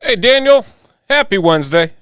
Hey, Daniel. Happy Wednesday.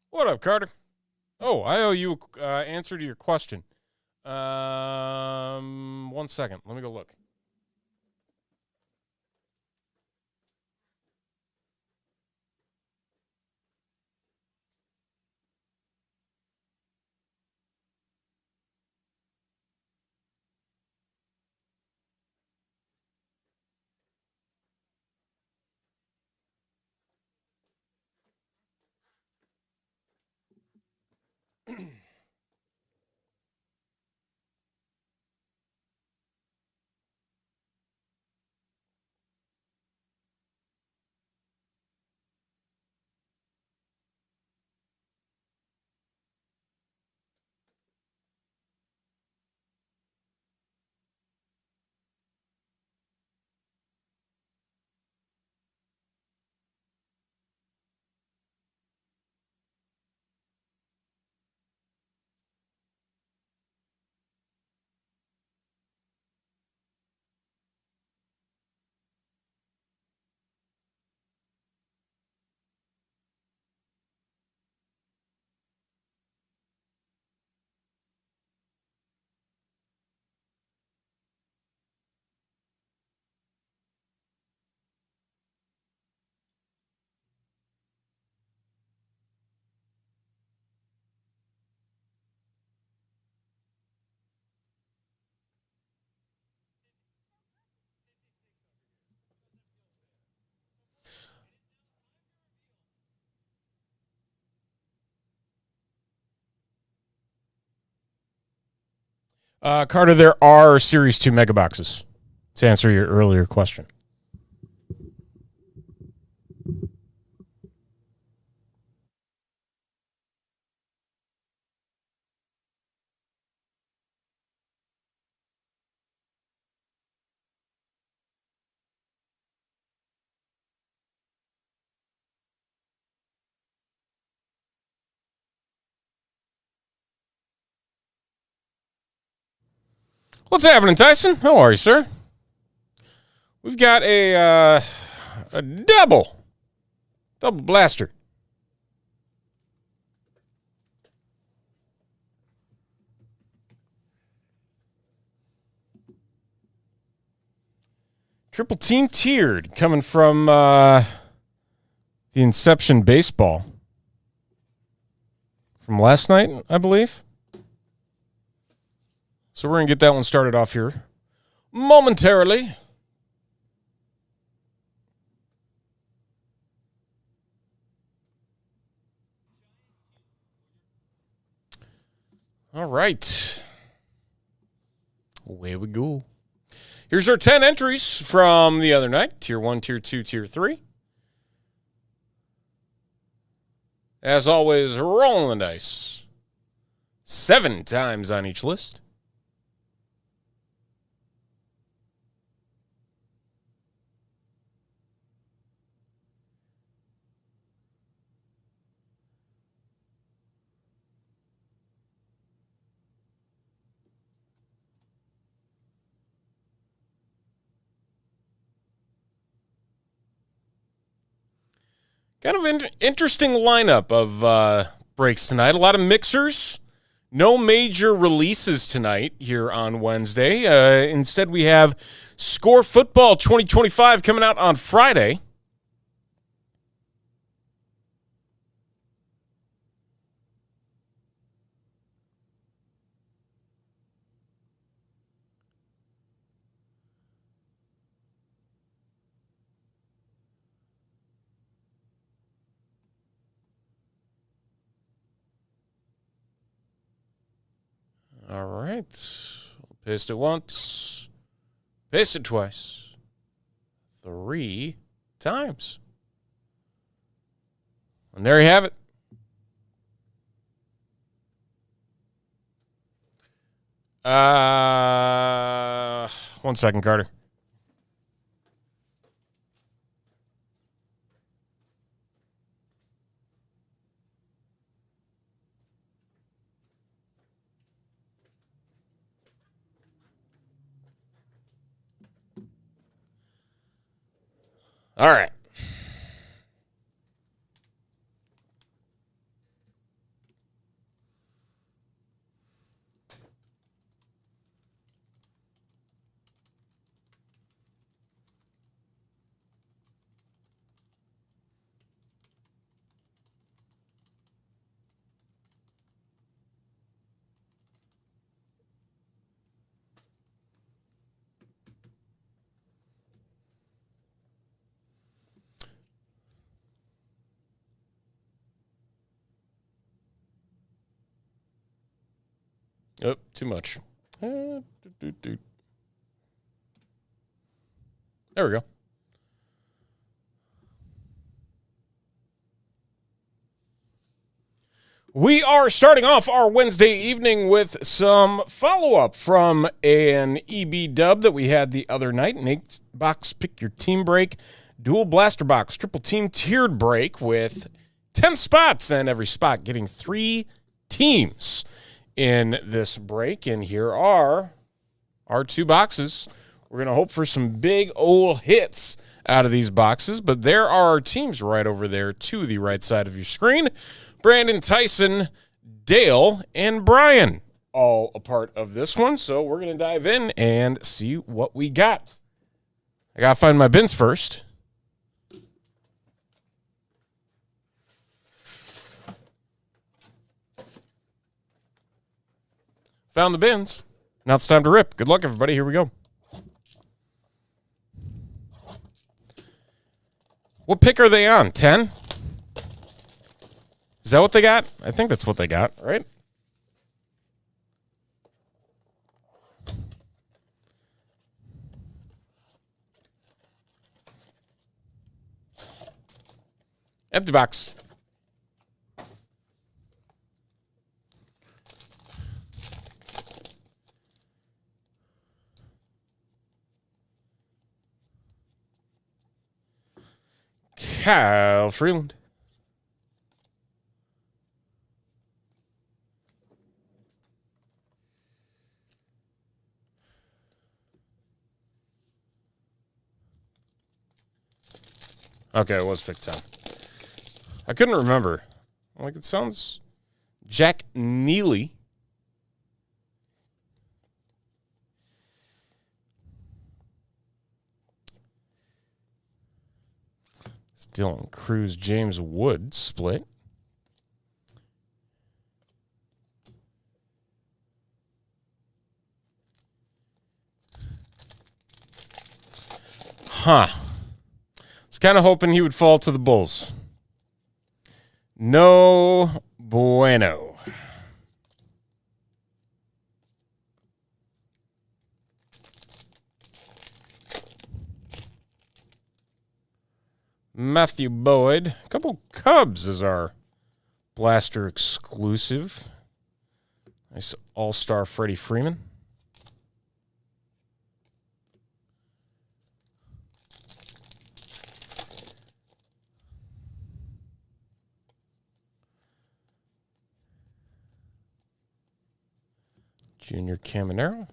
What up, Carter? Oh, I owe you answer to your question. 1 second. Let me go look. Carter, there are Series 2 mega boxes to answer your earlier question. What's happening, Tyson? How are you, sir? We've got a double blaster. Triple team tiered coming from the Inception Baseball from last night, I believe. So we're going to get that one started off here momentarily. All right. Away we go. Here's our 10 entries from the other night. Tier 1, Tier 2, Tier 3. As always, rolling the dice 7 times on each list. Kind of interesting lineup of breaks tonight. A lot of mixers. No major releases tonight here on Wednesday. Instead, we have Score Football 2025 coming out on Friday. All right. Paste it once. Paste it twice. 3 times. And there you have it. One second, Carter. All right. Oh, too much. There we go. We are starting off our Wednesday evening with some follow-up from an EB dub that we had the other night. An 8-box pick your team break, dual blaster box, triple team tiered break with 10 spots, and every spot getting 3 teams in this break. And here are our 2 boxes. We're going to hope for some big old hits out of these boxes, but there are our teams right over there to the right side of your screen. Brandon, Tyson, Dale, and Brian, all a part of this one. So we're going to dive in and see what we got. I got to find my bins first. Found the bins. Now it's time to rip. Good luck, everybody. Here we go. What pick are they on? 10? Is that what they got? I think that's what they got, right? Empty box. Kyle Freeland. Okay, it was pick 10. I couldn't remember. Like, it sounds Jack Neely. Dylan Cruz, James Wood split. Huh. Was kind of hoping he would fall to the Bulls. No bueno. Matthew Boyd. A couple Cubs as our blaster exclusive. Nice all-star Freddie Freeman. Junior Caminero.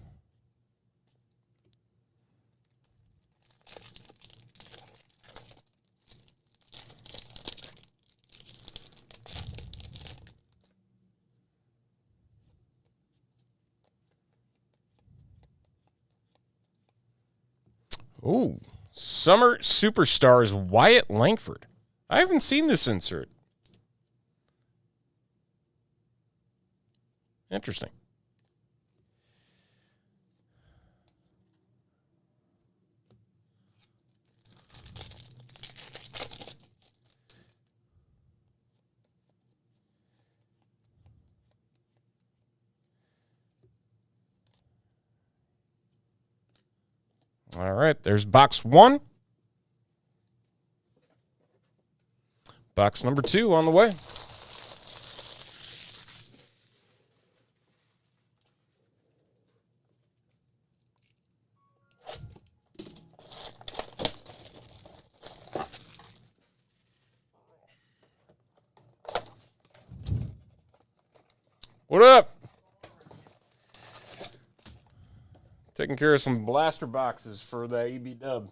Ooh, Summer Superstars Wyatt Langford. I haven't seen this insert. Interesting. All right, there's box 1. Box number 2 on the way. What up? Taking care of some blaster boxes for the EB dub.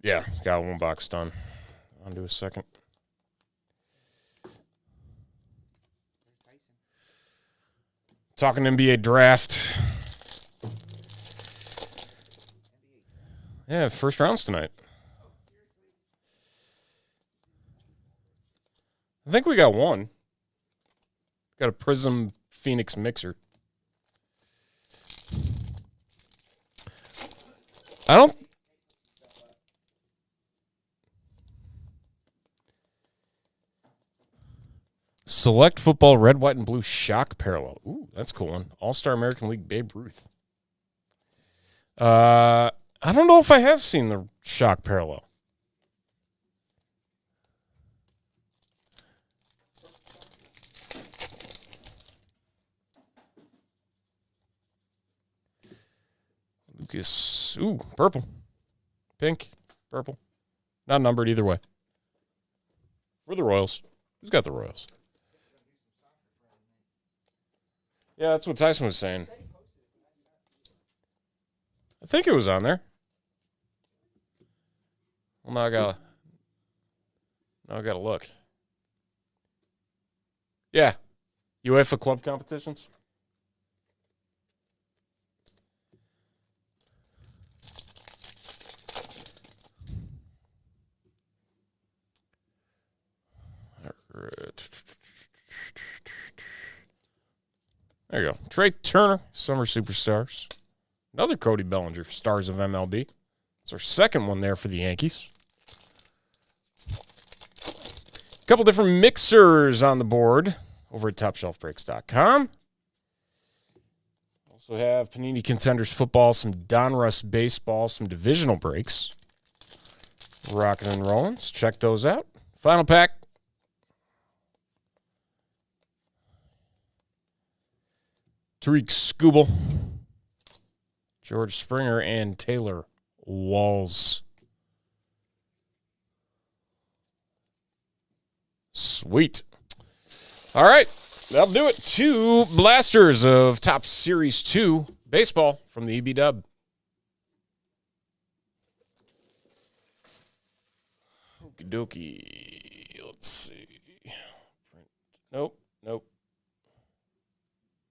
Yeah, got one box done. I'll do a second. Talking NBA draft. Yeah, first rounds tonight. I think we got one. Got a Prism Phoenix mixer. I don't. Select Football Red, White, and Blue Shock Parallel. Ooh, that's a cool one. All-Star American League Babe Ruth. I don't know if I have seen the Shock Parallel. Lucas. Ooh, purple. Pink. Purple. Not numbered either way. We're the Royals. Who's got the Royals? Yeah, that's what Tyson was saying. I think it was on there. Well, now I gotta look. Yeah. UEFA club competitions. All right. There you go. Trey Turner, Summer Superstars. Another Cody Bellinger, Stars of MLB. It's our second one there for the Yankees. A couple different mixers on the board over at TopShelfBreaks.com. Also have Panini Contenders football, some Donruss baseball, some divisional breaks. Rocking and rolling. Let's check those out. Final pack. Tariq Skubal, George Springer, and Taylor Walls. Sweet. All right. That'll do it. 2 blasters of Top Series 2 baseball from the EB Dub. Okie dokie. Let's see. Nope.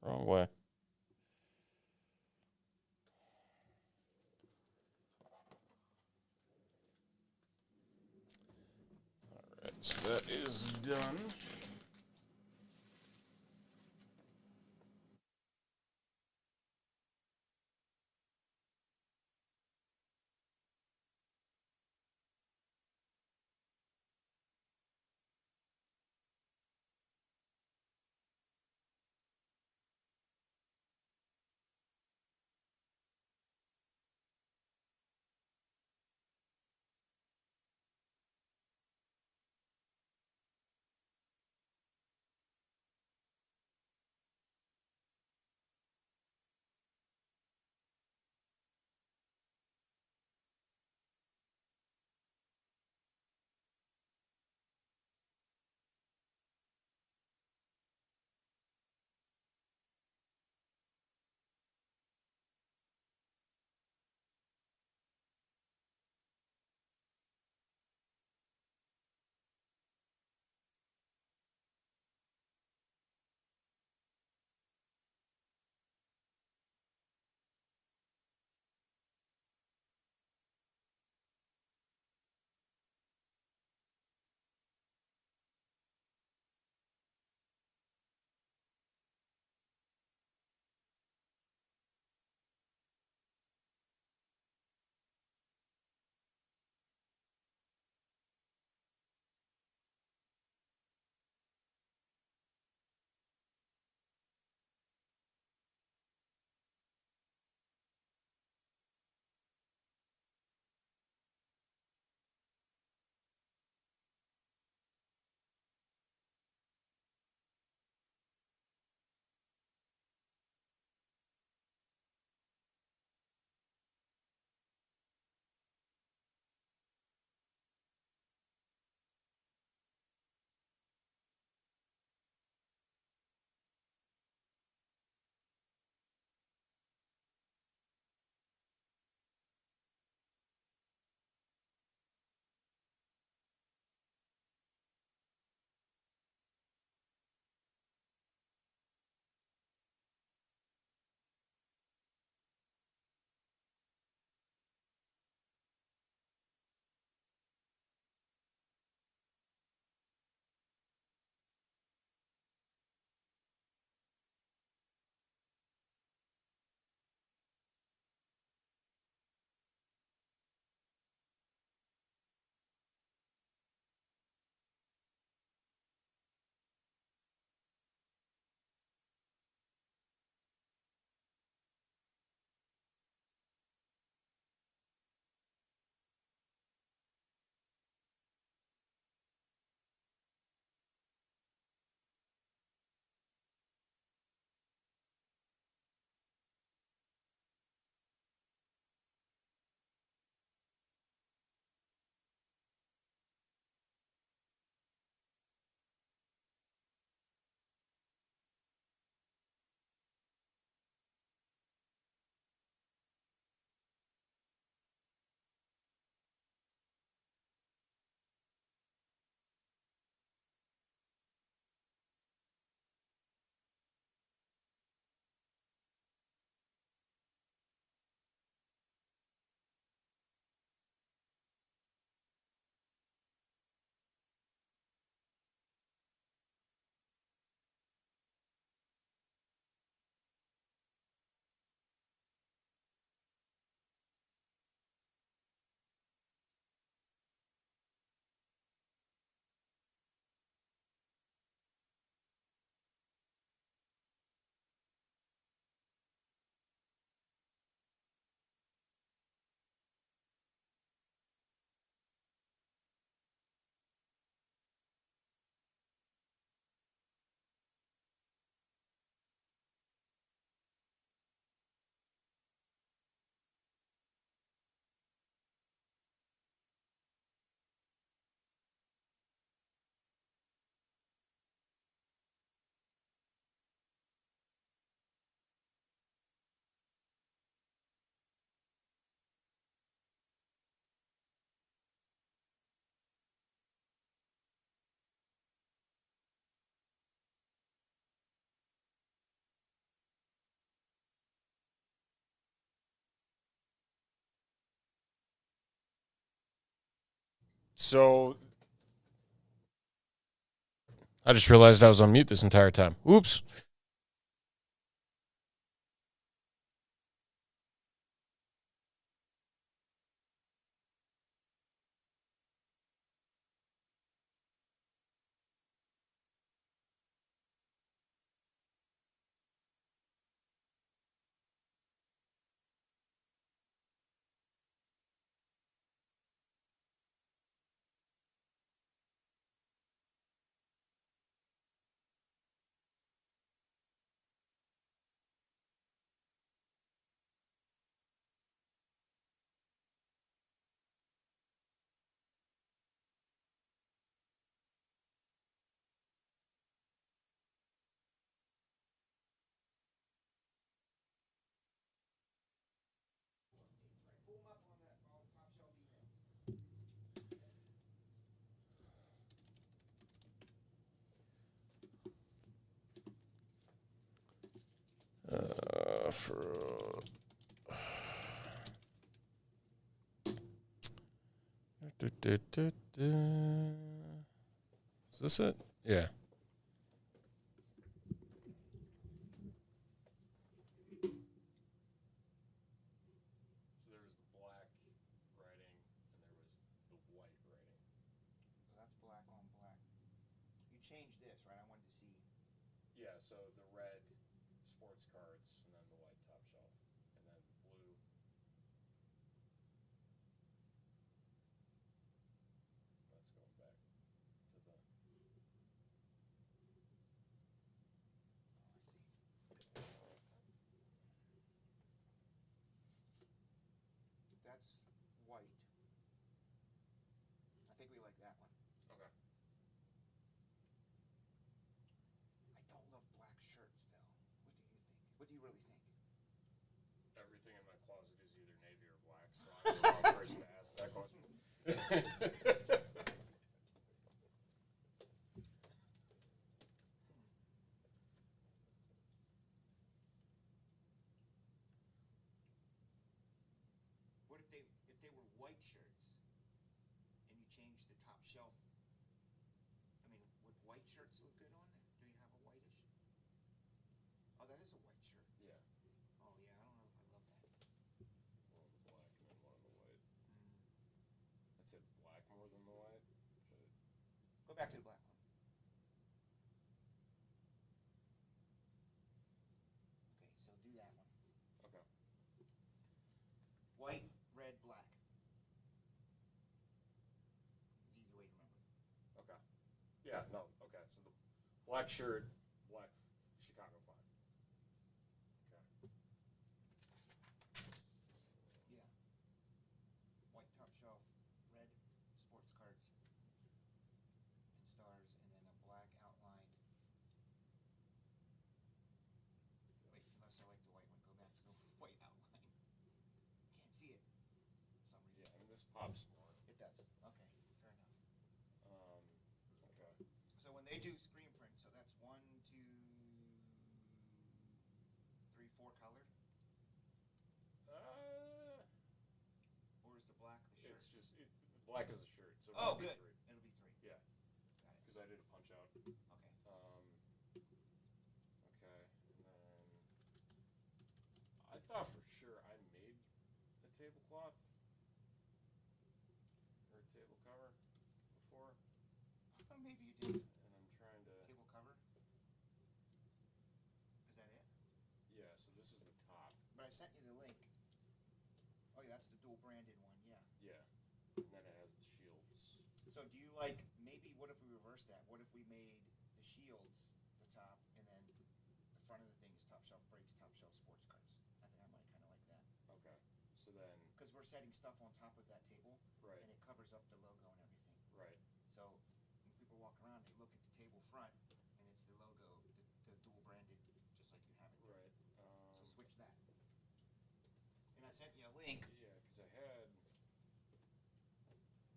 Wrong way. All right. So that is done. So I just realized I was on mute this entire time. Oops. For is this it? Yeah. So there was the black writing and there was the white writing. So that's black on black. You changed this, right? I wanted to see. Yeah, so the red sports cards and then the white top shelf and then blue. That's going back to the. That's white. I think we like that one. Okay. I don't love black shirts, though. What do you think? What do you really think? Everything in my closet is either navy or black, so I'm the wrong person to ask that question. What if they were white shirts and you changed the top shelf? I mean, would white shirts look good on there? Do you have a whitish? Oh, that is a white shirt. Yeah. Oh yeah, I don't know if I love that. One on the black and then one on the white. I'd say black more than the white. But Go back to the black one. Okay, so do that one. okay. White, red, black. It's easy way to remember. Okay. Yeah, no, okay. So the black shirt, black Chicago flag. Okay. Yeah. White top shelf, red sports cards and stars, and then a black outlined. Wait, unless I like the white one, go back to the white outline. Can't see it for some reason. Yeah, I mean this pops more. It does. Okay, fair enough. Okay. So when they do screen print, so that's 1, 2, 3, 4 colored? Or is the black the shirt? It's just black is the shirt. So Oh, it'll be good. 3. It'll be 3. Yeah. Got it. Because I did a punch out. Okay. Okay, and then I thought for sure I made a tablecloth or a table cover before, Maybe you did. and I'm trying to. Table cover? Is that it? Yeah, so this is the top. But I sent you the link. Oh yeah, that's the dual branded one, yeah. Yeah, and then it has the shields. So do you like, maybe what if we reverse that? What if we made the shields the top and then the front of the thing is top shelf breaks, top shelf sports cards? I think I might kind of like that. Okay, so then. Because we're setting stuff on top of that table. Right. And it covers up the logo and everything. Right. So when people walk around, they look at the table front and it's the logo, the dual branded, just like you have it there. Right. So switch that. And I sent you a link. Yeah, because I had.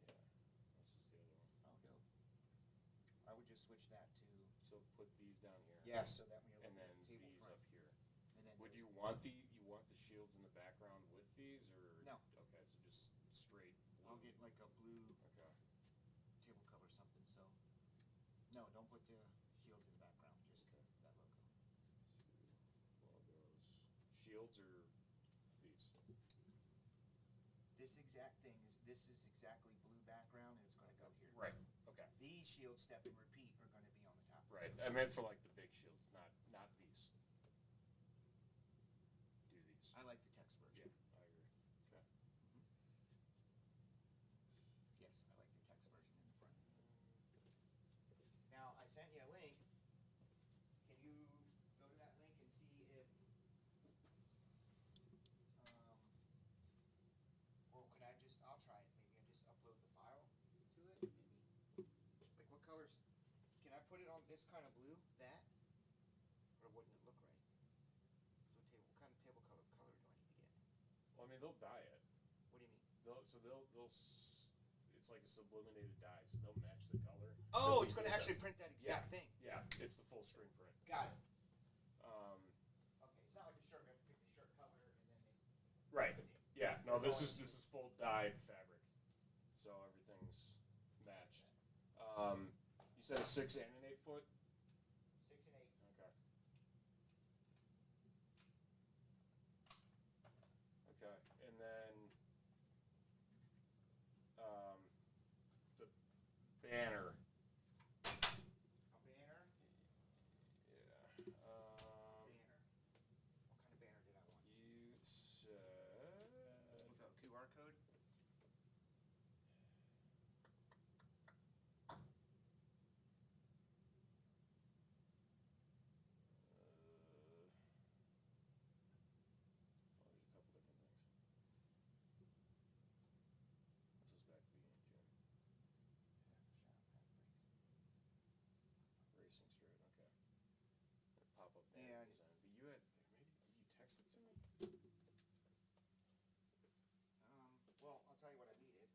Yeah, this is the other one. Oh, dope. I would just switch that to. So put these down here. Yes, so that when you're And looking then at the table these front. up here. And then Would you want the shields in the background with these or no? Okay, so just straight blue. I'll get like a blue. Okay. No, don't put the shields in the background. Just that logo. Logos. Shields or these? This exact thing is exactly blue background, and it's going to go here. Right. Okay. These shields, step and repeat, are going to be on the top. Right. I meant for like the big shields, not these. Do these? I like the text version. Yeah, I agree. Okay. Yes, I like the text version in the front. Now, I sent you a link. Can you go to that link and see if, or could I just, I'll try it. Maybe I just upload the file to it. Maybe. Like what colors, can I put it on this kind of blue, that? Or wouldn't it look right? What kind of table color do I need to get? Well, I mean, they'll dye it. What do you mean? It's like a sublimated dye, so they'll match the color. Oh, it's going to actually print that exact thing. Yeah, it's the full screen print. Got it. Okay, it's not like a shirt. We have to pick the shirt color and then they. Right. Yeah. No, this is full dyed fabric, so everything's matched. You said a 6 and an 8 foot. 6 and 8. Okay. Okay, and then the banner. A banner. Yeah. Banner. What kind of banner did I want? You said. With a QR code. Well, there's a couple different things. This is back to the end, Jim. Racing straight, okay. Pop up banner Yeah. design. But you had maybe you texted to me? Well, I'll tell you what I needed.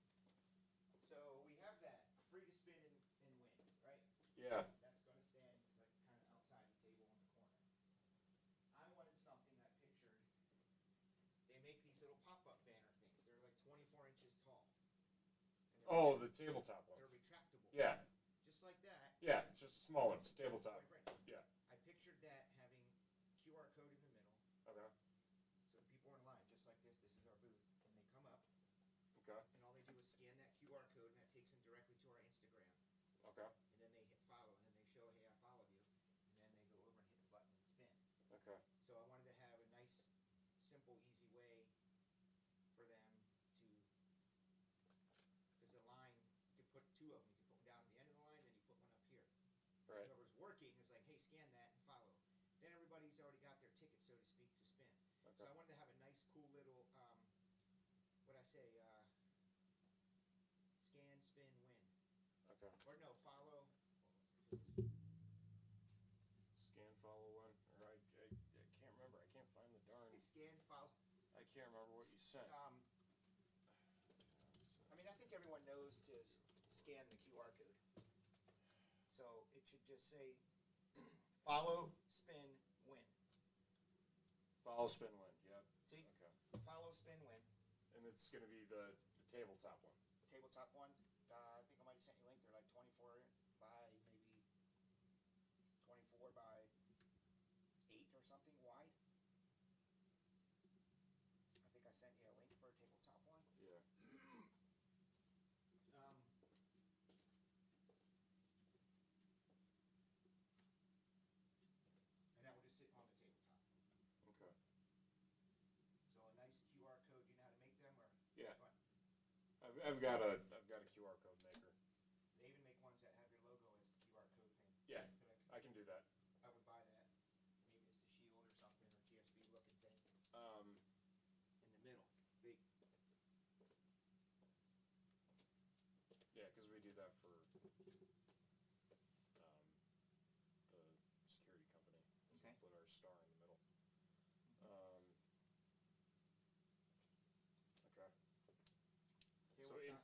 So we have that free to spin and win, right? Yeah. That's going to stand like kind of outside the table in the corner. I wanted something I pictured. They make these little pop-up banner things. They're like 24 inches tall. And Oh, the tabletop ones. they're retractable. Yeah. Just like that. Yeah, it's just a small one. It's tabletop. 24 inches. Yeah. I pictured that having QR code in the middle. Okay. So the people are in line, just like this. This is our booth. And they come up. Okay. And all they do is scan that QR code, and that takes them directly to our Instagram. Okay. And then they hit follow, and then they show, hey, I followed you. And then they go over and hit the button and spin. Okay. So I wanted to have a nice, simple, easy way for them to, because the line, you can put two of them. You can put one down at the end of the line, then you put one up here. Right. Whoever's working is like, hey, scan that and follow. Then everybody's already got their ticket, so to speak, to spin. Okay. So I wanted to have a nice, cool little, what'd I say, scan, spin, win. Okay. Or no, follow. Scan, follow one, or I can't remember. I can't find the darn. Scan, follow. I can't remember what you sent. I mean, I think everyone knows to scan the QR code. So it should just say follow, spin, win. Follow, spin, win. Yep. See? Okay. Follow, spin, win. And it's going to be the tabletop one. Tabletop one. I think I might have sent you a link. They're like 24 by maybe 24 by 8 or something wide. I think I sent you a link for a tabletop one. Yeah. And that would just sit on the tabletop. Okay. So a nice QR code. You know how to make them, or Yeah. what? I've got a QR code maker. They even make ones that have your logo as the QR code thing. Yeah, I can do that. I would buy that. Maybe it's the Shield or something, or TSB looking thing. In the middle, big. Yeah, because we do that for the security company. Okay. Put our star in the middle. Okay.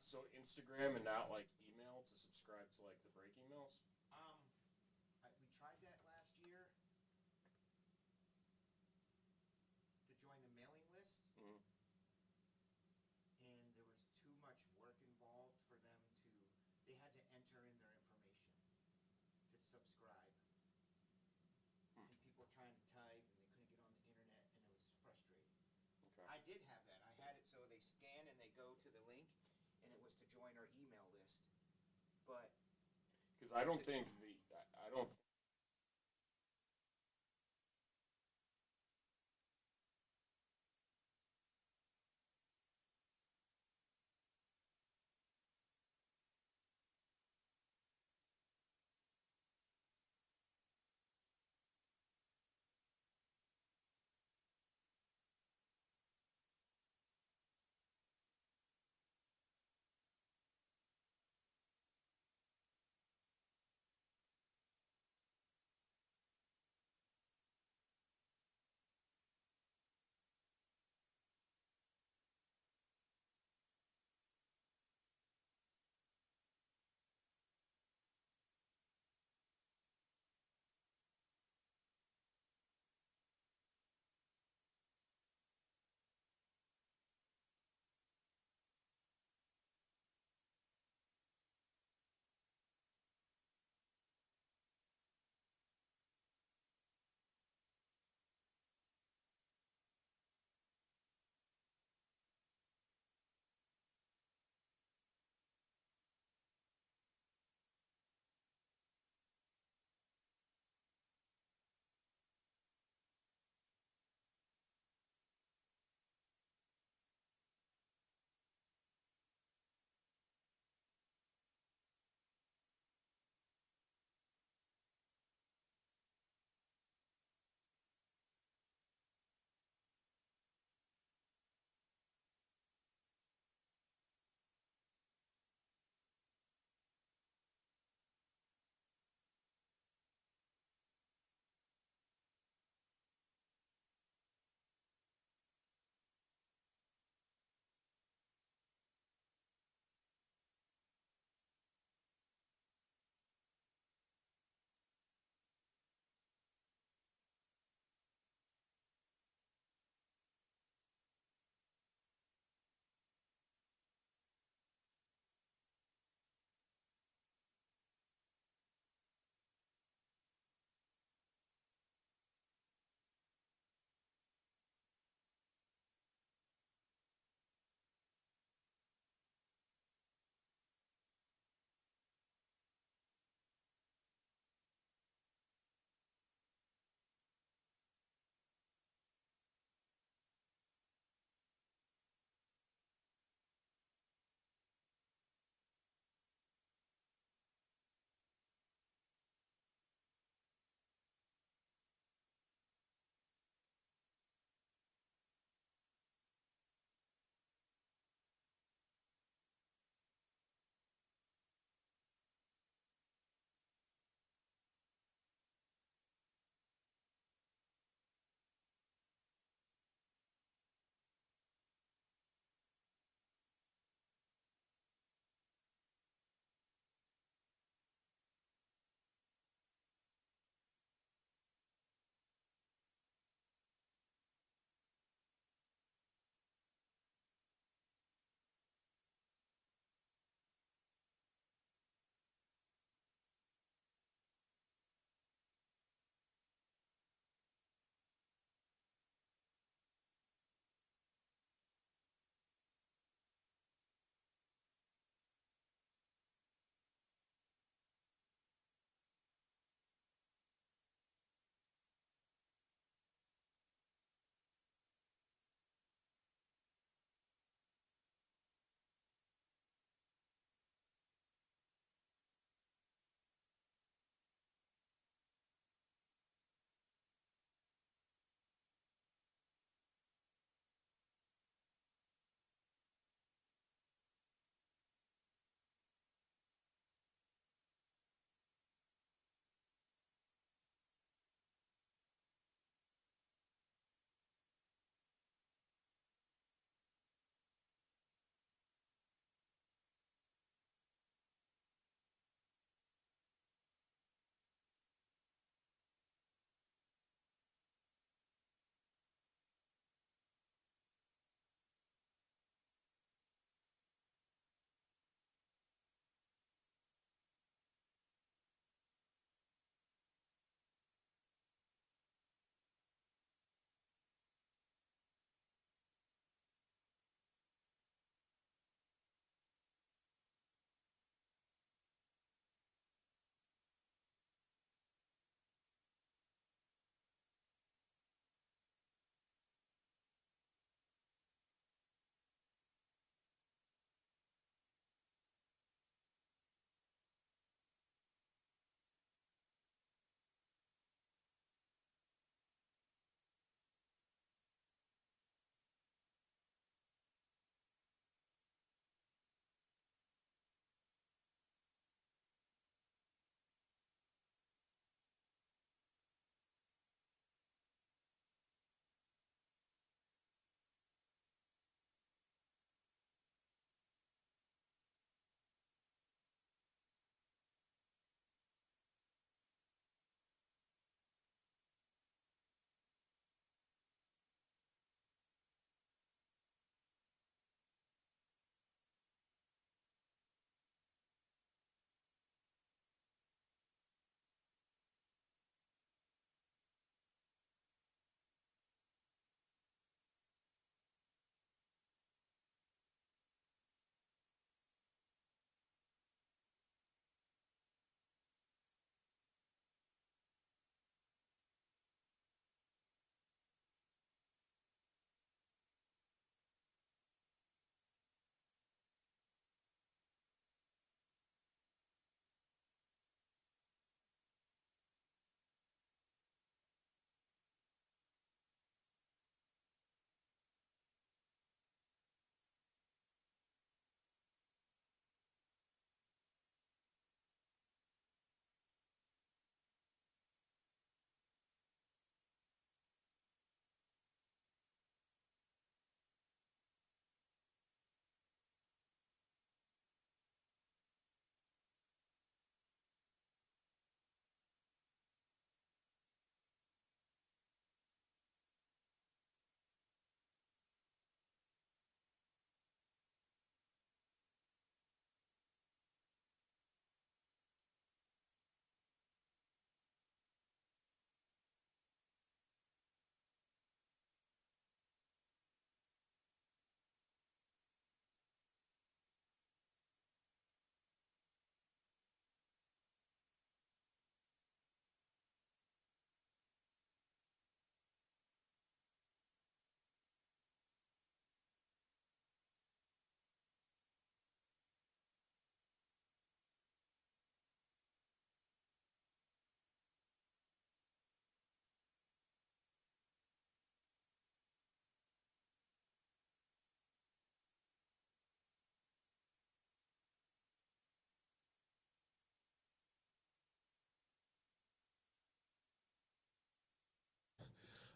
So Instagram and not like email to subscribe to like the break emails? We tried that last year to join the mailing list, and there was too much work involved for them to. They had to enter in their information to subscribe. And people were trying to type and they couldn't get on the internet, and it was frustrating. Okay. I did have that. I had it so they scan and they go to the link, and it was to join our email list. But Because I don't think I don't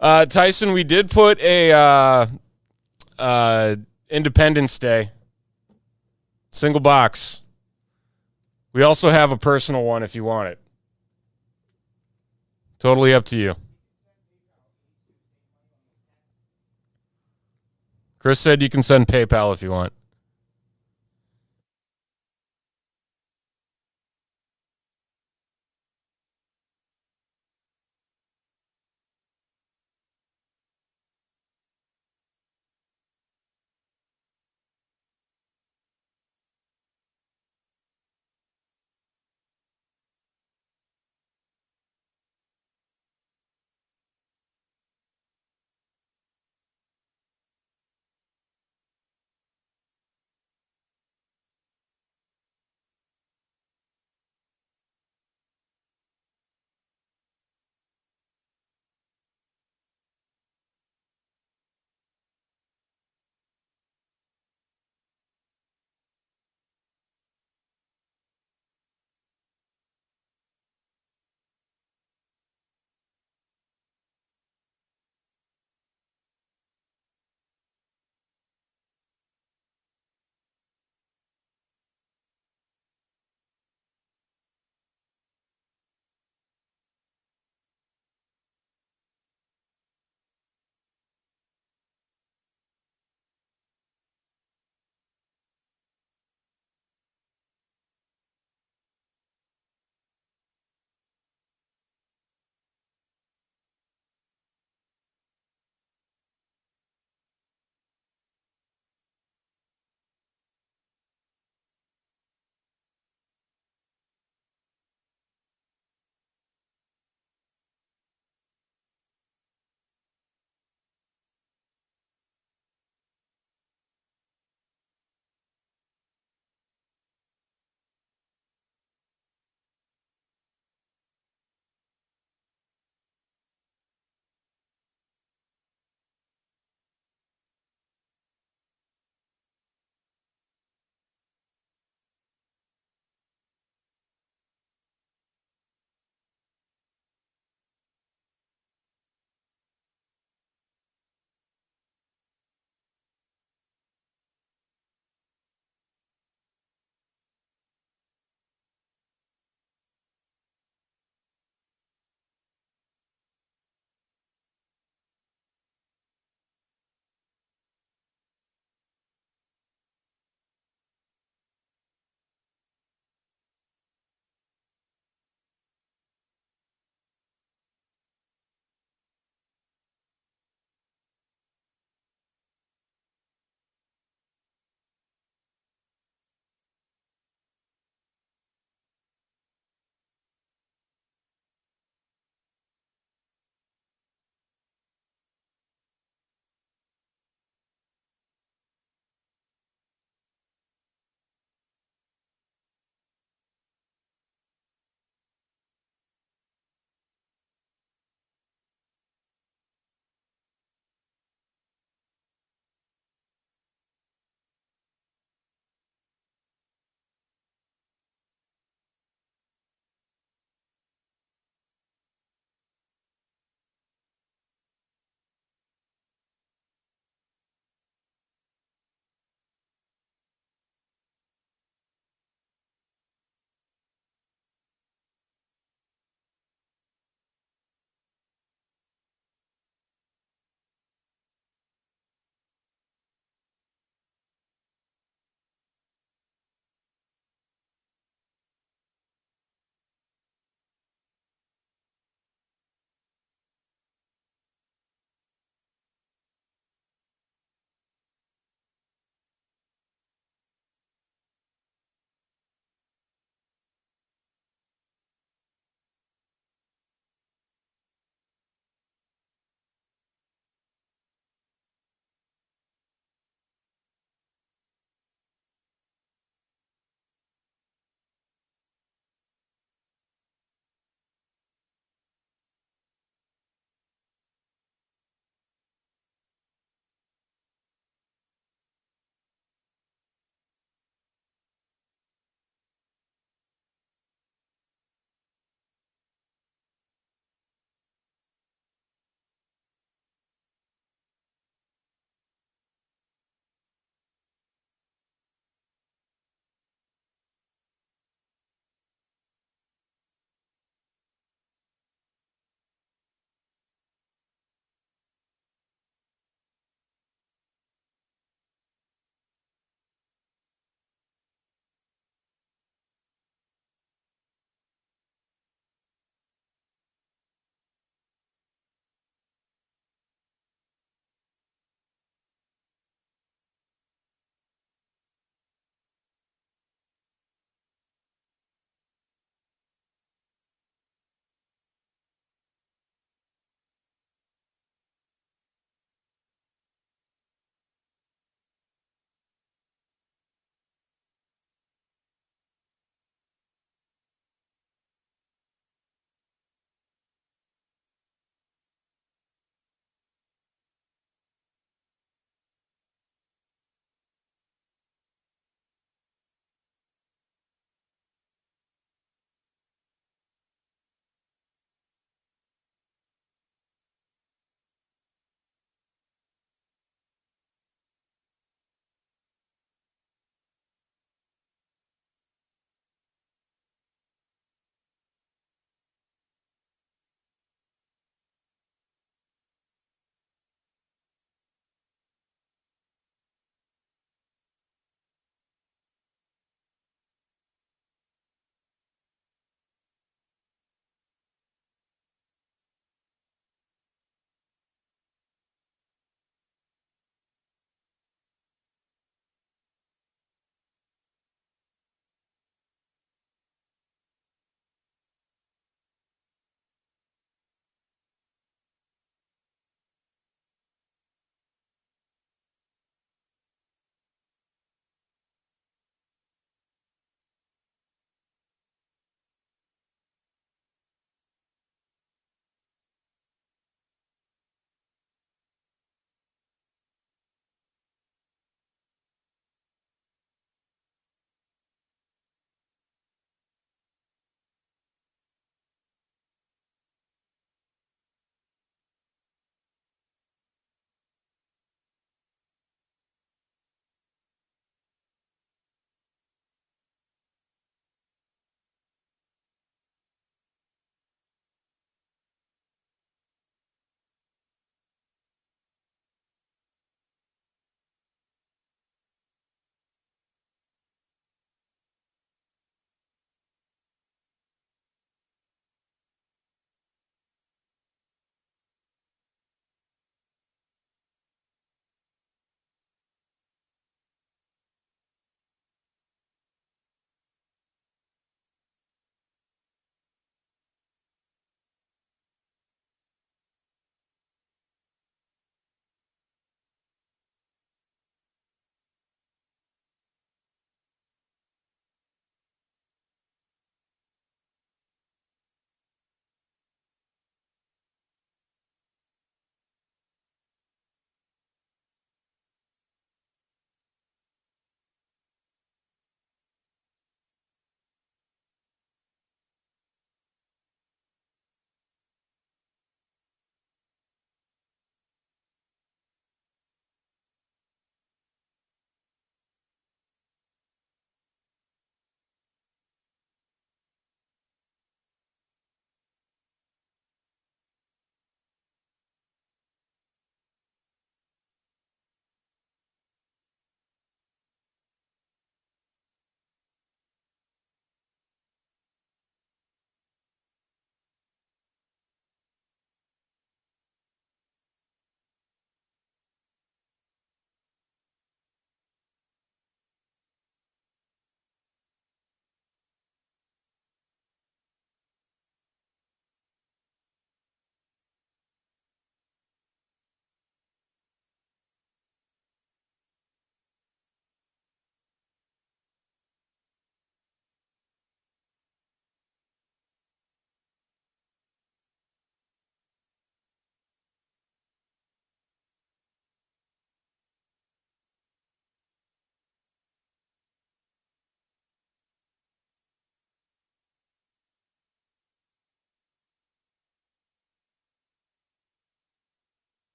Tyson, we did put a Independence Day single box. We also have a personal one if you want it. Totally up to you. Chris said you can send PayPal if you want.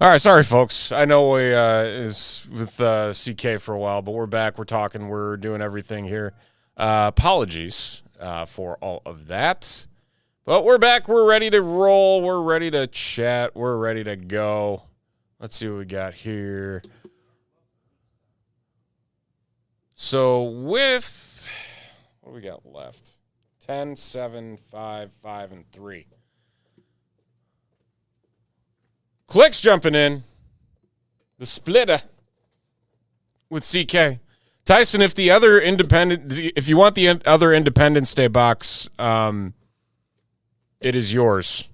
All right, sorry, folks. I know we is with CK for a while, but we're back. We're talking. We're doing everything here. Apologies for all of that. But we're back. We're ready to roll. We're ready to chat. We're ready to go. Let's see what we got here. So with what do we got left? 10, 7, 5, 5, and 3. Clicks jumping in. The splitter with CK. Tyson, if you want the other Independence Day box, it is yours.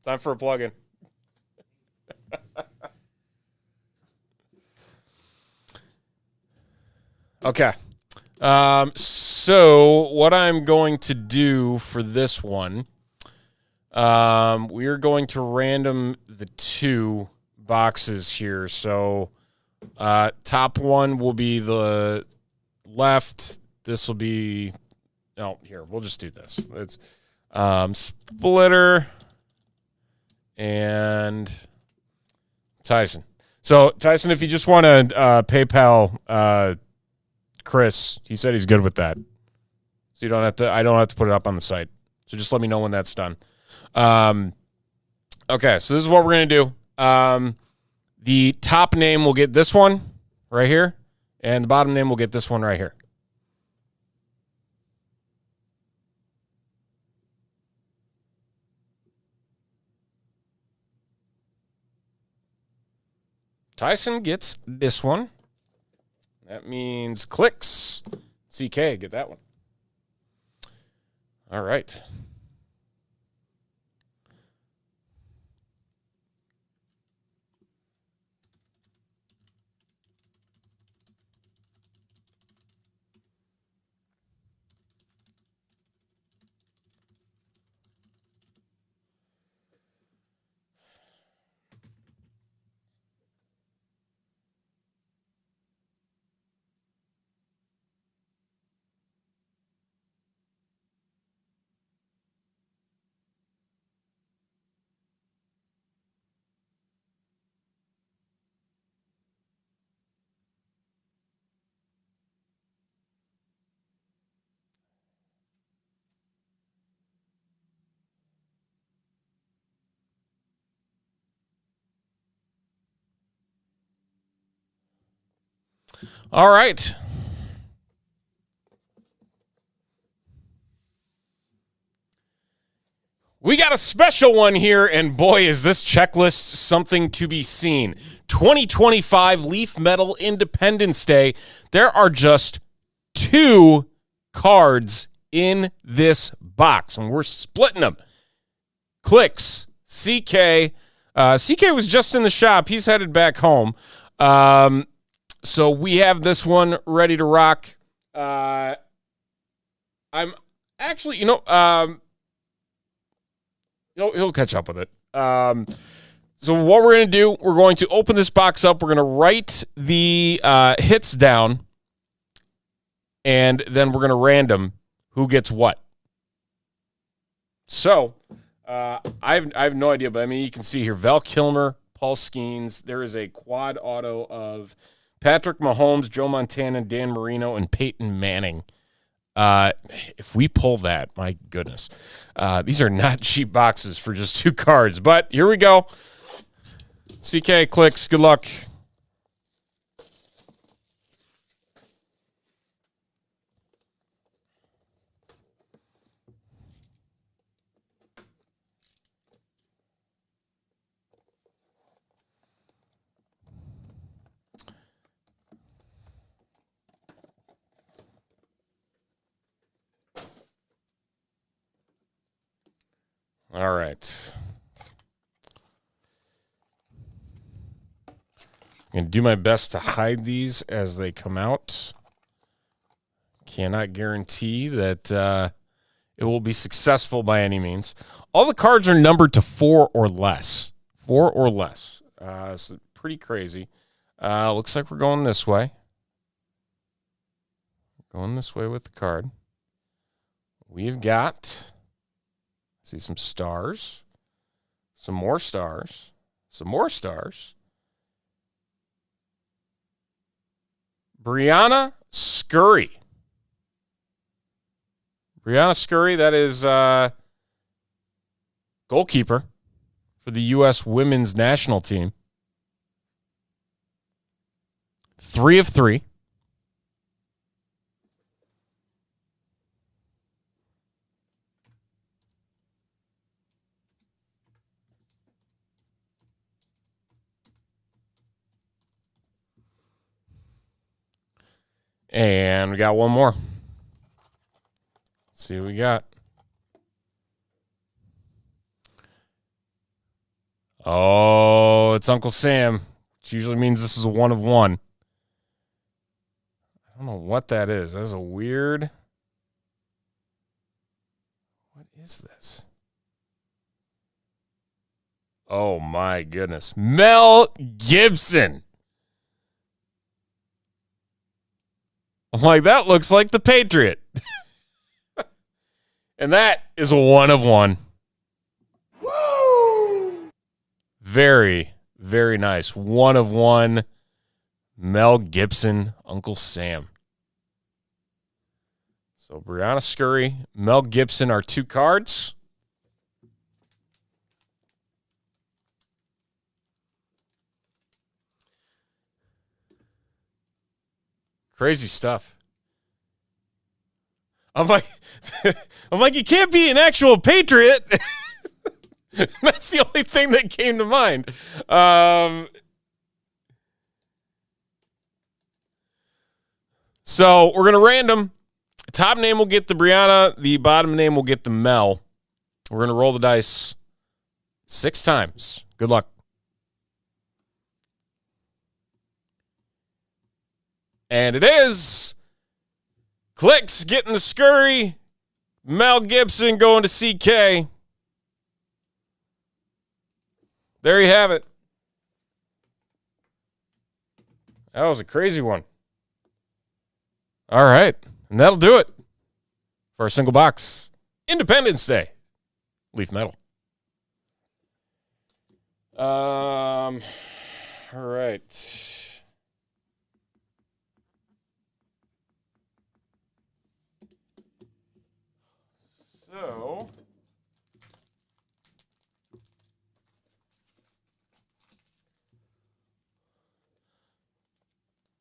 Time for a plug-in. Okay. So what I'm going to do for this one, we are going to random the 2 boxes here. So top one will be the left. This will be here. We'll just do this. It's splitter and Tyson. So Tyson, if you just want to PayPal Chris, he said he's good with that. So I don't have to put it up on the site. So just let me know when that's done. Okay, so this is what we're going to do. The top name will get this one right here, and the bottom name will get this one right here. Tyson gets this one. That means clicks. CK, get that one. All right. All right. We got a special one here, and boy, is this checklist something to be seen. 2025 Leaf Metal Independence Day. There are just 2 cards in this box, and we're splitting them. Clicks, CK. CK was just in the shop. He's headed back home. So we have this one ready to rock. I'm actually, he'll catch up with it. So what we're going to do, we're going to open this box up. We're going to write the hits down, and then we're going to random who gets what. So I have no idea, but I mean, you can see here, Val Kilmer, Paul Skeens. There is a quad auto of Patrick Mahomes, Joe Montana, Dan Marino, and Peyton Manning. If we pull that, my goodness. These are not cheap boxes for just 2 cards, but here we go. CK, clicks, good luck. All right. I'm going to do my best to hide these as they come out. Cannot guarantee that it will be successful by any means. All the cards are numbered to 4 or less. 4 or less. So pretty crazy. Looks like we're going this way. Going this way with the card. We've got, see some stars. Some more stars. Some more stars. Brianna Scurry. Brianna Scurry, that is goalkeeper for the U.S. women's national team. 3 of 3. And we got one more. Let's see what we got. Oh, it's Uncle Sam, which usually means this is a 1 of 1. I don't know what that is. That's a weird. What is this? Oh, my goodness. Mel Gibson. I'm like, that looks like the Patriot. And that is a 1 of 1. Woo! Very, very nice. 1 of 1. Mel Gibson, Uncle Sam. So Brianna Scurry, Mel Gibson are 2 cards. Crazy stuff. I'm like, you can't be an actual Patriot. That's the only thing that came to mind. So we're gonna random. Top name will get the Brianna. The bottom name will get the Mel. We're gonna roll the dice 6 times. Good luck. And it is Clicks getting the Scurry. Mel Gibson going to CK. There you have it. That was a crazy one. All right. And that'll do it for our single box Independence Day Leaf Metal. All right. So,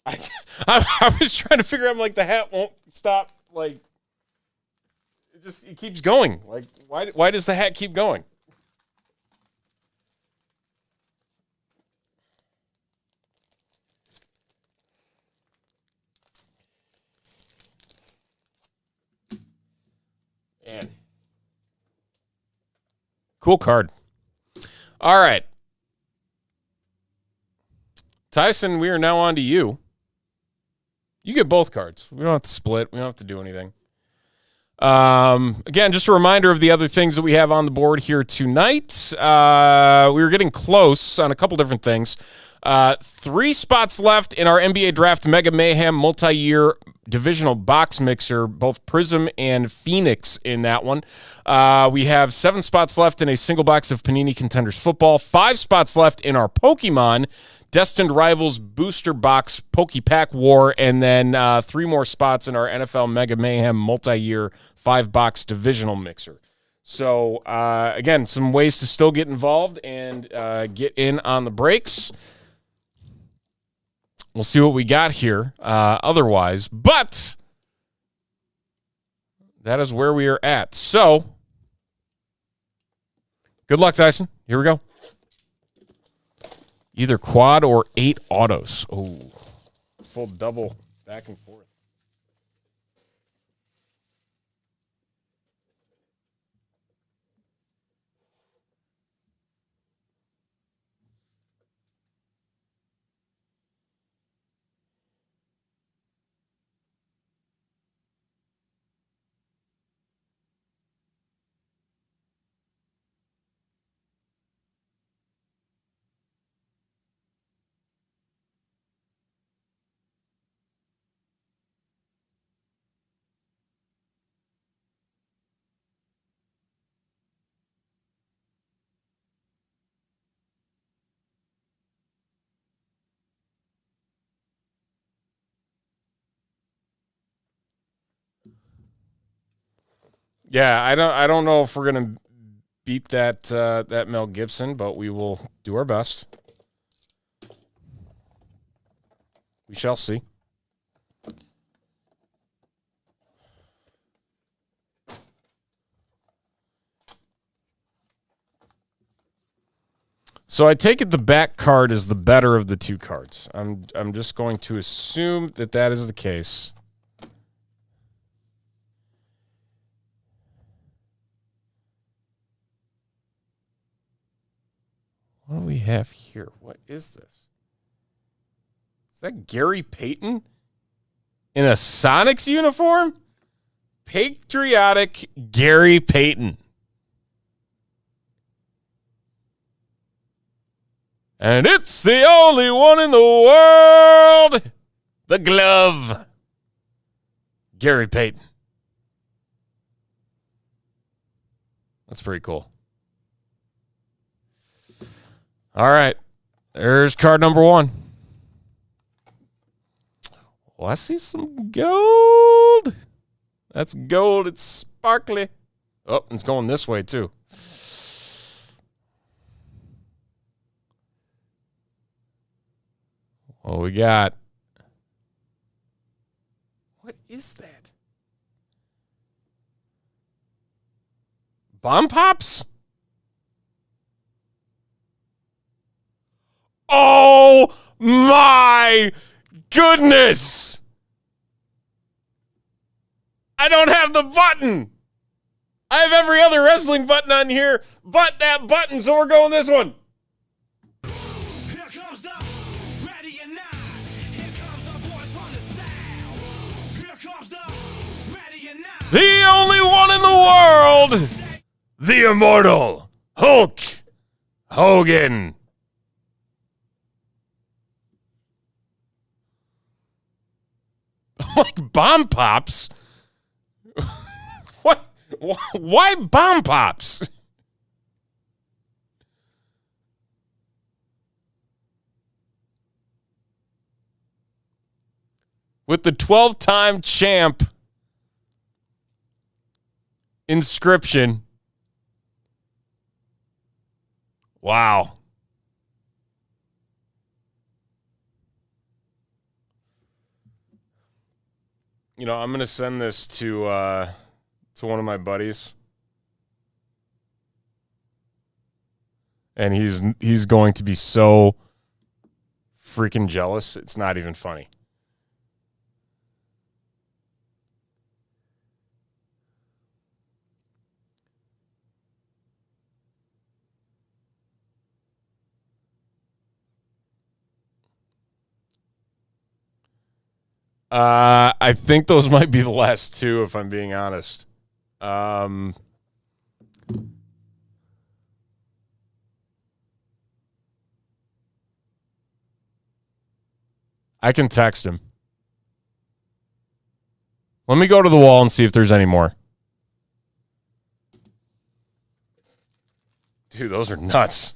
I was trying to figure out, like, the hat won't stop, like, it keeps going. Like, why does the hat keep going? Man. Cool card. All right. Tyson, we are now on to you. You get both cards. We don't have to split. We don't have to do anything. Again, just a reminder of the other things that we have on the board here tonight. We were getting close on a couple different things. 3 spots left in our NBA Draft Mega Mayhem multi-year divisional box mixer, both Prism and Phoenix in that one. We have 7 spots left in a single box of Panini Contenders Football, 5 spots left in our Pokemon Destined Rivals Booster Box Poke Pack War, and then 3 more spots in our NFL Mega Mayhem multi-year 5-box divisional mixer. So, again, some ways to still get involved and get in on the breaks. We'll see what we got here otherwise, but that is where we are at. So, good luck, Tyson. Here we go. Either quad or 8 autos. Oh, full double back and forth. Yeah, I don't know if we're gonna beat that Mel Gibson, but we will do our best. We shall see. So I take it the back card is the better of the two cards. I'm just going to assume that that is the case. What do we have here? What is this? Is that Gary Payton in a Sonics uniform? Patriotic Gary Payton. And it's the only one in the world. The glove. Gary Payton. That's pretty cool. All right. There's card number 1. Oh, I see some gold. That's gold. It's sparkly. Oh, it's going this way, too. What we got? What is that? Bomb Pops? Oh, my goodness. I don't have the button. I have every other wrestling button on here but that button, so we're going this one. Here comes the ready or not. Here comes the boys from the south. Here comes the ready or not. The only one in the world. The immortal Hulk Hogan. Like Bomb Pops? What? Why Bomb Pops? With the 12-time champ inscription. Wow. You know, I'm going to send this to one of my buddies. And he's going to be so freaking jealous. It's not even funny. I think those might be the last two, if I'm being honest. I can text him. Let me go to the wall and see if there's any more. Dude, those are nuts.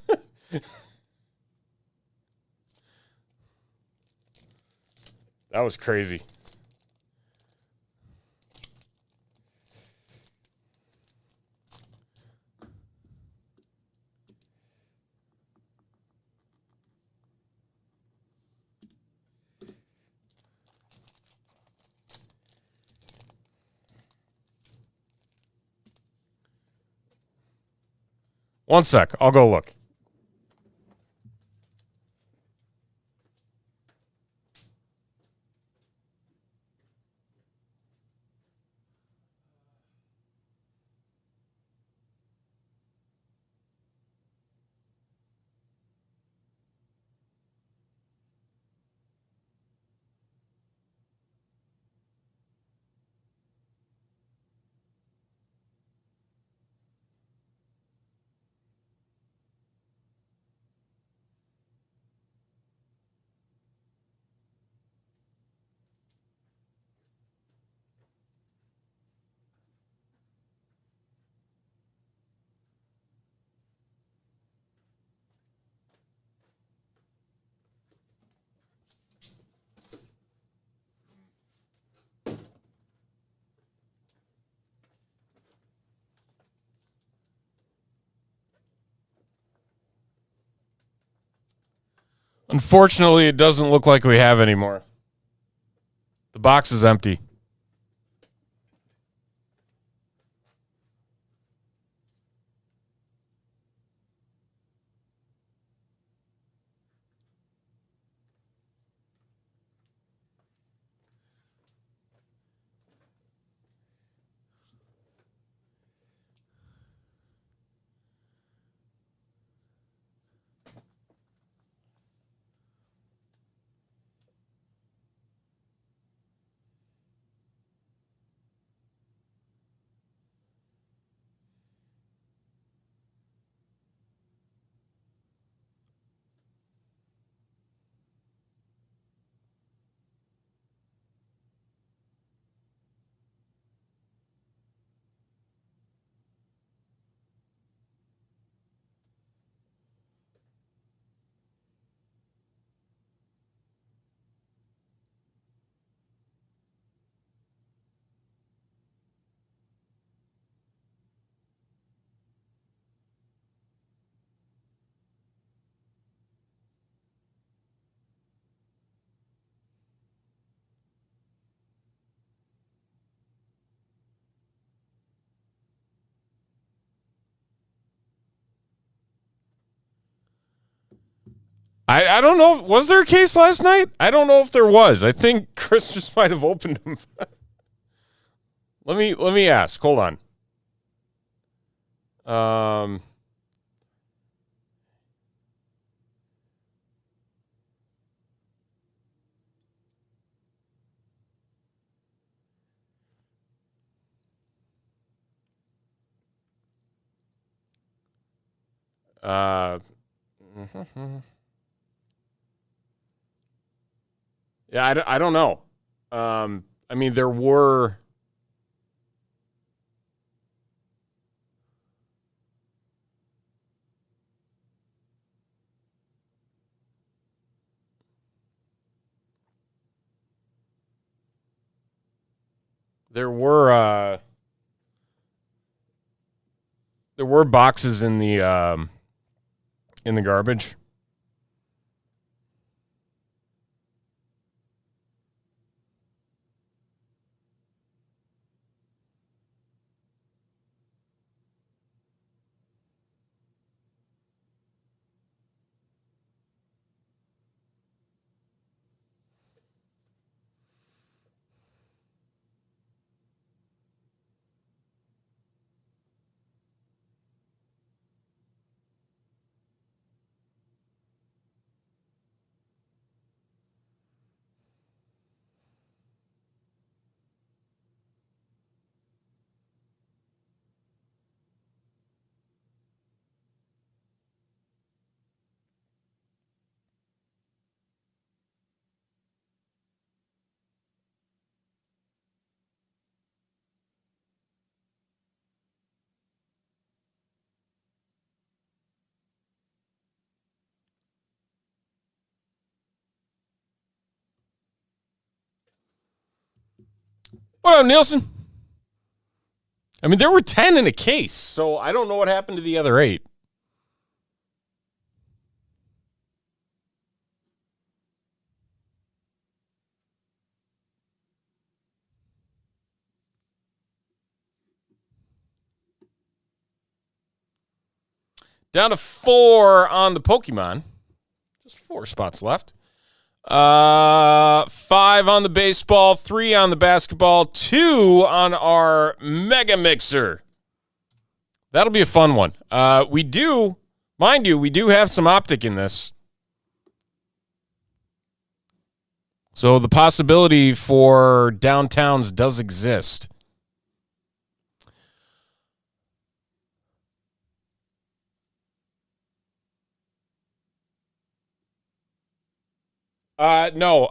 That was crazy. One sec. I'll go look. Unfortunately, it doesn't look like we have any more. The box is empty. I don't know. Was there a case last night? I don't know if there was. I think Chris just might have opened them. Let me ask. Hold on. Yeah, I don't know. I mean, there were. There were boxes in the garbage. What up, Nielsen? I mean, there were 10 in a case, so I don't know what happened to the other 8. Down to 4 on the Pokemon. Just 4 spots left. 5 on the baseball, 3 on the basketball, 2 on our Mega Mixer. That'll be a fun one. We do have some optic in this. So the possibility for downtowns does exist. No,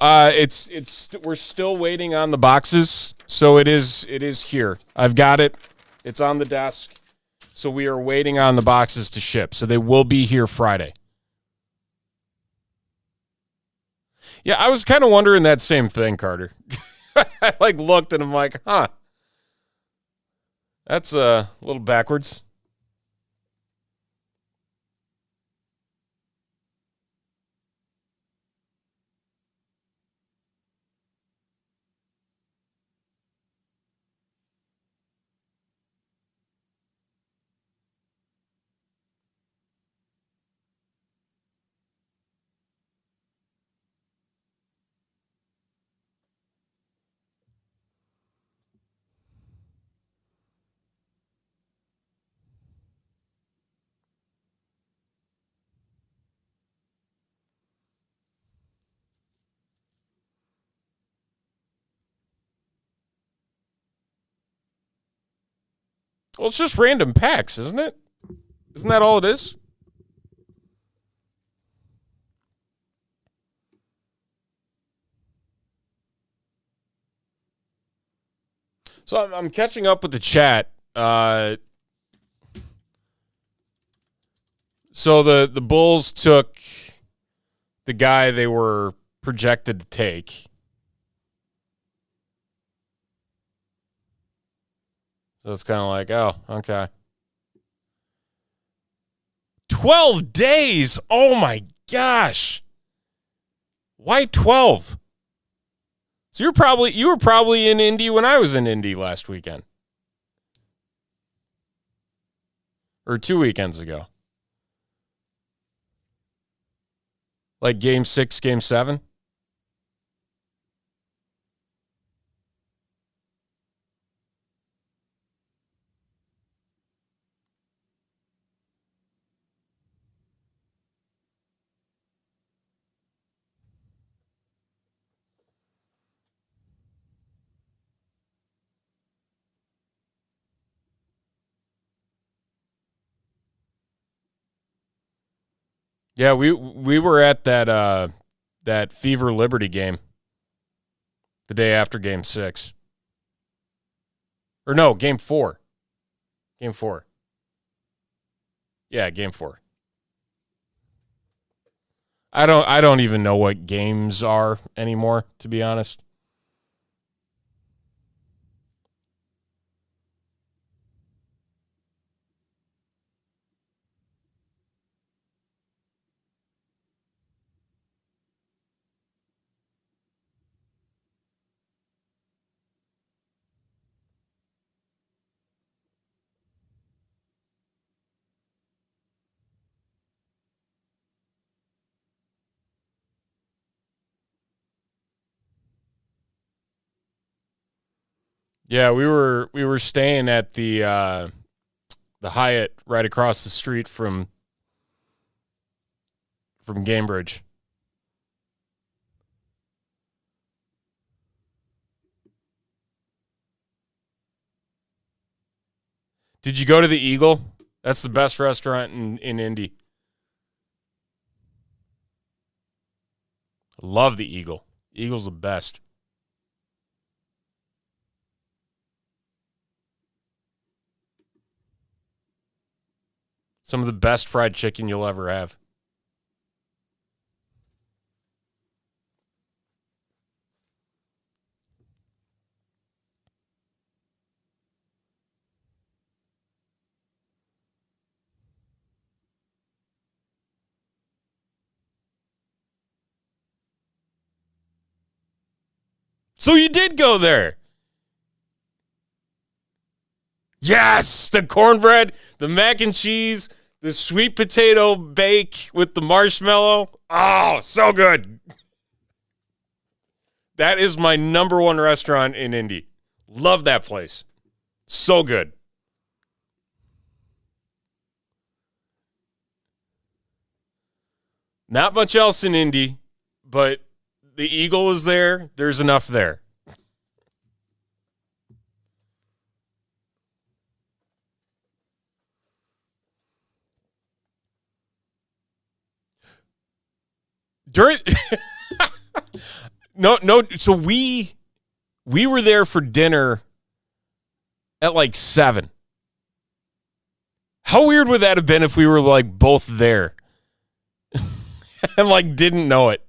we're still waiting on the boxes, so it is here. I've got it. It's on the desk. So we are waiting on the boxes to ship. So they will be here Friday. Yeah, I was kind of wondering that same thing, Carter. I looked and I'm like, huh. That's a little backwards. Well, it's just random packs, isn't it? Isn't that all it is? So I'm catching up with the chat. So the Bulls took the guy they were projected to take. So it's kind of like, oh, okay. 12 days. Oh my gosh. Why 12? So you were probably in Indy when I was in Indy last weekend. Or 2 weekends ago. Like game 6, game 7? Yeah, we were at that Fever Liberty game the day after game 6. Or no, game 4. Game 4. Yeah, game 4. I don't even know what games are anymore, to be honest. Yeah, we were staying at the Hyatt right across the street from Gamebridge. Did you go to the Eagle? That's the best restaurant in Indy. Love the Eagle. Eagle's the best. Some of the best fried chicken you'll ever have. So you did go there. Yes, the cornbread, the mac and cheese, the sweet potato bake with the marshmallow. Oh, so good. That is my number one restaurant in Indy. Love that place. So good. Not much else in Indy, but the Eagle is there. There's enough there. During no, so we were there for dinner at like 7. How weird would that have been if we were like both there and like didn't know it?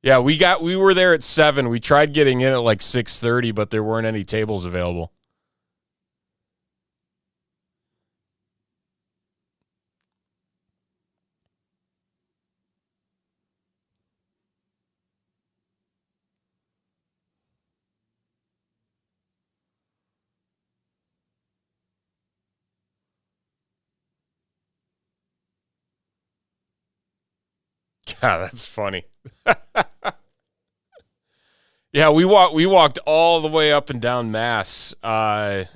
Yeah, we were there at 7. We tried getting in at like 6:30, but there weren't any tables available. God, that's funny. Yeah, we walked all the way up and down Mass because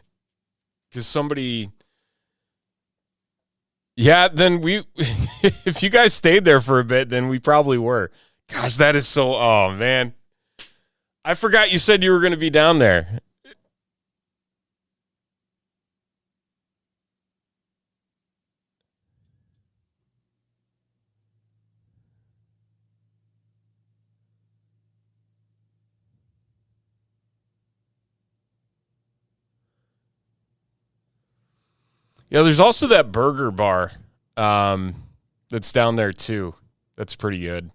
somebody. Yeah, then we if you guys stayed there for a bit, then we probably were Gosh, that is so. Oh man, I forgot you said you were going to be down there. Yeah, there's also that burger bar that's down there too. That's pretty good.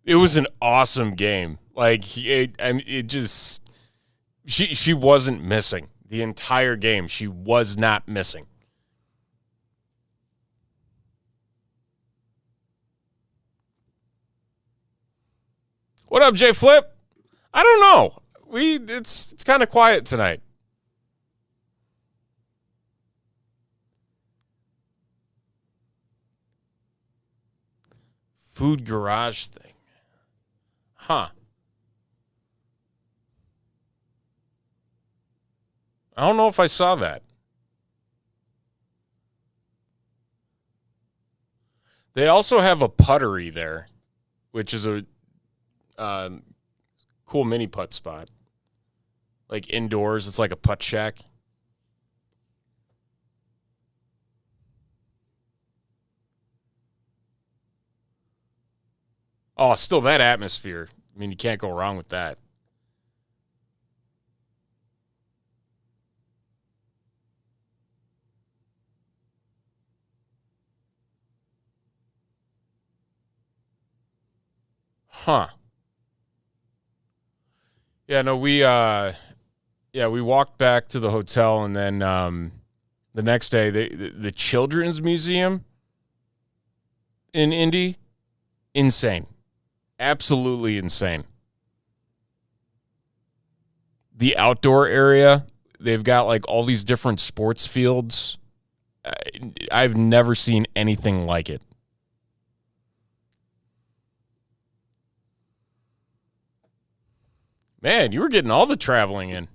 It was an awesome game. Like it just she wasn't missing the entire game. She was not missing. What up, Jay Flip? I don't know. It's kind of quiet tonight. Food garage thing. Huh. I don't know if I saw that. They also have a puttery there, which is a cool mini putt spot. Like indoors, it's like a putt shack. Oh, still that atmosphere. I mean, you can't go wrong with that. Huh. Yeah, no, we walked back to the hotel and then the next day the Children's Museum in Indy, insane. Absolutely insane. The outdoor area, they've got like all these different sports fields. I've never seen anything like it. Man, you were getting all the traveling in.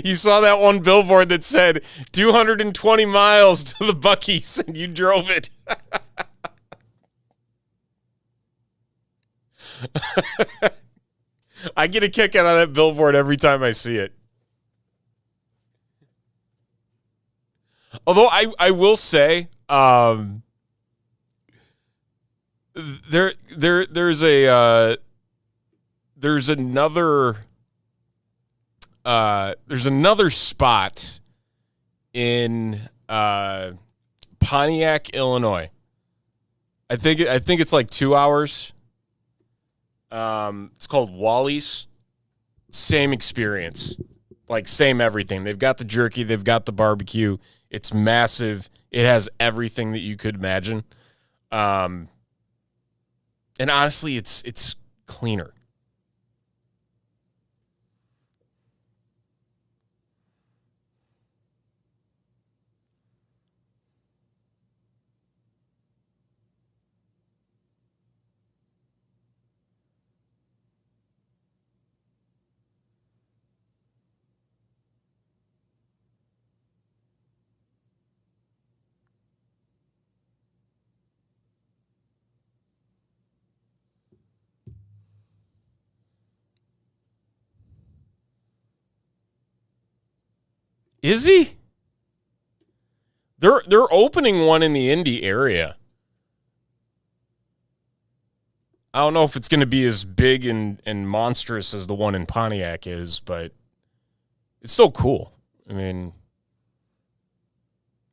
You saw that one billboard that said 220 miles to the Buc-ee's, and you drove it. I get a kick out of that billboard every time I see it. Although I will say, there's another spot in Pontiac, Illinois. I think it's like 2 hours. It's called Wally's. Same experience, like same everything. They've got the jerky, they've got the barbecue. It's massive. It has everything that you could imagine. And honestly, it's cleaner. Is he? They're opening one in the Indy area. I don't know if it's going to be as big and monstrous as the one in Pontiac is, but it's still cool. I mean,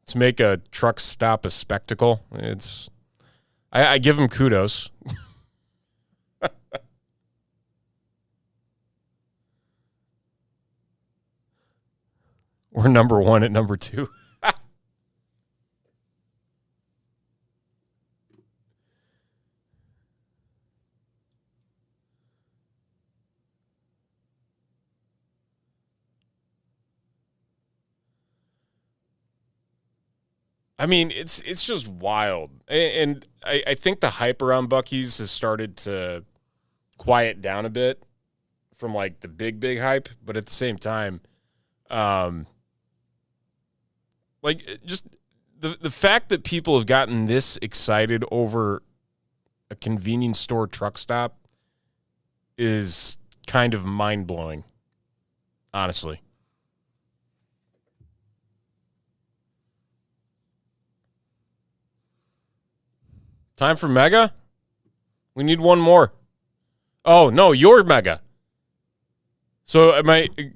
to make a truck stop a spectacle, I give him kudos. We're number one at number two. I mean, it's just wild. And I think the hype around Buc-ee's has started to quiet down a bit from like the big hype, but at the same time, like just the fact that people have gotten this excited over a convenience store truck stop is kind of mind-blowing, honestly. Time for Mega? We need one more. Oh, no, you're Mega. So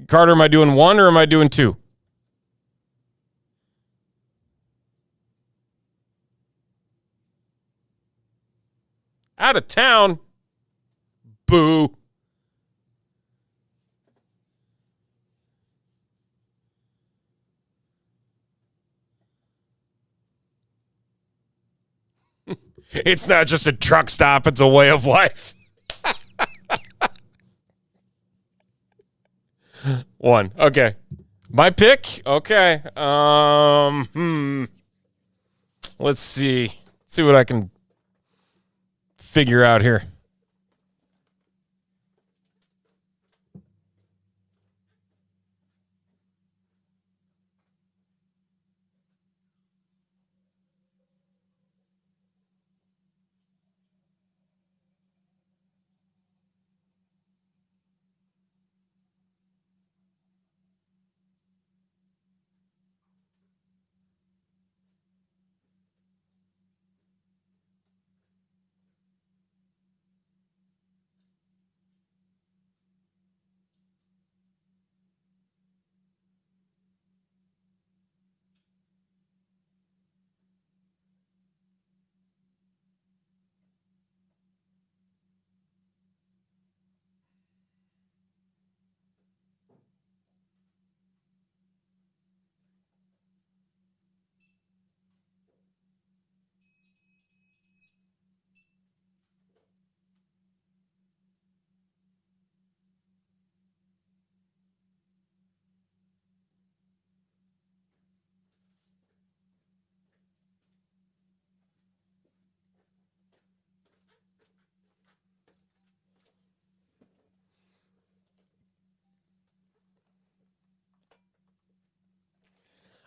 Carter, am I doing one or am I doing two? Out of town? Boo. It's not just a truck stop, it's a way of life. One. Okay. My pick? Okay. Let's see. See what I can figure out here.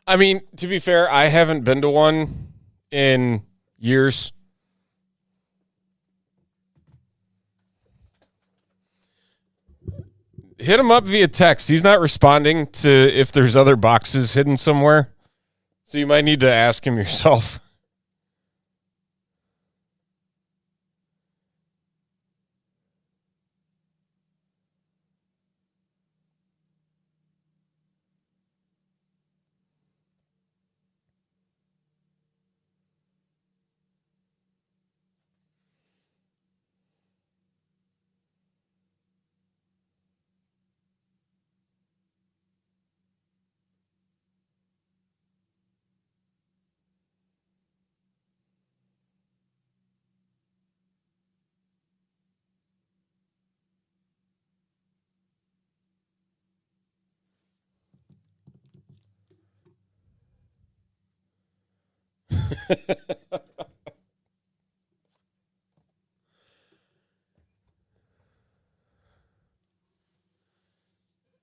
I mean, to be fair, I haven't been to one in years. Hit him up via text. He's not responding to if there's other boxes hidden somewhere. So you might need to ask him yourself.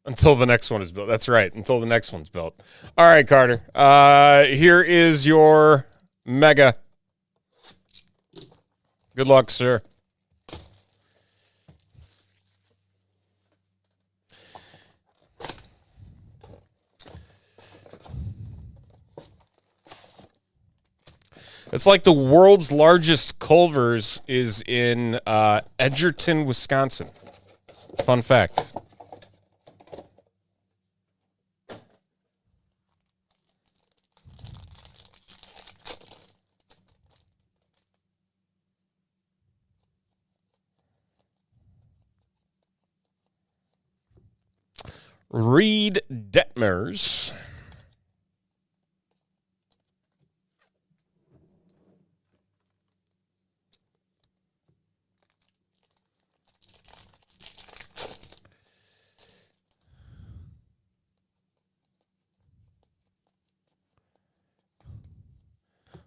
Until the next one is built. That's right. Until the next one's built. All right, Carter. Here is your Mega. Good luck, sir. It's like the world's largest Culver's is in Edgerton, Wisconsin. Fun fact. Reed Detmers.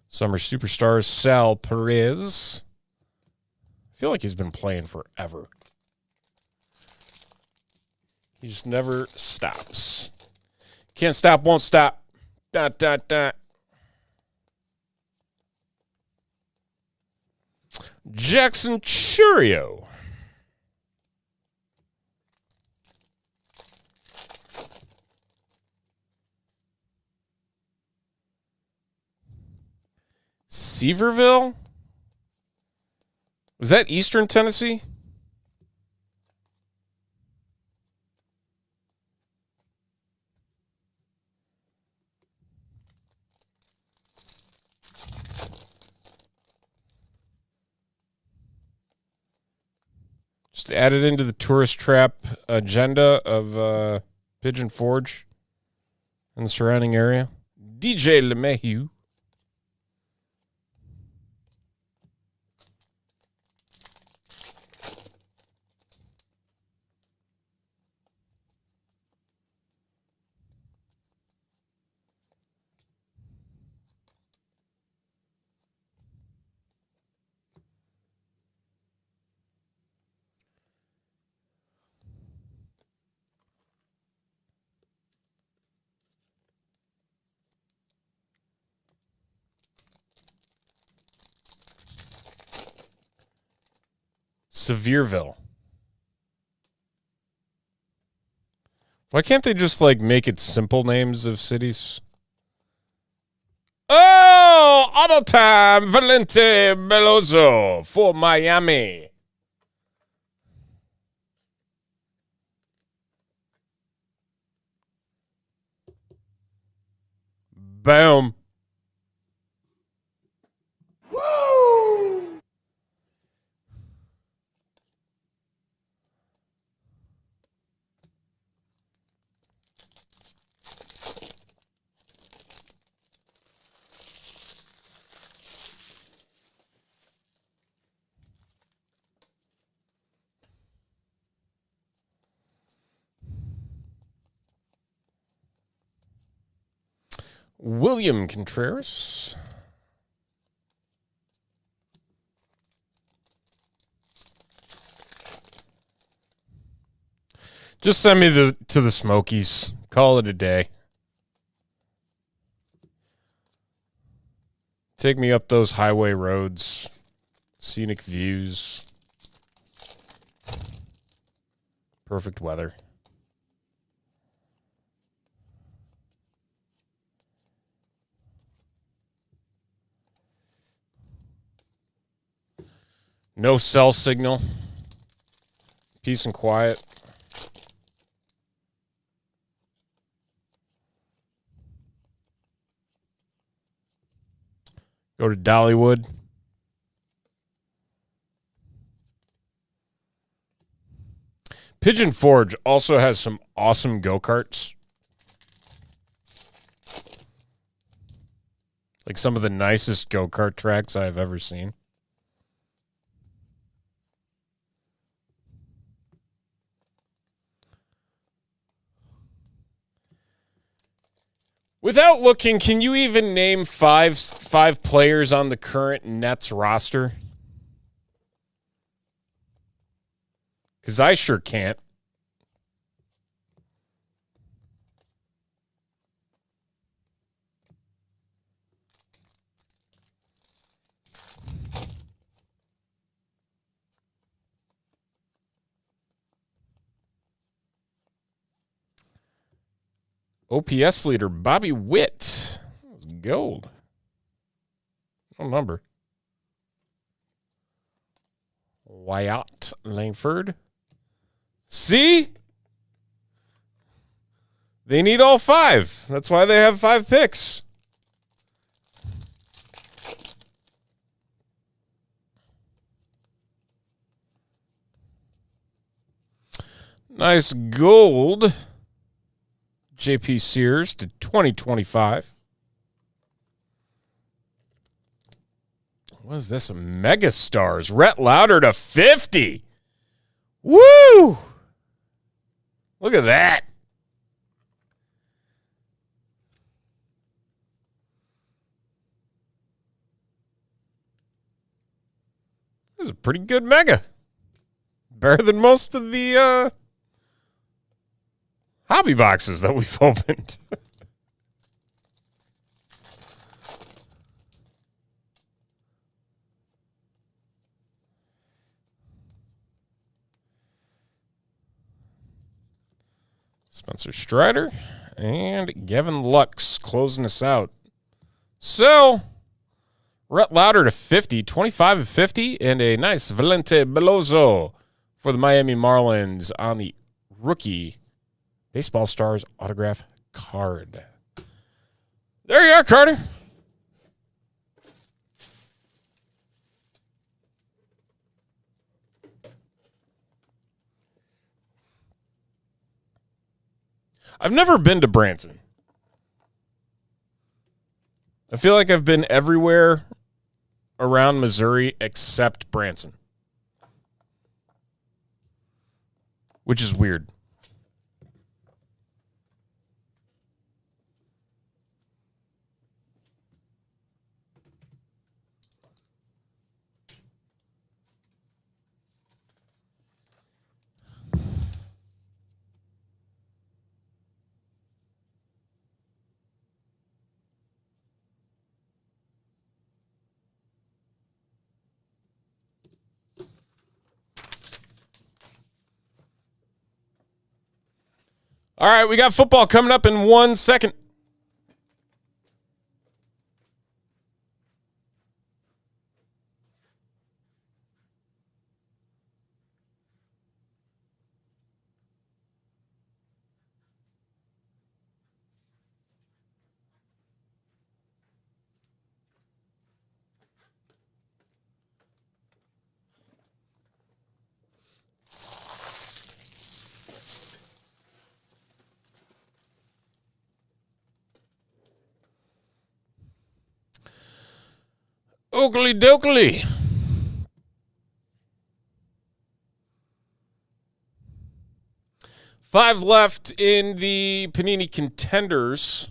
Summer Superstars, Sal Perez. I feel like he's been playing forever. He just never stops. Can't stop, won't stop. Dot, dot, dot. Jackson Churio. Seaverville? Was that Eastern Tennessee? Just added into the tourist trap agenda of Pigeon Forge and the surrounding area. DJ LeMahieu. Sevierville. Why can't they just, like, make it simple names of cities? Oh, auto time, Valente Beloso for Miami. Boom. Woo! William Contreras. Just send me to the Smokies. Call it a day. Take me up those highway roads. Scenic views. Perfect weather. No cell signal. Peace and quiet. Go to Dollywood. Pigeon Forge also has some awesome go-karts. Like some of the nicest go-kart tracks I've ever seen. Without looking, can you even name five players on the current Nets roster? Because I sure can't. OPS leader Bobby Witt. That was gold. No number. Wyatt Langford. See? They need all 5. That's why they have 5 picks. Nice gold. JP Sears to 2025. What is this? Mega Stars. Rhett Lauder to 50. Woo! Look at that. This is a pretty good mega. Better than most of the hobby boxes that we've opened. Spencer Strider and Gavin Lux closing us out. So, Rhett Lauder to 50, 25 of 50, and a nice Valente Beloso for the Miami Marlins on the rookie Baseball Stars autograph card. There you are, Carter. I've never been to Branson. I feel like I've been everywhere around Missouri except Branson, which is weird. All right, we got football coming up in 1 second. Oakley dokley. Five left in the Panini Contenders.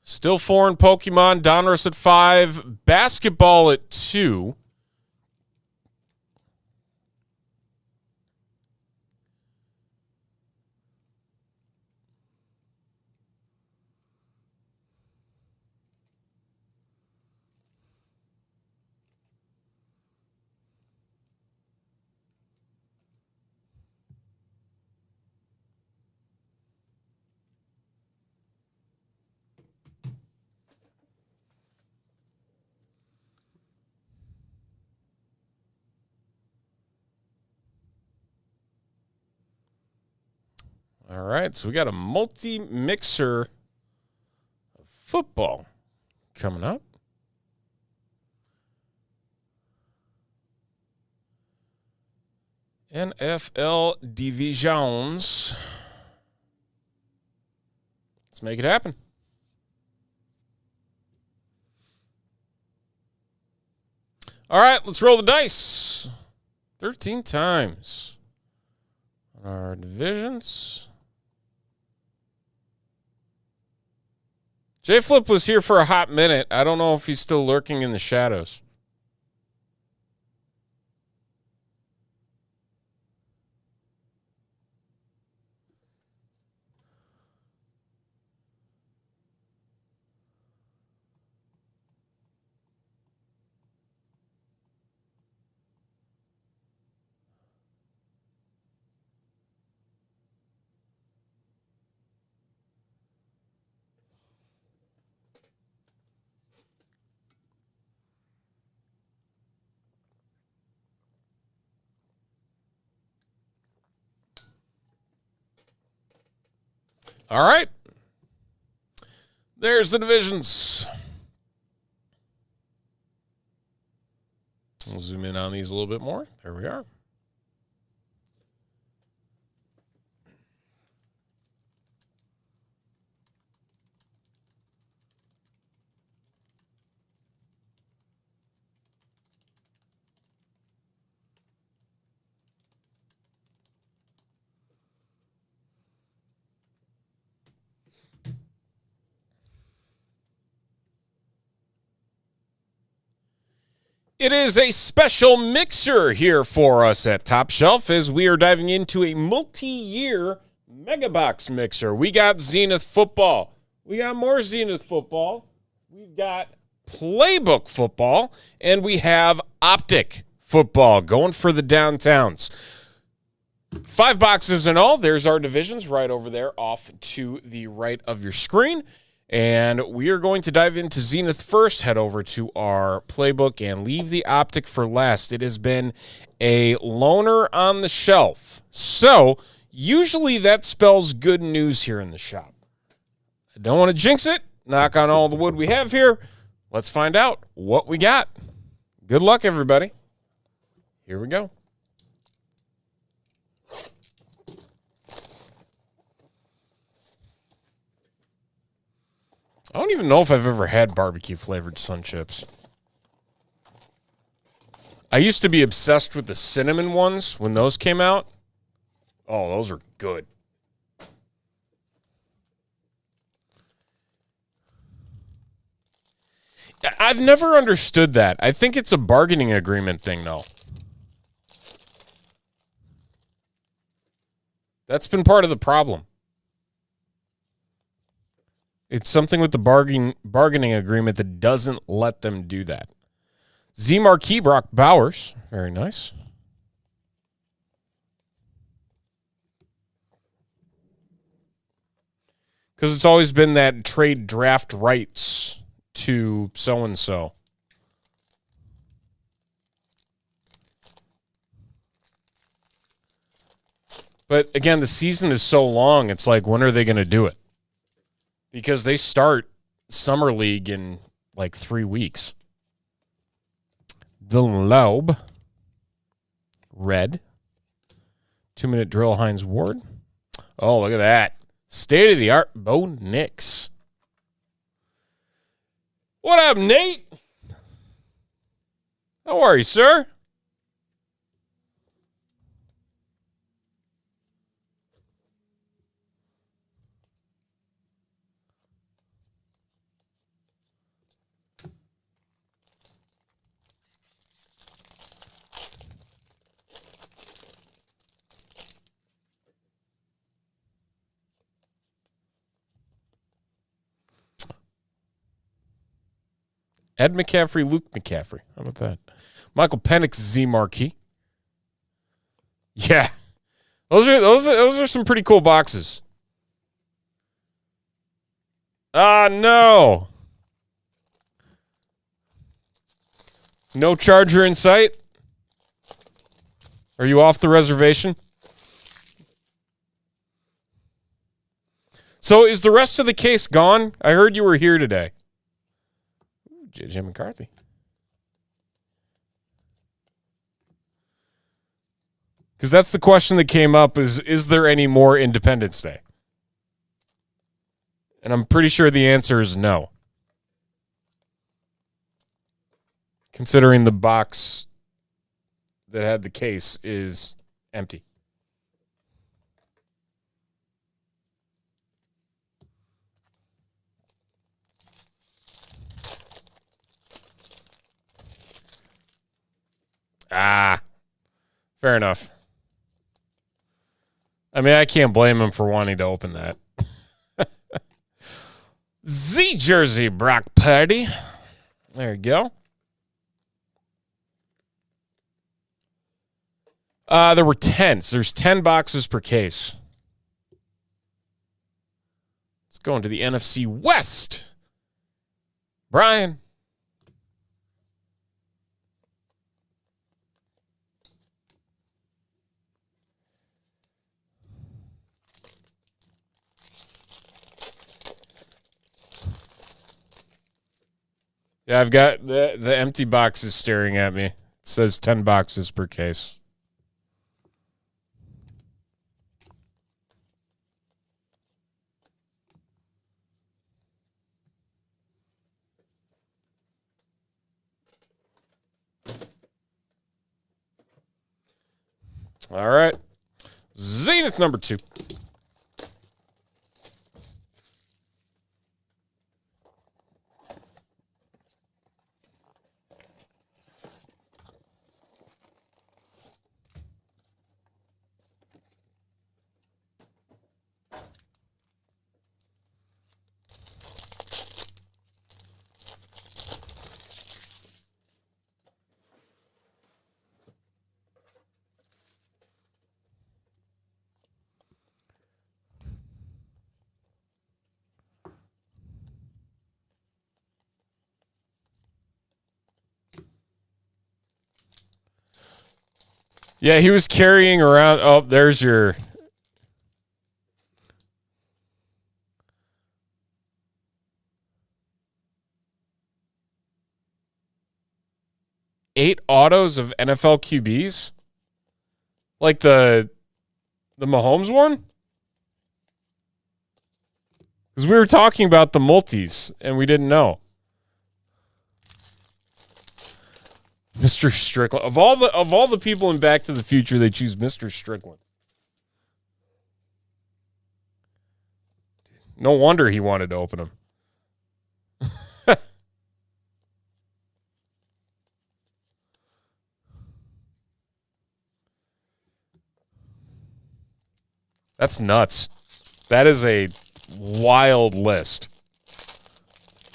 Still 4 in Pokemon. Donruss at 5. Basketball at 2. All right, so we got a multi-mixer of football coming up. NFL Divisions. Let's make it happen. All right, let's roll the dice. 13 times. Our divisions. J Flip was here for a hot minute. I don't know if he's still lurking in the shadows. All right. There's the divisions. We'll zoom in on these a little bit more. There we are. It is a special mixer here for us at Top Shelf as we are diving into a multi-year mega box mixer. We got Zenith football. We got more Zenith football. We've got playbook football. And we have optic football going for the downtowns. 5 boxes in all. There's our divisions right over there off to the right of your screen. And we are going to dive into Zenith first, head over to our playbook, and leave the optic for last. It has been a loner on the shelf. So, usually that spells good news here in the shop. I don't want to jinx it. Knock on all the wood we have here. Let's find out what we got. Good luck, everybody. Here we go. I don't even know if I've ever had barbecue-flavored Sun Chips. I used to be obsessed with the cinnamon ones when those came out. Oh, those are good. I've never understood that. I think it's a bargaining agreement thing, though. That's been part of the problem. It's something with the bargaining agreement that doesn't let them do that. Z Marquis Brock Bowers. Very nice. Because it's always been that trade draft rights to so-and-so. But again, the season is so long, it's like, when are they going to do it? Because they start Summer League in like 3 weeks. Dylan Laub. Red. 2-minute drill, Hines Ward. Oh, look at that. State-of-the-art Bo Nix. What up, Nate? How are you, sir? Ed McCaffrey, Luke McCaffrey. How about that? Michael Penix, Z Marquis. Yeah. Those are some pretty cool boxes. Ah, no. No Charger in sight? Are you off the reservation? So is the rest of the case gone? I heard you were here today. J.J. McCarthy. Because that's the question that came up is there any more Independence Day? And I'm pretty sure the answer is no. Considering the box that had the case is empty. Ah, fair enough. I mean, I can't blame him for wanting to open that. Z Jersey Brock Purdy. There you go. There were 10. So there's 10 boxes per case. Let's go into the NFC West. Brian. Yeah, I've got the empty boxes staring at me. It says 10 boxes per case. All right. Zenith number 2. Yeah, he was carrying around. Oh, there's your. Eight autos of NFL QBs? Like the Mahomes one? Because we were talking about the multis and we didn't know. Mr. Strickland. Of all the people in Back to the Future, they choose Mr. Strickland. No wonder he wanted to open them. That's nuts. That is a wild list.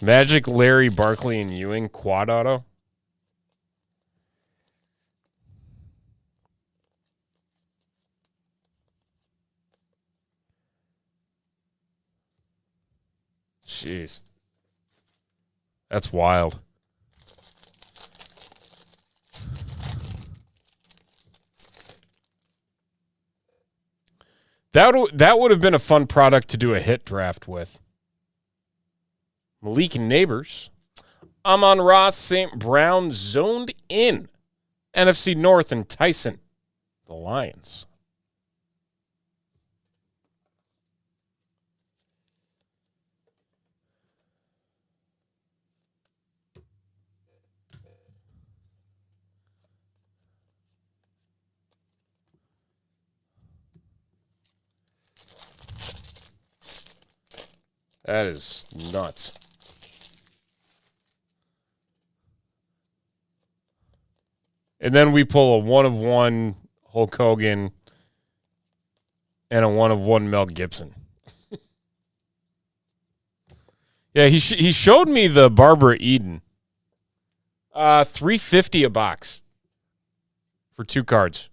Magic, Larry, Barkley, and Ewing, quad auto. Jeez. That's wild. That would have been a fun product to do a hit draft with. Malik Neighbors. Amon-Ra St. Brown zoned in. NFC North and Tyson. The Lions. That is nuts. And then we pull a 1-of-1 Hulk Hogan and a 1-of-1 Mel Gibson. Yeah, he showed me the Barbara Eden. $350 a box for 2 cards.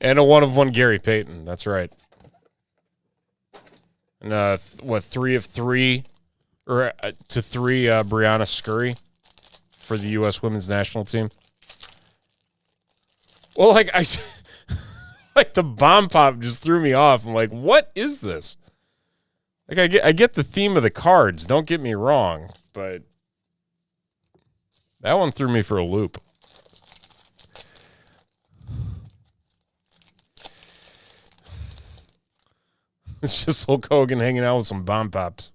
And a 1-of-1 Gary Payton. That's right. And 3 of 3 or to 3 Brianna Scurry for the U.S. Women's National Team. Well, like like the bomb pop just threw me off. I'm like, what is this? Like I get the theme of the cards. Don't get me wrong, but that one threw me for a loop. It's just Hulk Hogan hanging out with some bomb pops.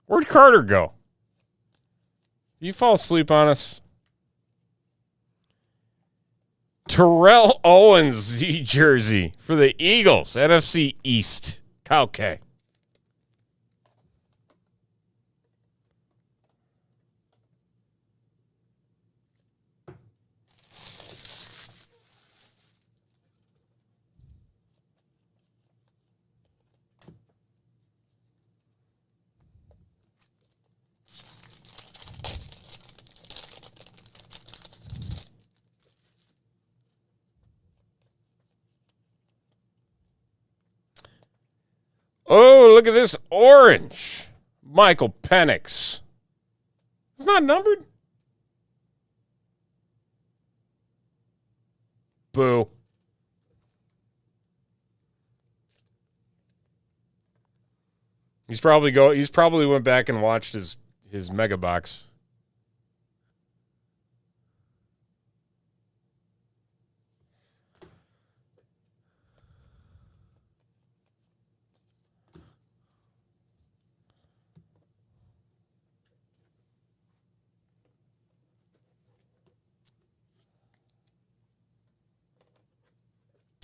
Where'd Carter go? Did you fall asleep on us? Terrell Owens Z jersey for the Eagles, NFC East. Kyle K. Oh, look at this orange. Michael Penix. It's not numbered. Boo. He's probably went back and watched his mega box.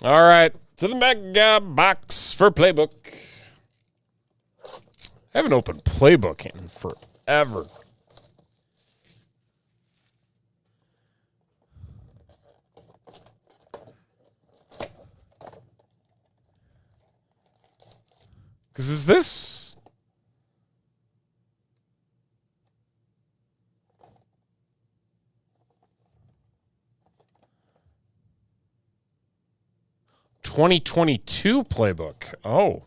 All right, to the mega box for playbook. I haven't opened playbook in forever. Because is this... ...2022 playbook. Oh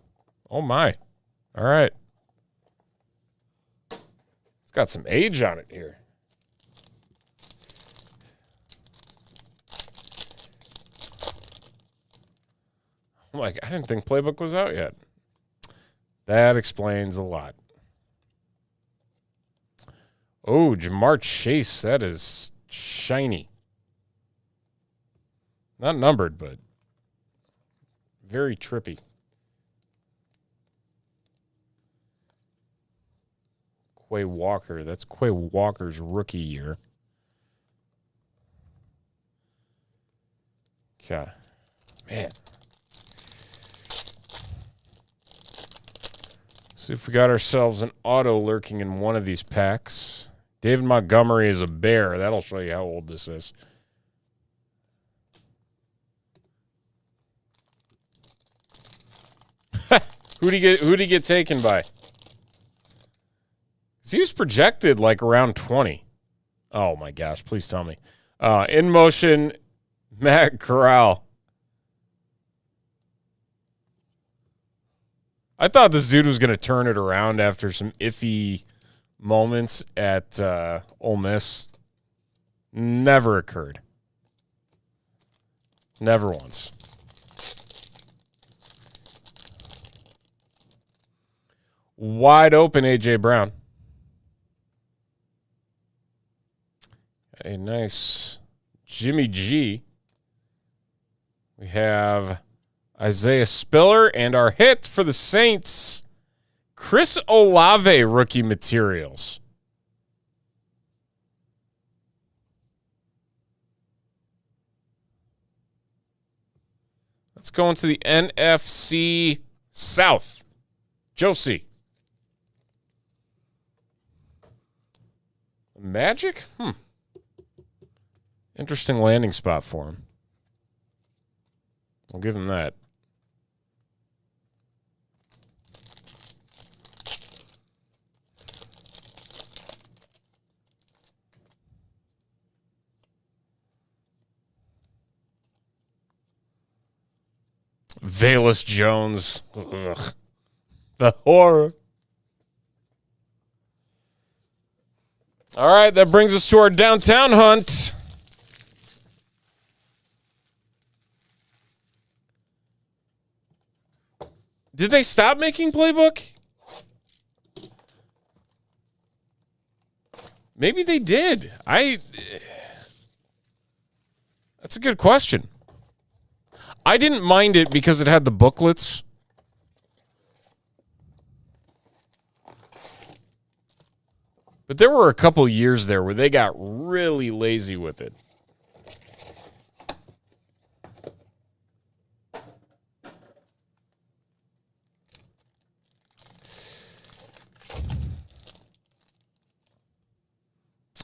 my. All right. It's got some age on it here. I'm like, I didn't think playbook was out yet. That explains a lot. Oh, Jamar Chase. That is shiny. Not numbered, but very trippy. Quay Walker. That's Quay Walker's rookie year. Okay. Man. See if we got ourselves an auto lurking in one of these packs. David Montgomery is a bear. That'll show you how old this is. Who'd he get taken by? He was projected like around 20. Oh my gosh, please tell me. In motion, Matt Corral. I thought this dude was going to turn it around after some iffy moments at Ole Miss. Never occurred. Never once. Wide open A.J. Brown. A nice Jimmy G. We have Isaiah Spiller and our hit for the Saints, Chris Olave rookie materials. Let's go into the NFC South. Josie. Magic? Interesting landing spot for him. I'll give him that. Velus Jones. Ugh. The horror. All right, that brings us to our downtown hunt. Did they stop making playbook? Maybe they did. That's a good question. I didn't mind it because it had the booklets. But there were a couple years there where they got really lazy with it.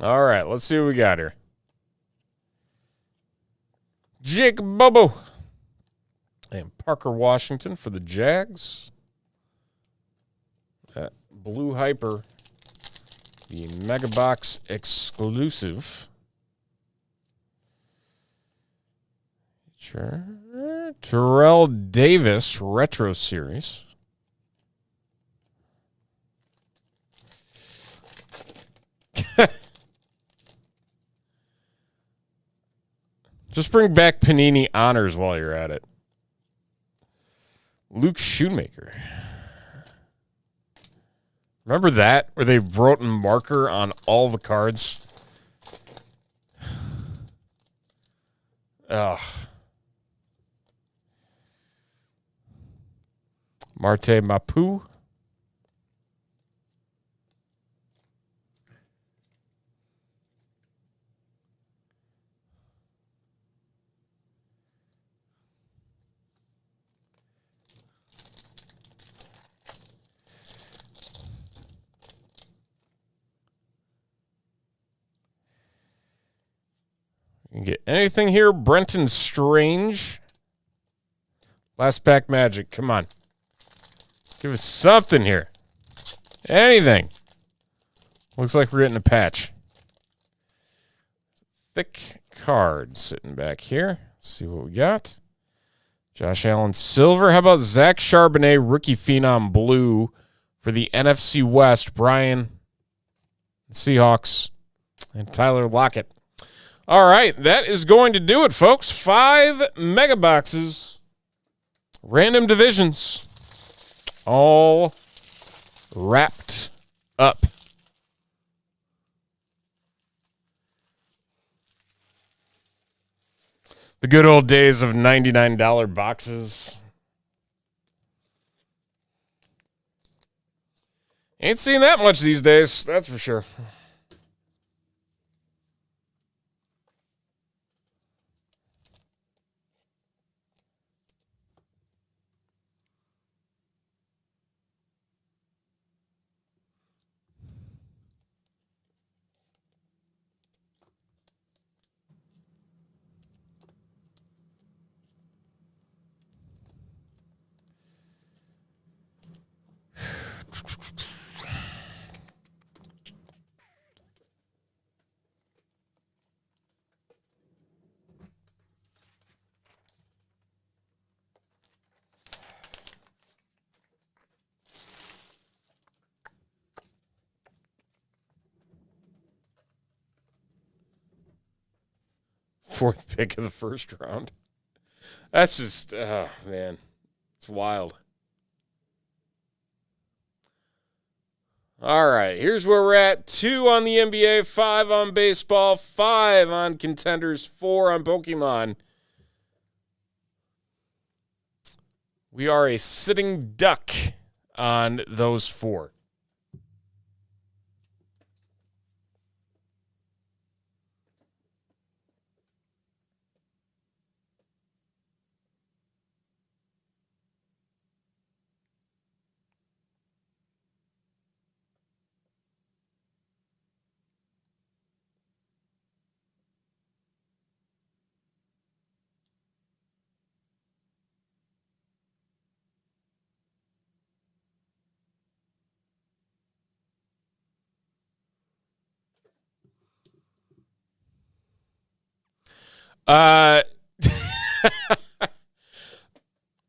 All right, let's see what we got here. Jake Bobo and Parker Washington for the Jags. That Blue Hyper, the Megabox exclusive. Sure. Terrell Davis Retro Series. Just bring back Panini Honors while you're at it. Luke Shoemaker. Remember that? Where they wrote in marker on all the cards? Ugh. Marte Mapu. You can get anything here. Brenton Strange. Last pack magic. Come on. Give us something here. Anything. Looks like we're getting a patch. Thick card sitting back here. Let's see what we got. Josh Allen Silver. How about Zach Charbonnet, rookie phenom blue for the NFC West. Brian Seahawks and Tyler Lockett. All right, that is going to do it, folks. 5 mega boxes, random divisions, all wrapped up. The good old days of $99 boxes. Ain't seen that much these days, that's for sure. Fourth pick of the first round. That's just, oh, man. It's wild. All right, here's where we're at. 2 on the NBA, 5 on baseball, 5 on contenders, 4 on Pokemon. We are a sitting duck on those 4.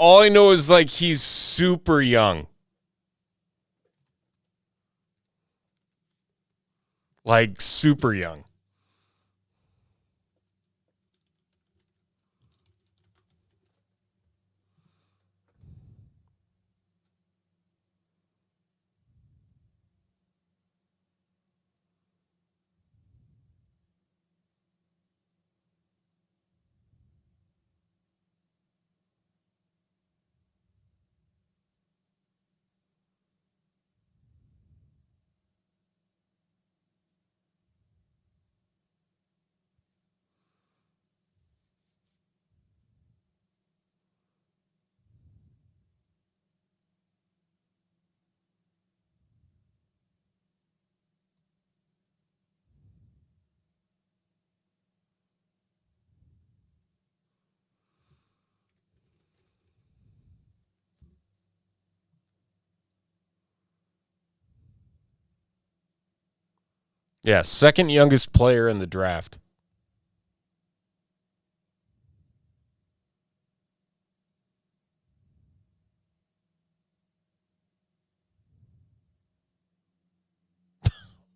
All I know is, like, he's super young. Like, super young. Yeah, second youngest player in the draft.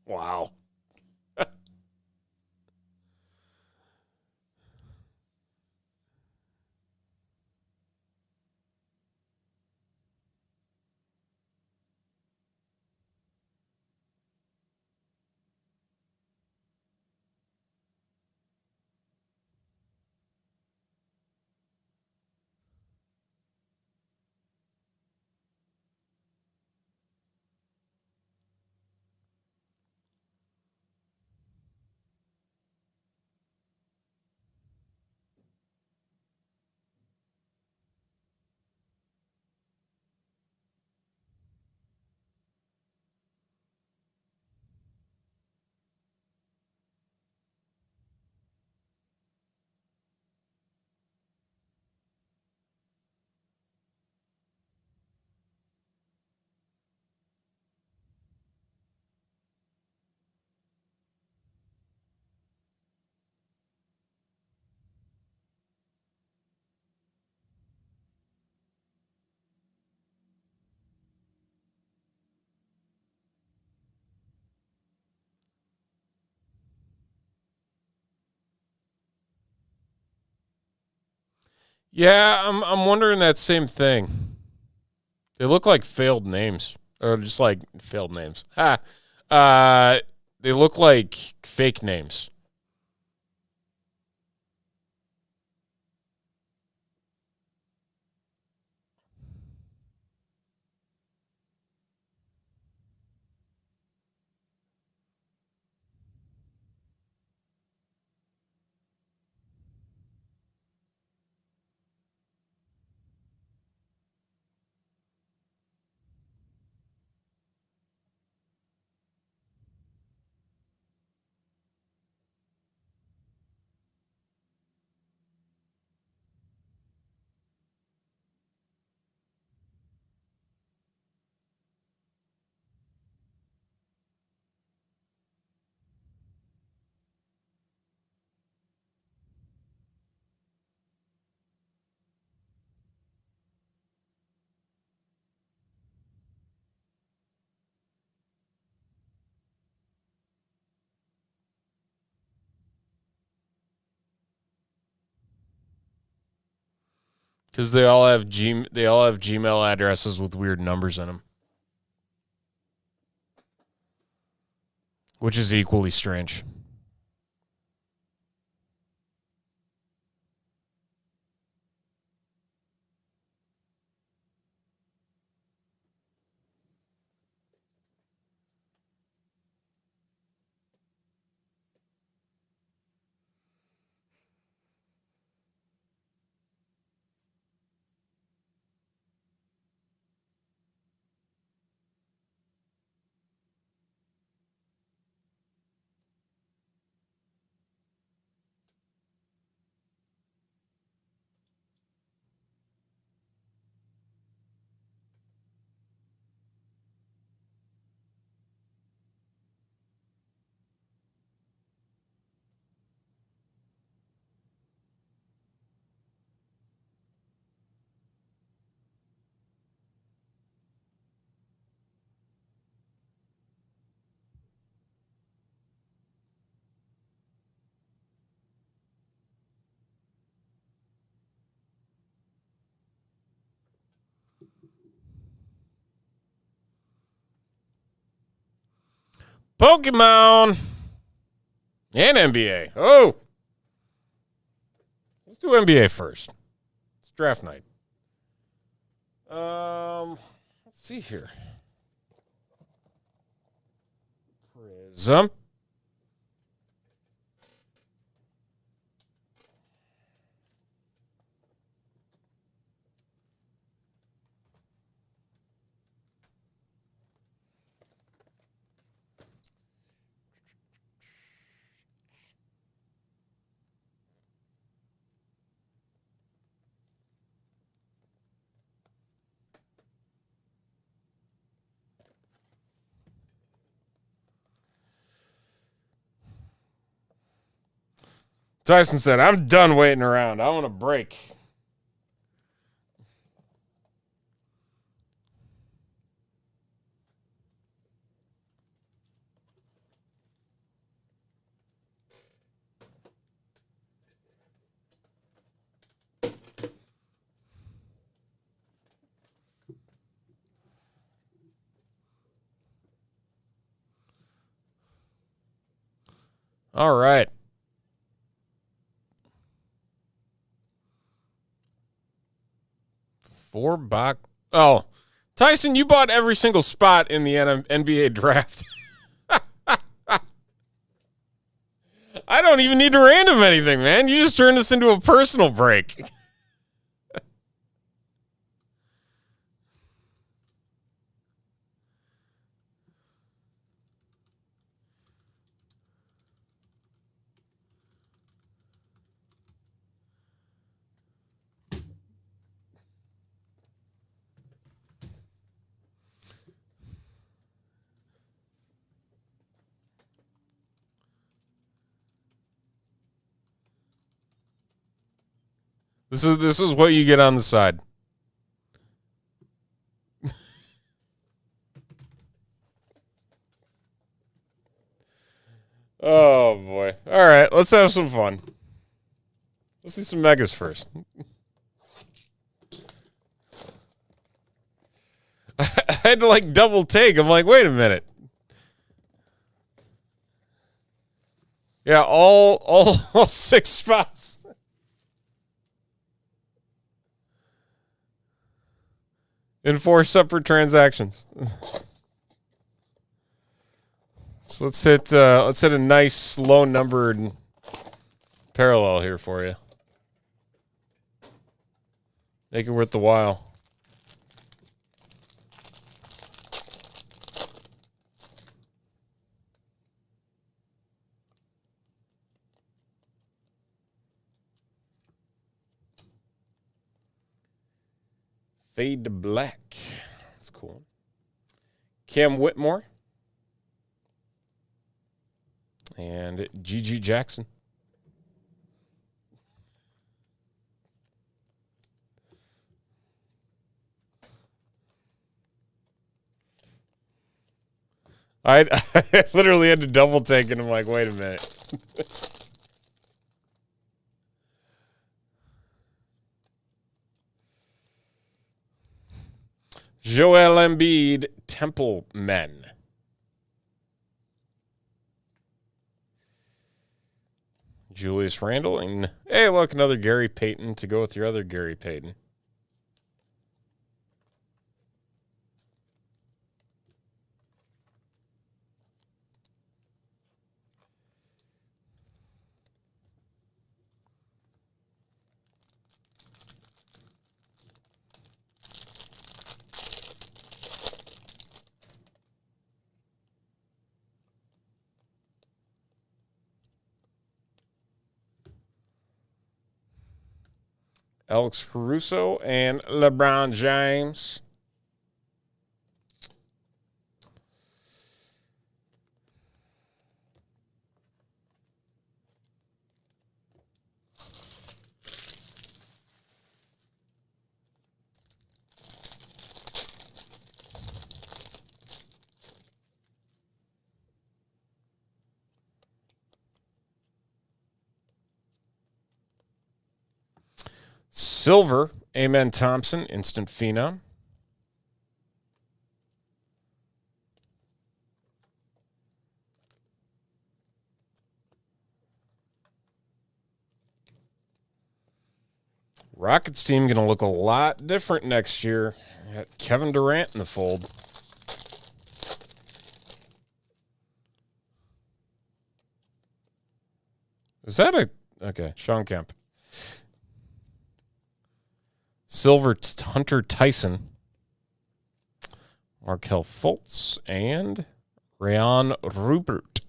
Wow. Yeah, I'm wondering that same thing. They look like failed names, or just like failed names. Ha. They look like fake names. Because they all have Gmail addresses with weird numbers in them, which is equally strange. Pokemon and NBA. Oh, let's do NBA first. It's draft night. Let's see here. Prism. Tyson said, I'm done waiting around. I want a break. All right. $4. Oh, Tyson, you bought every single spot in the NBA draft. I don't even need to random anything, man. You just turned this into a personal break. This is what you get on the side. Oh boy. All right, let's have some fun. Let's see some megas first. I had to like double take. I'm like, wait a minute. Yeah, all 6 spots. In 4 separate transactions. So let's hit a nice low numbered parallel here for you. Make it worth the while. Fade to black. That's cool. Cam Whitmore. And Gigi Jackson. I literally had to double take and I'm like, wait a minute. Joel Embiid, Temple Men. Julius Randle, and hey, look, another Gary Payton to go with your other Gary Payton. Alex Caruso and LeBron James. Silver, Amen Thompson, Instant Phenom. Rockets team going to look a lot different next year. Got Kevin Durant in the fold. Is that a... Okay, Sean Kemp. Silver, Hunter Tyson. Markelle Fultz and Rayon Rupert.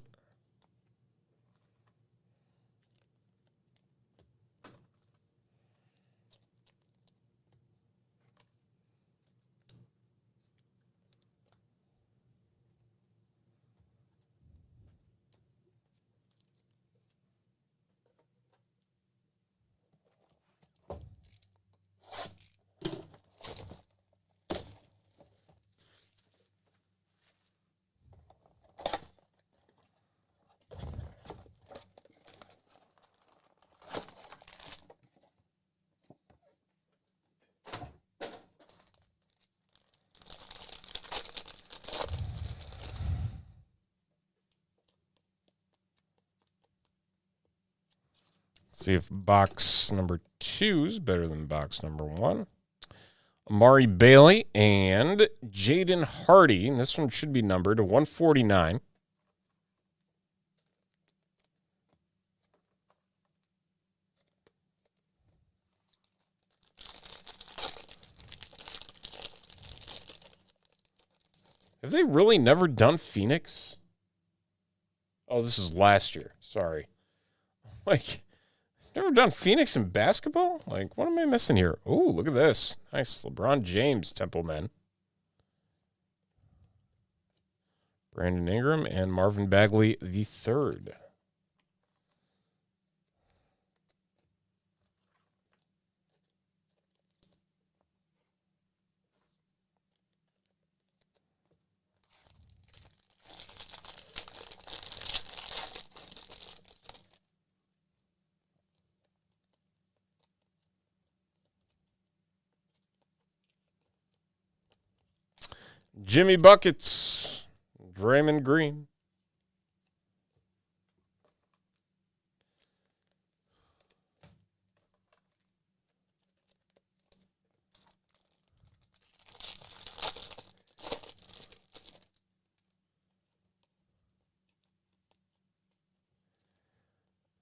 See if box number 2 is better than box number 1. Amari Bailey and Jaden Hardy. And this one should be numbered to 149. Have they really never done Phoenix? Oh, this is last year. Sorry. Like, never done Phoenix in basketball? Like, what am I missing here? Oh, look at this. Nice. LeBron James, Templemen. Brandon Ingram and Marvin Bagley III. Jimmy Buckets, Draymond Green.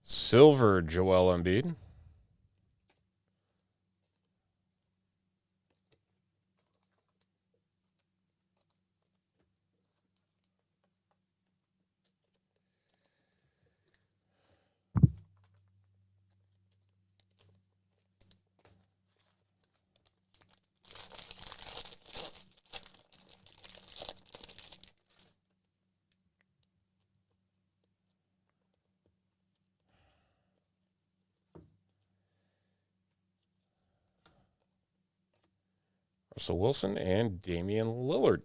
Silver, Joel Embiid. Russell Wilson and Damian Lillard.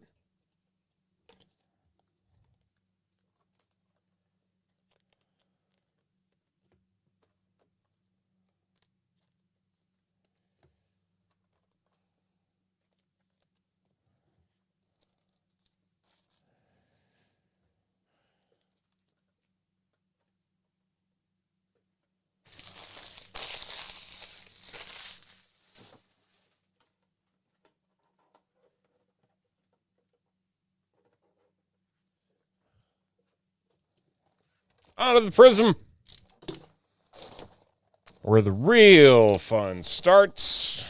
Out of the Prism, where the real fun starts.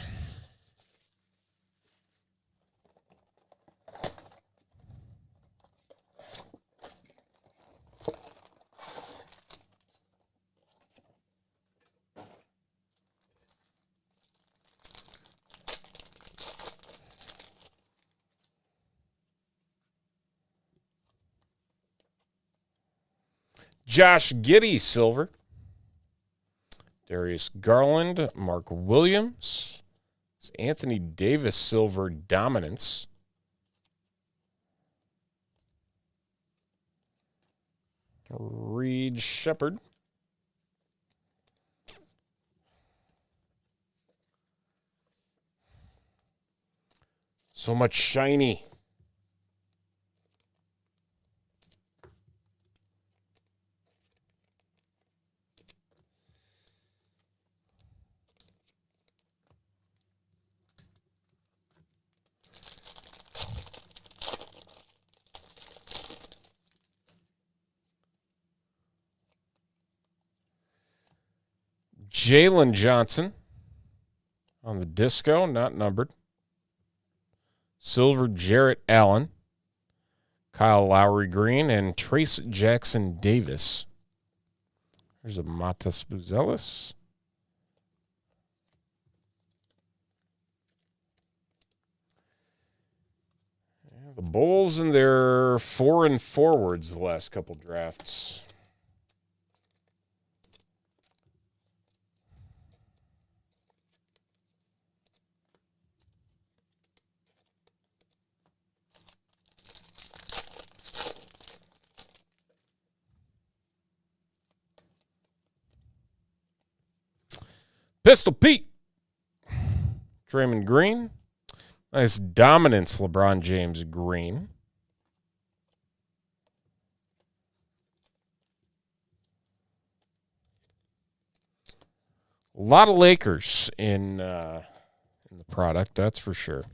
Josh Giddey, silver. Darius Garland, Mark Williams. Anthony Davis, silver, dominance. Reed Shepard. So much shiny. Jalen Johnson on the disco, not numbered. Silver, Jarrett Allen. Kyle Lowry Green and Trace Jackson Davis. There's a Matas Buzelis. The Bulls and their 4 and forwards the last couple drafts. Pistol Pete. Draymond Green. Nice dominance, LeBron James Green. A lot of Lakers in the product, that's for sure.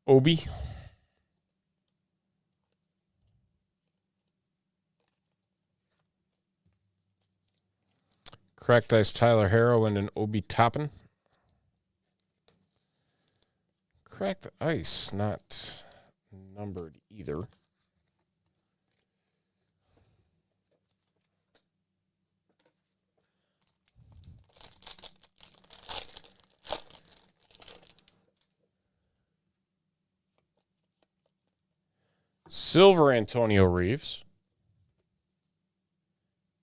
Obi. Cracked Ice Tyler Harrow and an Obi Toppin. Cracked Ice, not numbered either. Silver Antonio Reeves.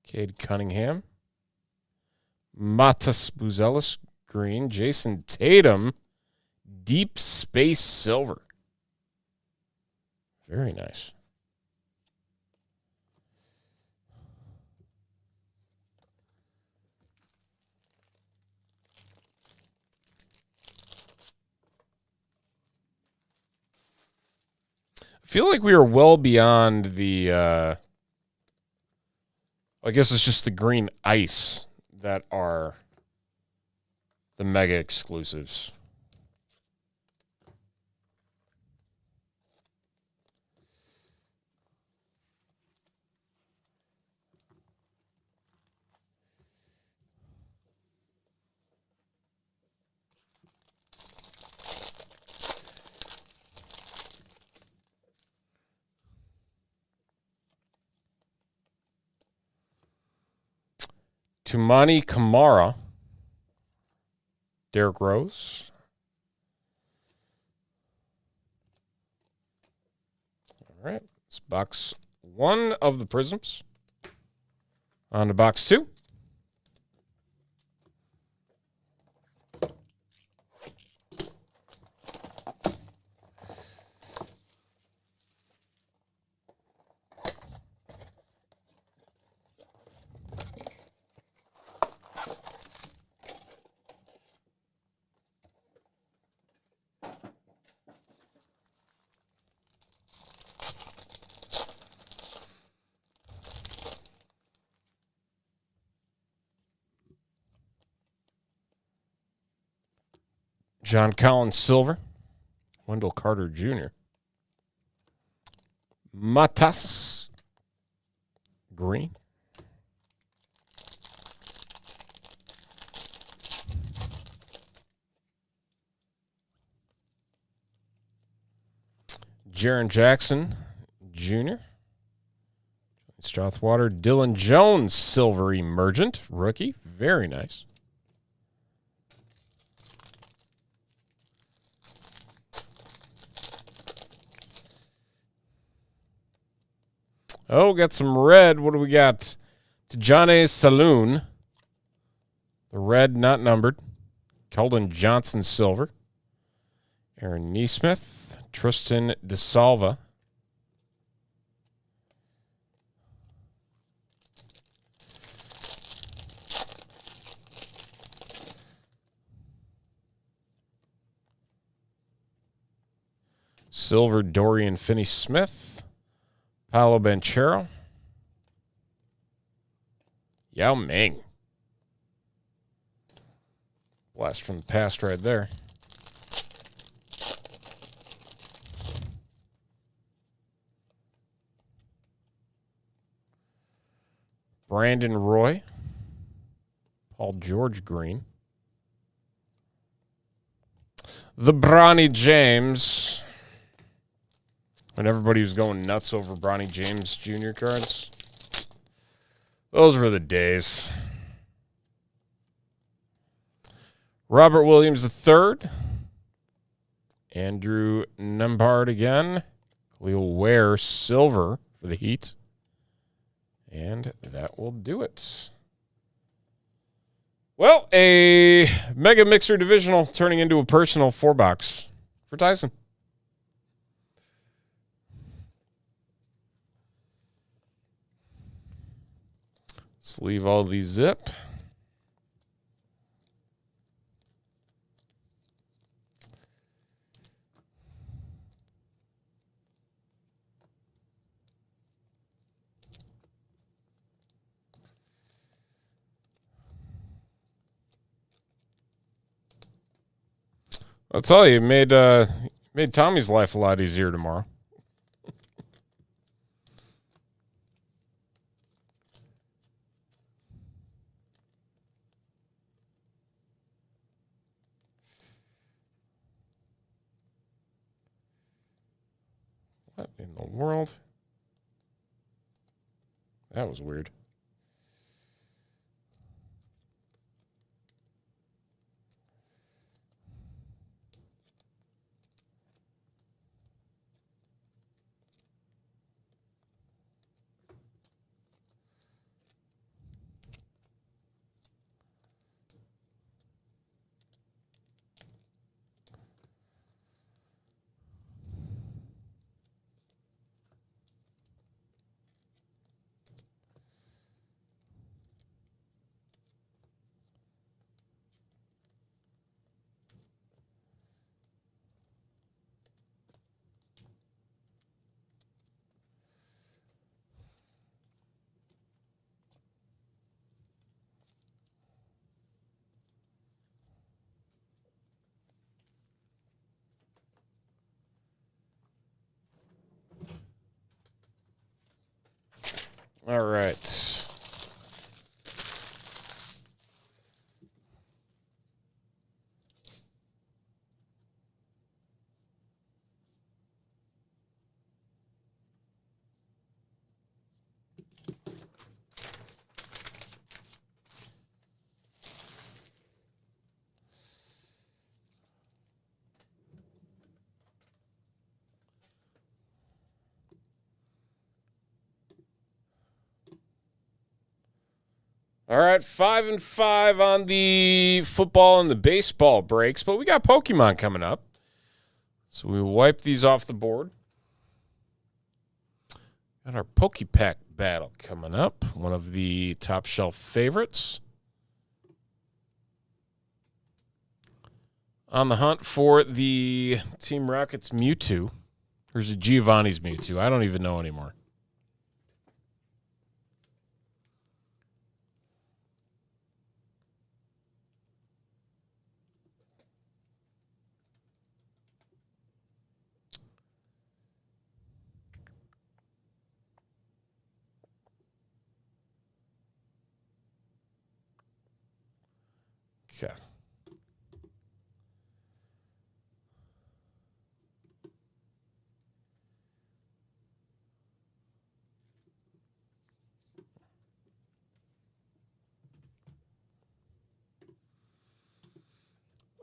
Cade Cunningham. Matas Buzelis green. Jason Tatum. Deep Space Silver. Very nice. I feel like we are well beyond the, I guess it's just the green ice that are the mega exclusives. Tumani Kamara. Derrick Rose. All right. It's box 1 of the Prisms. On to box 2. John Collins Silver. Wendell Carter Jr. Matas Green. Jaren Jackson Jr. Strathwater. Dylan Jones Silver Emergent rookie. Very nice. Oh, got some red. What do we got? Tijane Saloon. The red, not numbered. Keldon Johnson Silver. Aaron Nesmith. Tristan DeSalva. Silver Dorian Finney-Smith. Paolo Banchero. Yao Ming. Blast from the past right there. Brandon Roy. Paul George Green. The Bronny James. When everybody was going nuts over Bronny James Jr. cards. Those were the days. Robert Williams III. Andrew Nembhard again. Khalil Ware Silver for the Heat. And that will do it. Well, a Mega Mixer Divisional turning into a personal 4-box for Tyson. Let's leave all these zip. I'll tell you, it made Tommy's life a lot easier tomorrow. What in the world? That was weird. All right. All right, 5 and 5 on the football and the baseball breaks, but we got Pokemon coming up. So we wipe these off the board. Got our Pokepack battle coming up, one of the top shelf favorites. On the hunt for the Team Rocket's Mewtwo. There's a Giovanni's Mewtwo. I don't even know anymore. Okay.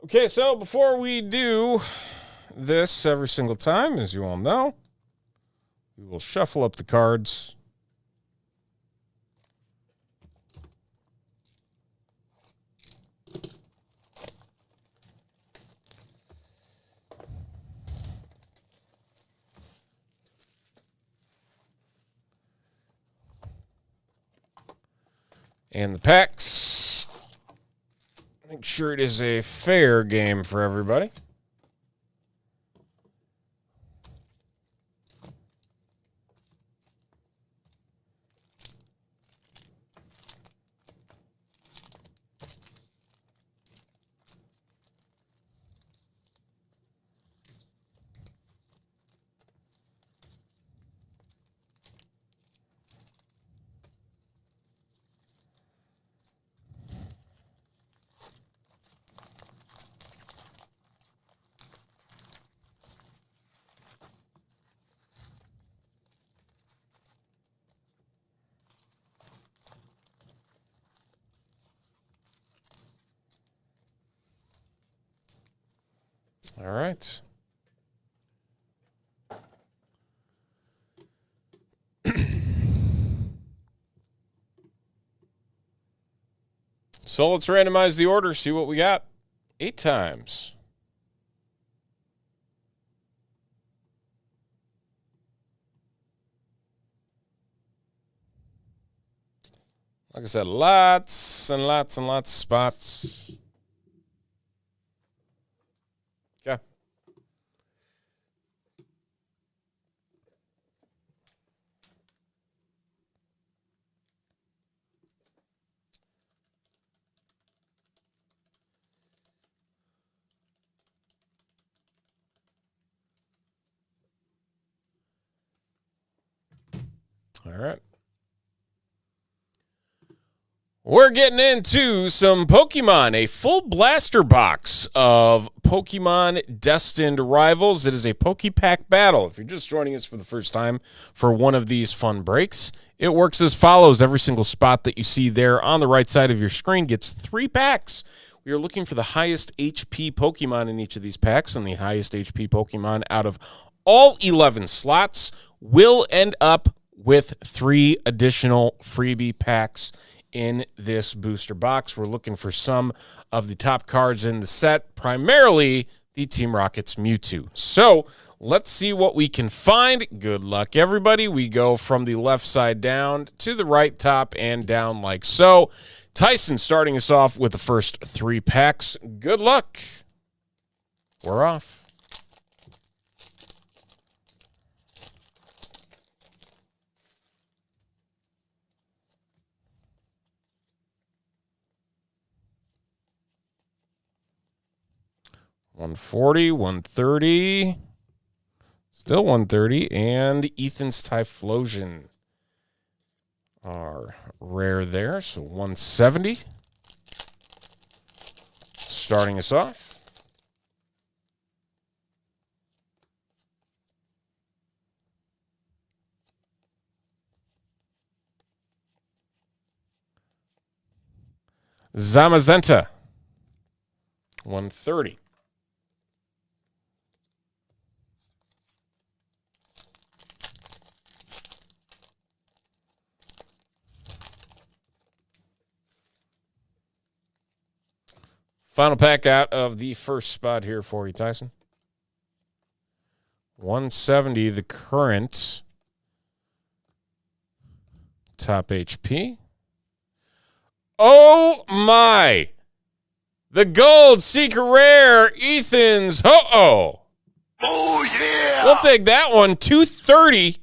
Okay, so before we do this every single time, as you all know, we will shuffle up the cards. And the packs. Make sure it is a fair game for everybody. All right. So let's randomize the order, see what we got. 8 times. Like I said, lots and lots and lots of spots. Okay. All right. We're getting into some Pokemon, a full blaster box of Pokemon Destined Rivals. It is a Pokepack battle. If you're just joining us for the first time for one of these fun breaks, it works as follows. Every single spot that you see there on the right side of your screen gets 3 packs. We are looking for the highest HP Pokemon in each of these packs, and the highest HP Pokemon out of all 11 slots will end up with 3 additional freebie packs in this booster box. We're looking for some of the top cards in the set, primarily the Team Rocket's Mewtwo. So let's see what we can find. Good luck, everybody. We go from the left side down to the right top and down like so. Tyson starting us off with the first 3 packs. Good luck. We're off. $140, $130, still $130, and Ethan's Typhlosion are rare there, so $170. Starting us off. Zamazenta, $130. Final pack out of the first spot here for you, Tyson. $170, the current top HP. Oh, my. The gold secret rare, Ethan's Ho-Oh. Oh, yeah! We'll take that one. $230.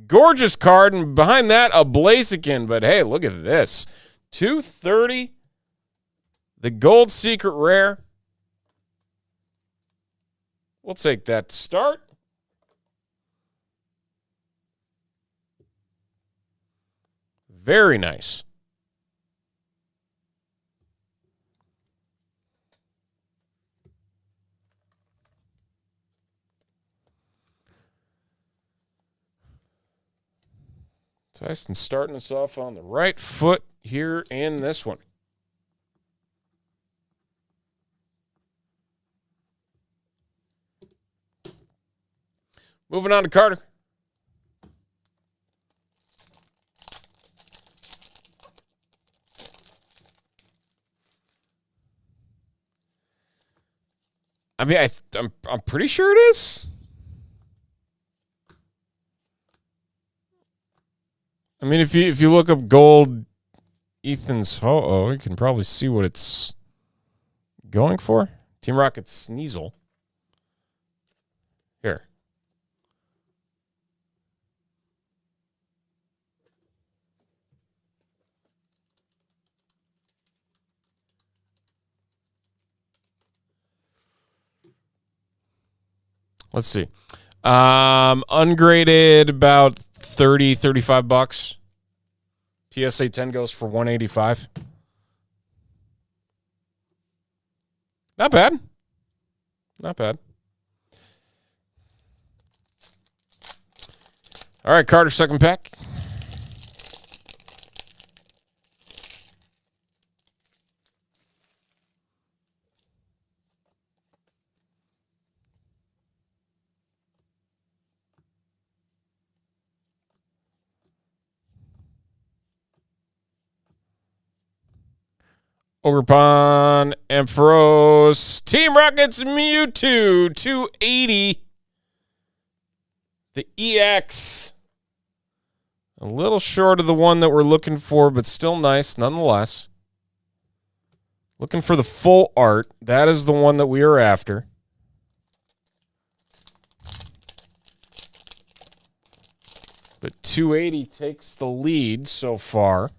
Gorgeous card. And behind that, a Blaziken. But, hey, look at this. $230. The gold secret rare. We'll take that to start. Very nice. Tyson starting us off on the right foot here in this one. Moving on to Carter. I mean, I'm pretty sure it is. I mean, if you look up gold Ethan's Ho-Oh, you can probably see what it's going for. Team Rocket's Sneasel. Here. Let's see. Ungraded about $35. PSA 10 goes for $185. Not bad. Not bad. All right, Carter, second pack. Ogerpon, Ampharos, Team Rocket's Mewtwo, 280. The EX. A little short of the one that we're looking for, but still nice nonetheless. Looking for the full art. That is the one that we are after. But 280 takes the lead so far.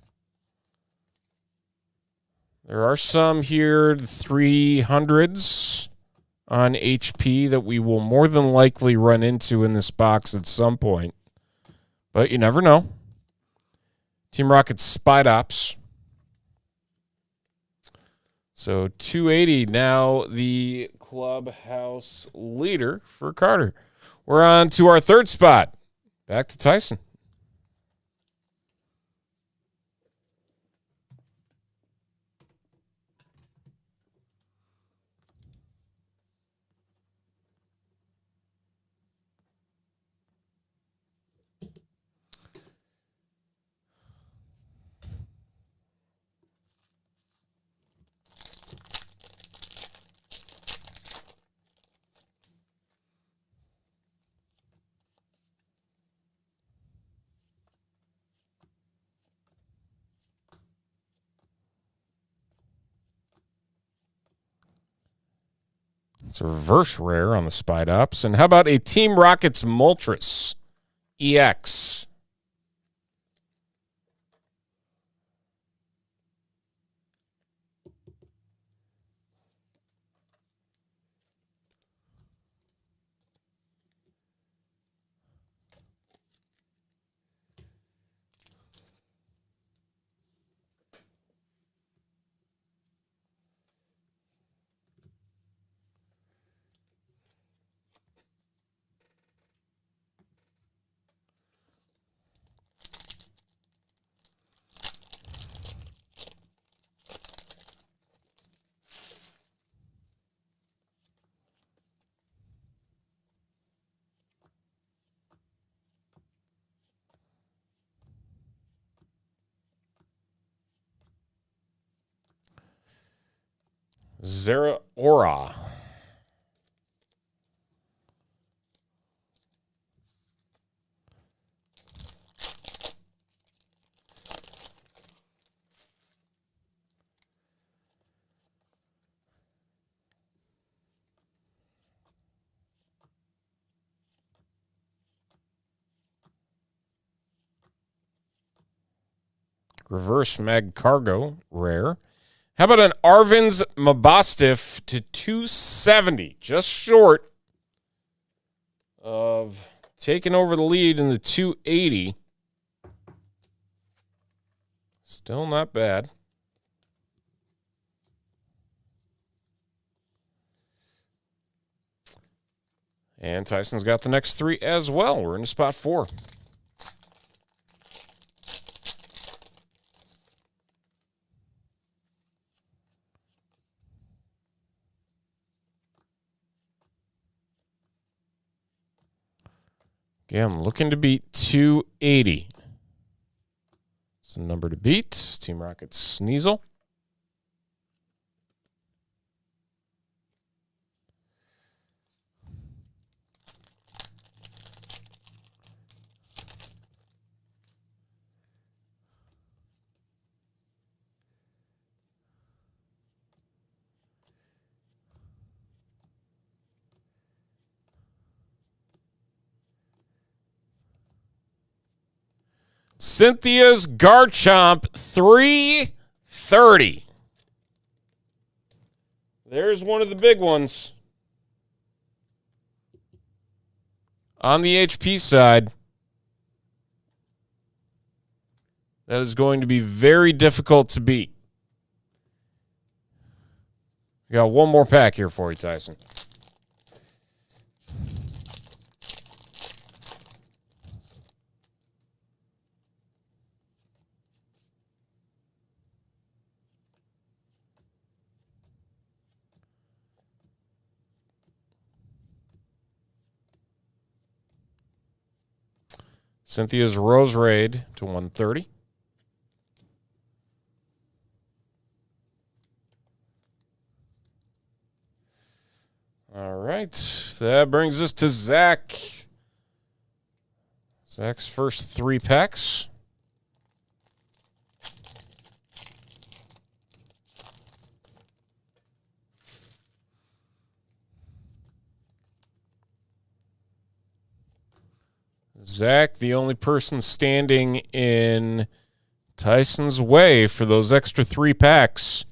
There are some here, 300s on HP that we will more than likely run into in this box at some point. But you never know. Team Rocket's Spide Ops. So 280 now the clubhouse leader for Carter. We're on to our third spot. Back to Tyson. It's a reverse rare on the Spide Ops. And how about a Team Rockets Moltres EX? Zera Aura. Reverse Mag Cargo rare. How about an Arvin's Mabostiff to 270? Just short of taking over the lead in the 280. Still not bad. And Tyson's got the next three as well. We're in spot 4. Again, looking to beat 280. It's the number to beat. Team Rocket Sneasel. Cynthia's Garchomp 330. There's one of the big ones. On the HP side, that is going to be very difficult to beat. We got one more pack here for you, Tyson. Cynthia's Rose Raid to 130. All right. That brings us to Zach. Zach's first 3 packs. Zach, the only person standing in Tyson's way for those extra 3 packs.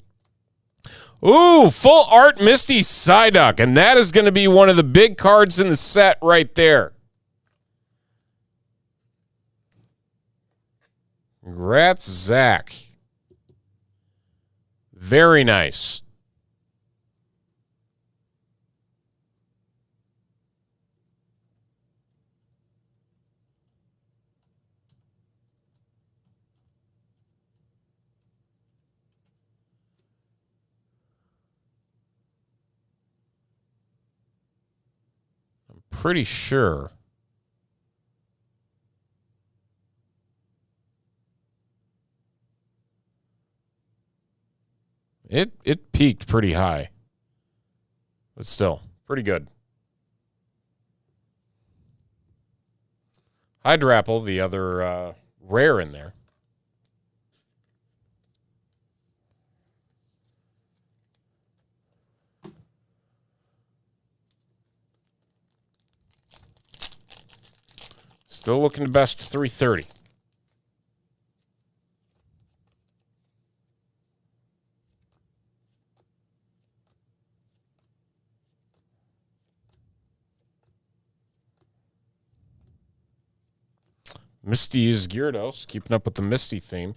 Ooh, full art Misty Psyduck, and that is going to be one of the big cards in the set right there. Congrats, Zach. Very nice. I'm pretty sure. It peaked pretty high. But still, pretty good. Hydrapple, the other rare in there. Still looking to best 330. Misty is Gyarados, keeping up with the Misty theme.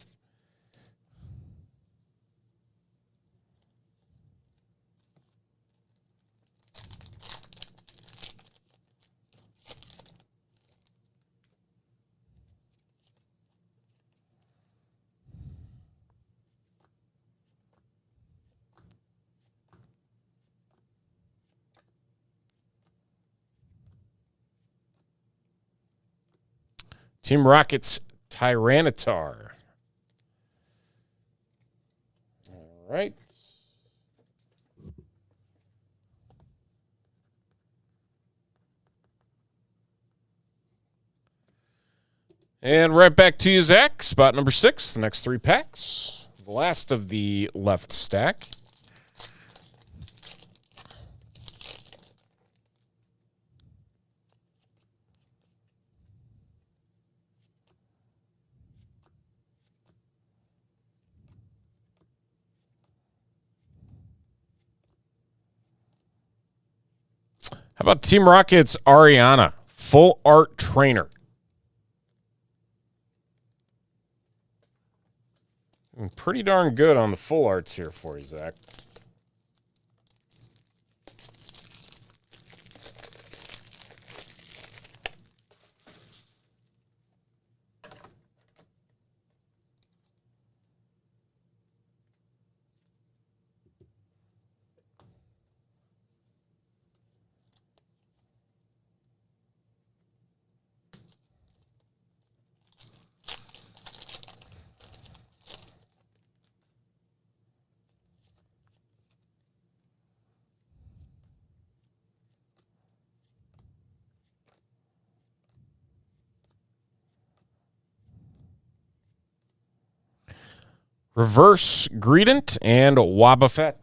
Team Rocket's Tyranitar. All right. And right back to you, Zach. Spot number 6, the next 3 packs. The last of the left stack. How about Team Rocket's Ariana, full art trainer? Pretty darn good on the full arts here for you, Zach. Reverse Greedent and Wobbuffet.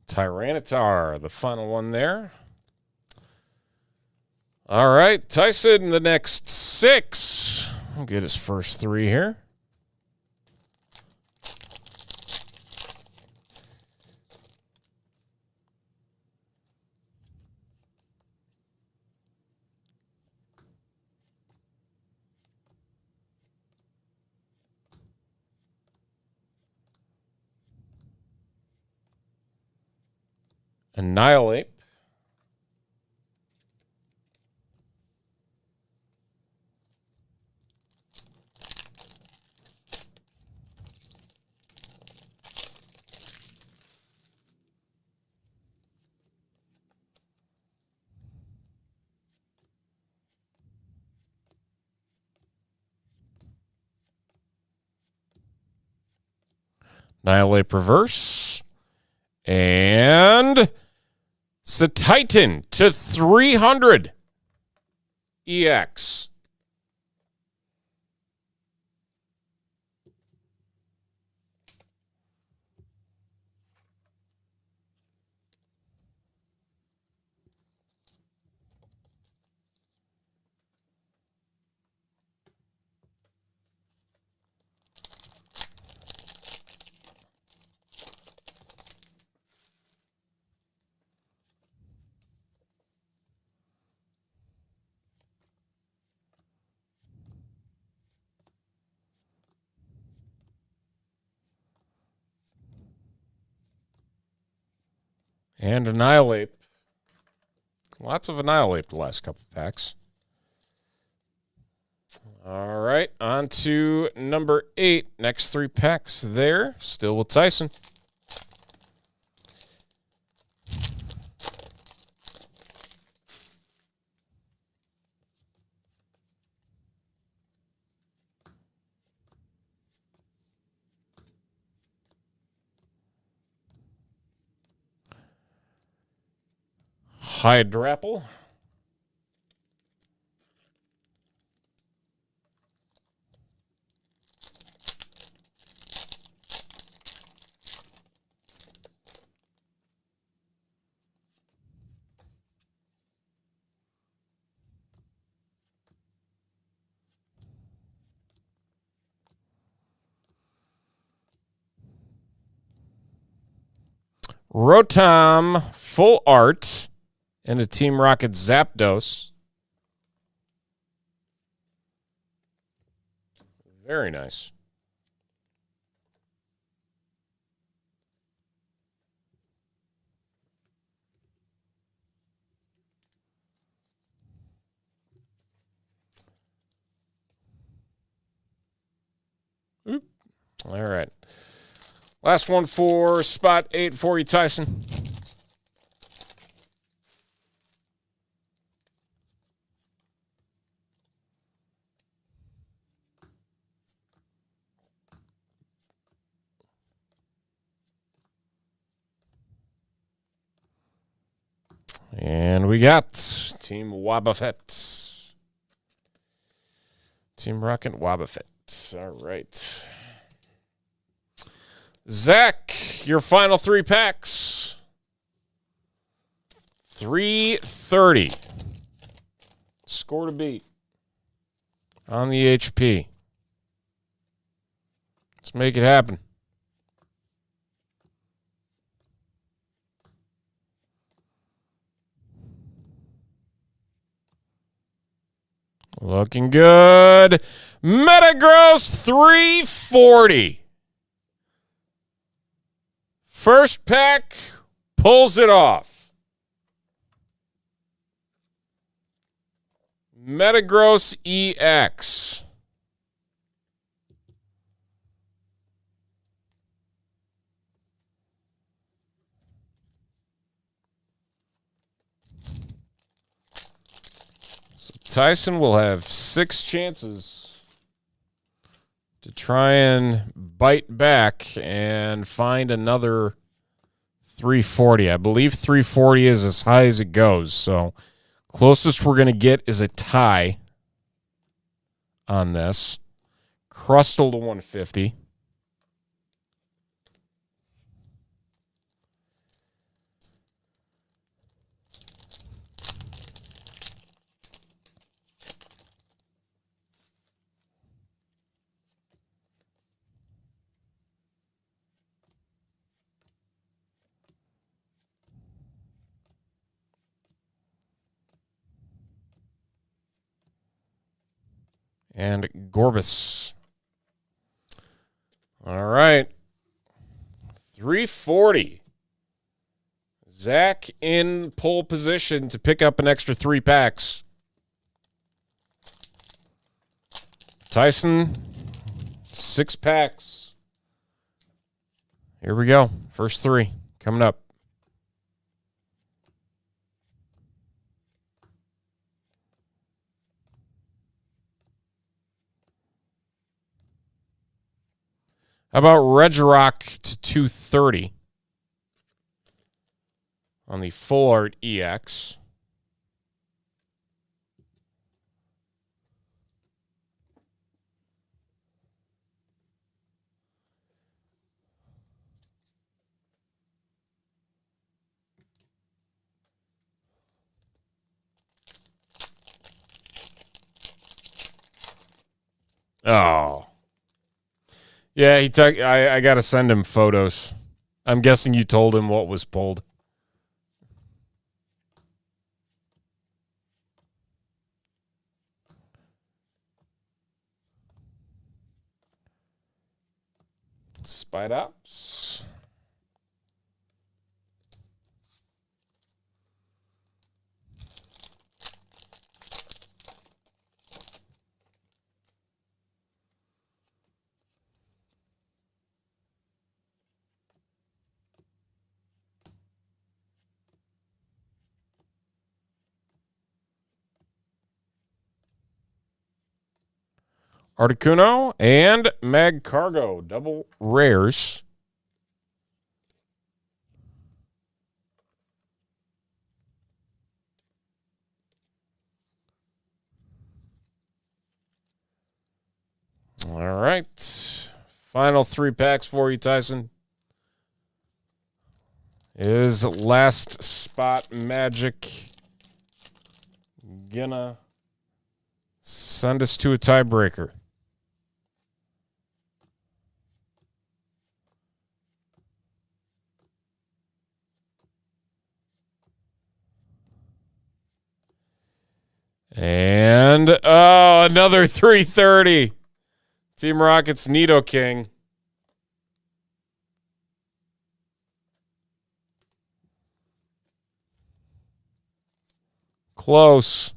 Tyranitar, the final one there. All right, Tyson, the next 6. We'll get his first 3 here. Annihilate. Annihilate Reverse. And Titan to 300 EX. And Annihilate. Lots of Annihilate the last couple packs. All right, on to number 8. Next 3 packs there. Still with Tyson. Hydrapple. Rotom Full Art and a Team Rocket Zapdos. Very nice. Oop. All right. Last one for spot 8 for you, Tyson. And we got Team Wobbuffet. Team Rocket Wobbuffet. All right. Zach, your final 3 packs. 330. Score to beat on the HP. Let's make it happen. Looking good. Metagross 340. First pack pulls it off. Metagross EX. So Tyson will have 6 chances to try and bite back and find another 340. I believe 340 is as high as it goes. So closest we're going to get is a tie on this. Crustal to 150. And Gorbis. All right. 340. Zach in pole position to pick up an extra 3 packs. Tyson, 6 packs. Here we go. First 3 coming up. How about Regirock to 230 on the Full Art EX? Oh. Yeah, I got to send him photos. I'm guessing you told him what was pulled. Spite Ops. Articuno, and Mag Cargo. Double rares. All right. Final 3 packs for you, Tyson. Is Last Spot Magic gonna send us to a tiebreaker? And, another 330. Team Rockets, Nido King. Close.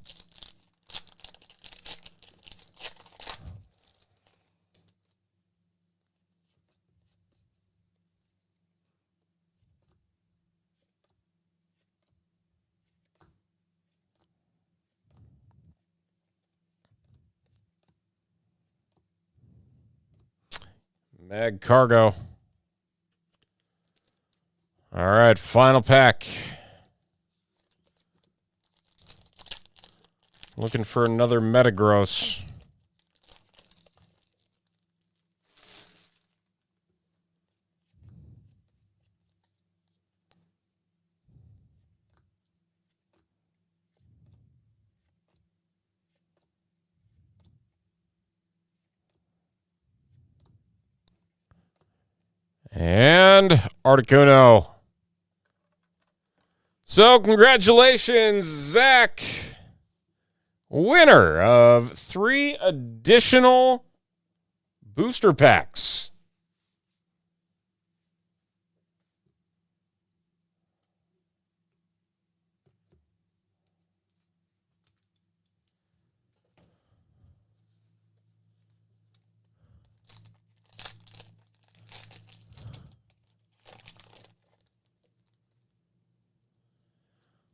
Mag Cargo. All right, final pack. Looking for another Metagross. And Articuno. So, congratulations, Zach. Winner of 3 additional booster packs.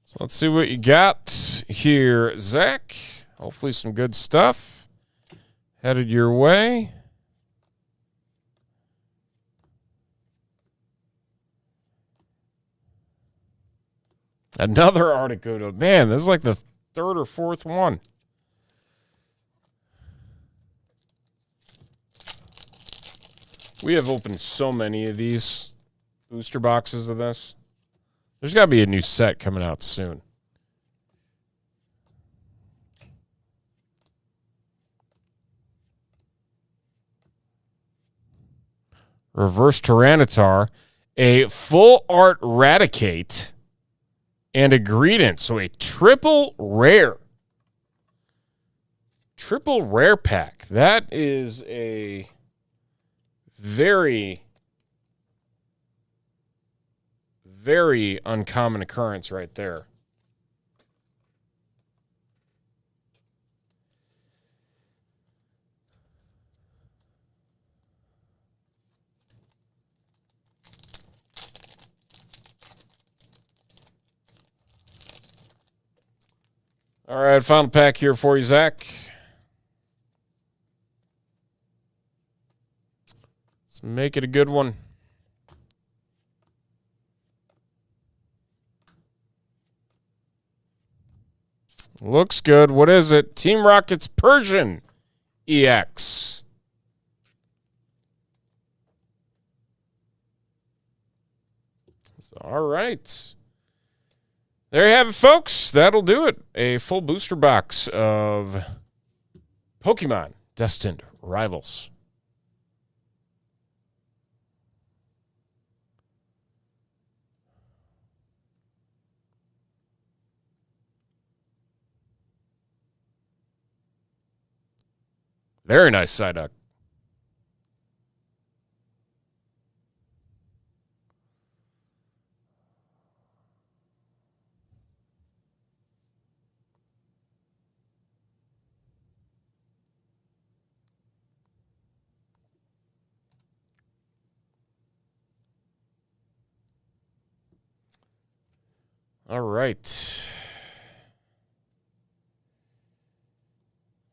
So let's see what you got here, Zach. Hopefully some good stuff headed your way. Another Articuno. Man, this is like the 3rd or 4th one. We have opened so many of these booster boxes of this. There's got to be a new set coming out soon. Reverse Tyranitar, a full art Raticate, and a Greedent. So a triple rare. Triple rare pack. That is a very, very uncommon occurrence right there. All right, final pack here for you, Zach. Let's make it a good one. Looks good. What is it? Team Rockets Persian EX. All right. There you have it, folks. That'll do it. A full booster box of Pokemon Destined Rivals. Very nice Psyduck. All right.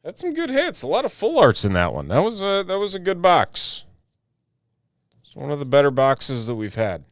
Had some good hits. A lot of full arts in that one. That was a good box. It's one of the better boxes that we've had.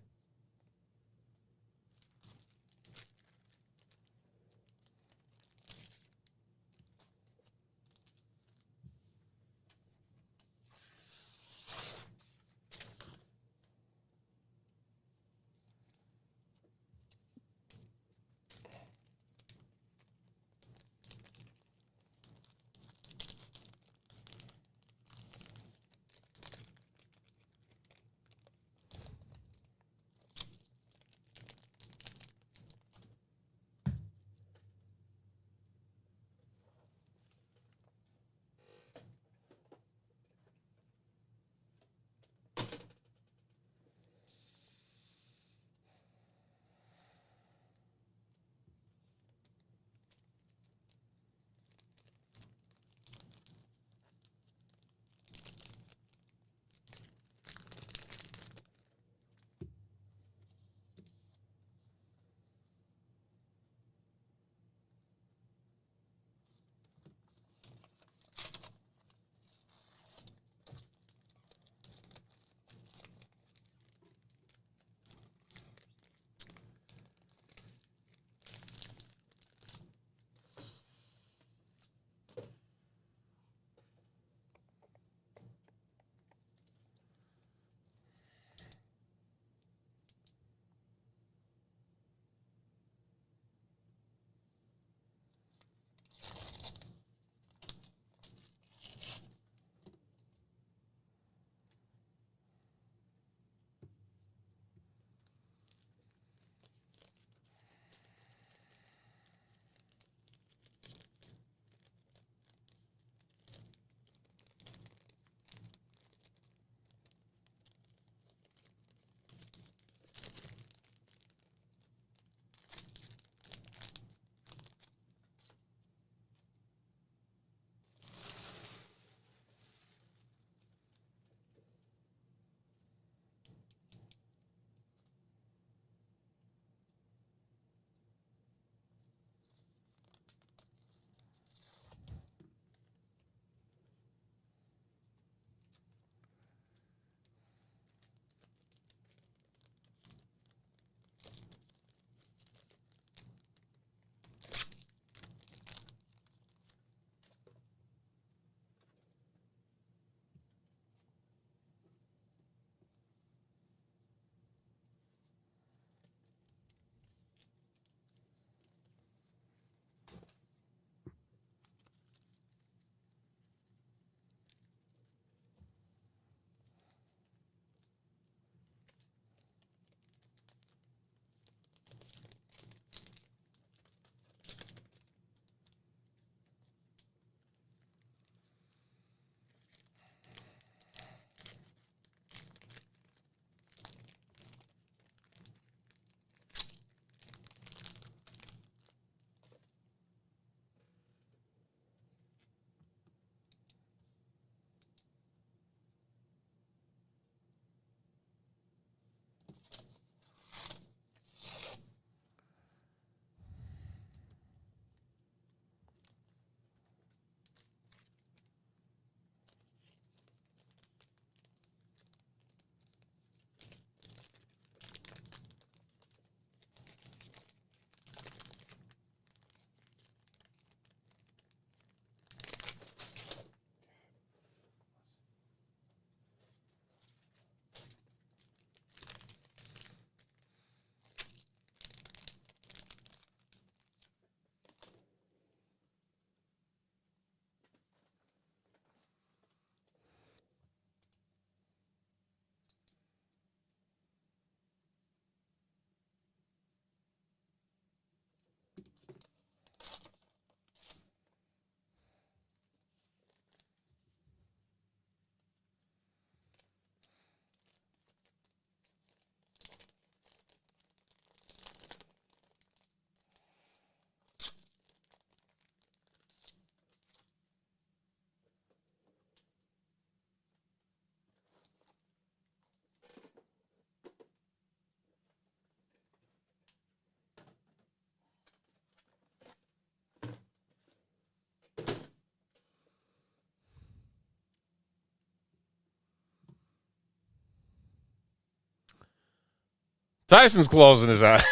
Tyson's closing us out.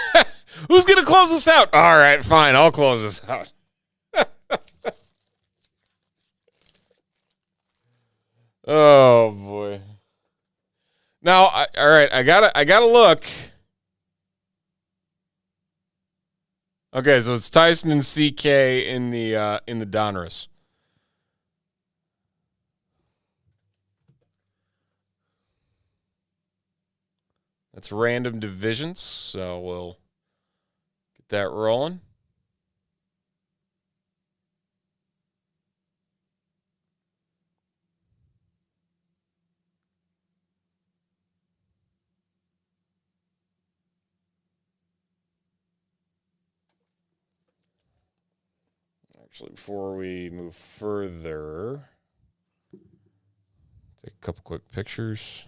Who's going to close us out? All right, fine. I'll close us out. Oh, boy. Now, all right, I gotta look. Okay, so it's Tyson and CK in the Donruss. That's random divisions, so we'll get that rolling. Actually, before we move further, take a couple quick pictures.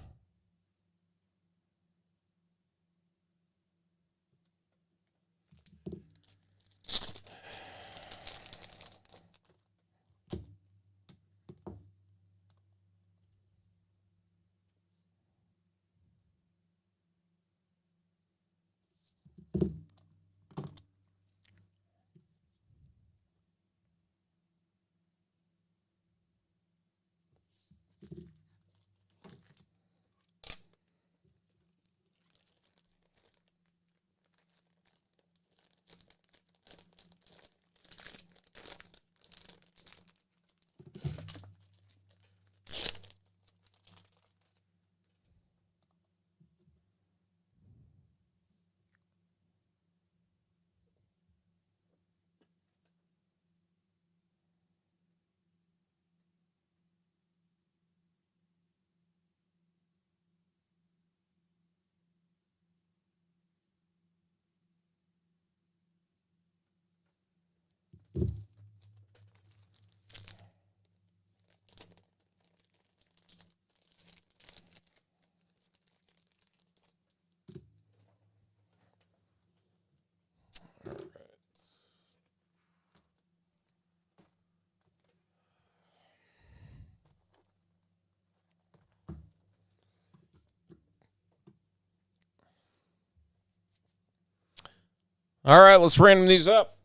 All right, let's random these up.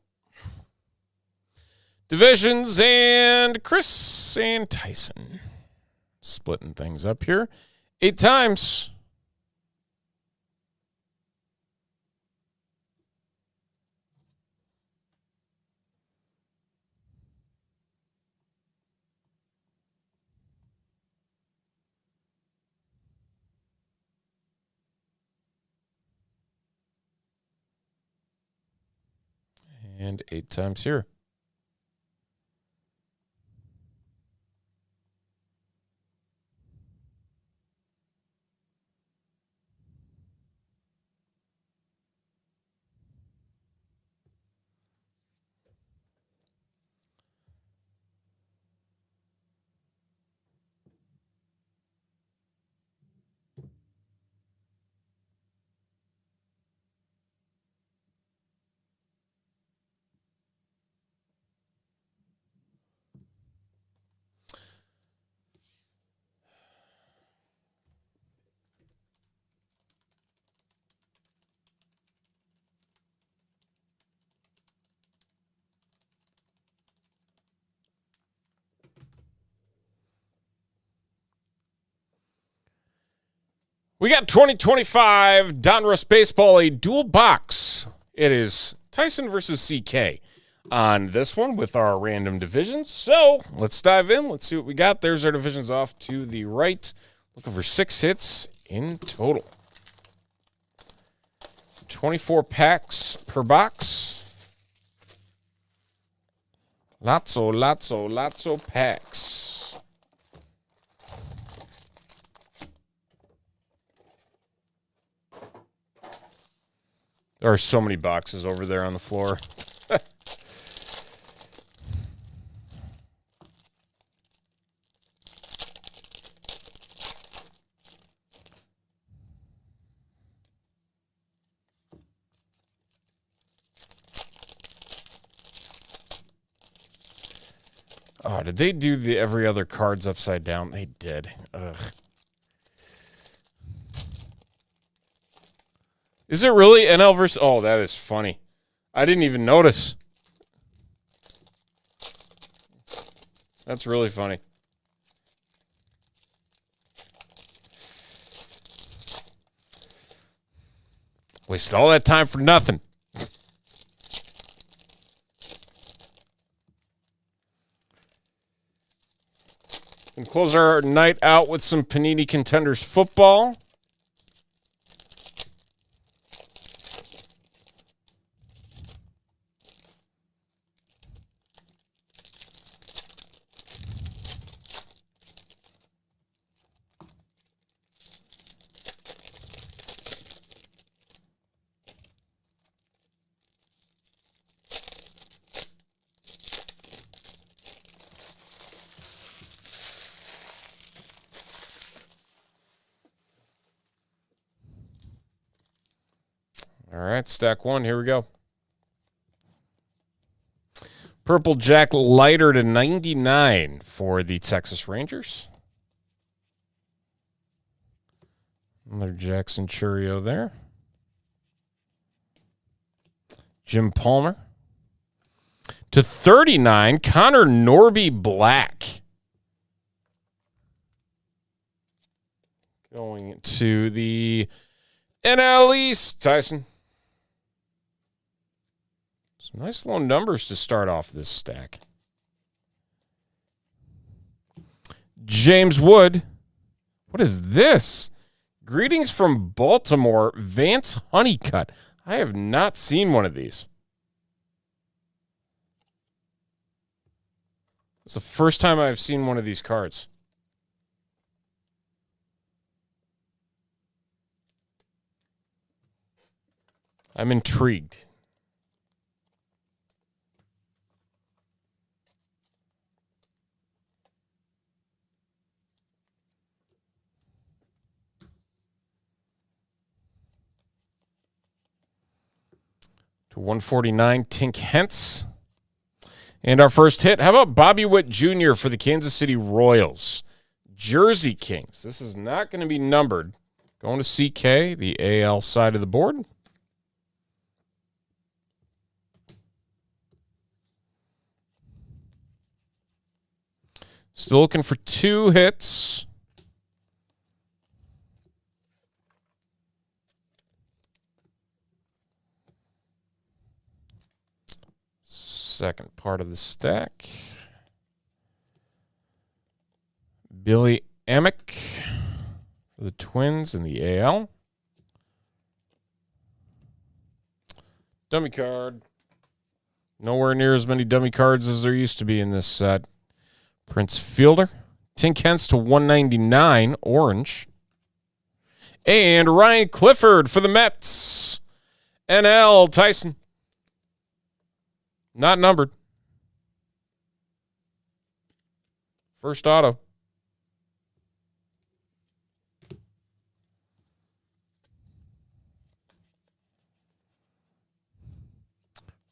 Divisions and Chris and Tyson. Splitting things up here. 8 times. And 8 times here. We got 2025 Donruss Baseball, a dual box. It is Tyson versus CK on this one with our random divisions. So let's dive in. Let's see what we got. There's our divisions off to the right. Looking for 6 hits in total. 24 packs per box. Lots of packs. There are so many boxes over there on the floor. Oh, did they do the every other cards upside down? They did. Ugh. Is it really NL versus? Oh, that is funny. I didn't even notice. That's really funny. Wasted all that time for nothing. And close our night out with some Panini Contenders football. All right, stack one. Here we go. Purple Jack Lighter to 99 for the Texas Rangers. Another Jackson Churio there. Jim Palmer. To 39, Connor Norby Black. Going to the NL East, Tyson. Some nice low numbers to start off this stack. James Wood. What is this? Greetings from Baltimore, Vance Honeycutt. I have not seen one of these. It's the first time I've seen one of these cards. I'm intrigued. To 149, Tink Hentz. And our first hit, how about Bobby Witt Jr. for the Kansas City Royals? Jersey Kings. This is not going to be numbered. Going to CK, the AL side of the board. Still looking for two hits. Second part of the stack. Billy Amick for the Twins in the AL. Dummy card. Nowhere near as many dummy cards as there used to be in this set. Prince Fielder. Tink Hentz to 199, orange. And Ryan Clifford for the Mets. NL, Tyson. Not numbered. First auto.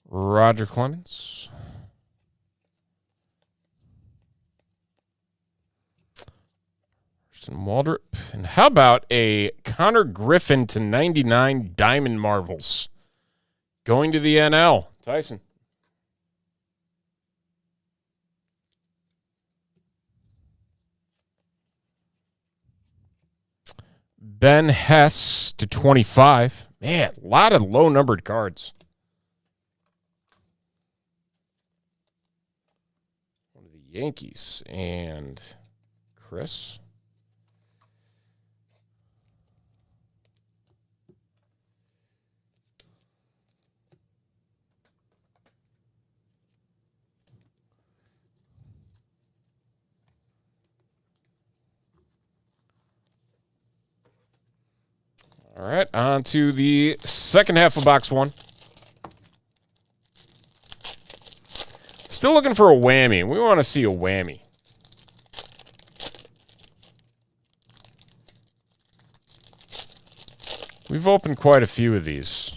Roger Clemens. Justin Waldrop. And how about a Connor Griffin to 99 Diamond Marvels? Going to the NL. Tyson. Ben Hess to 25. Man, a lot of low-numbered cards. One of the Yankees and Chris. All right, on to the second half of box one. Still looking for a whammy. We want to see a whammy. We've opened quite a few of these.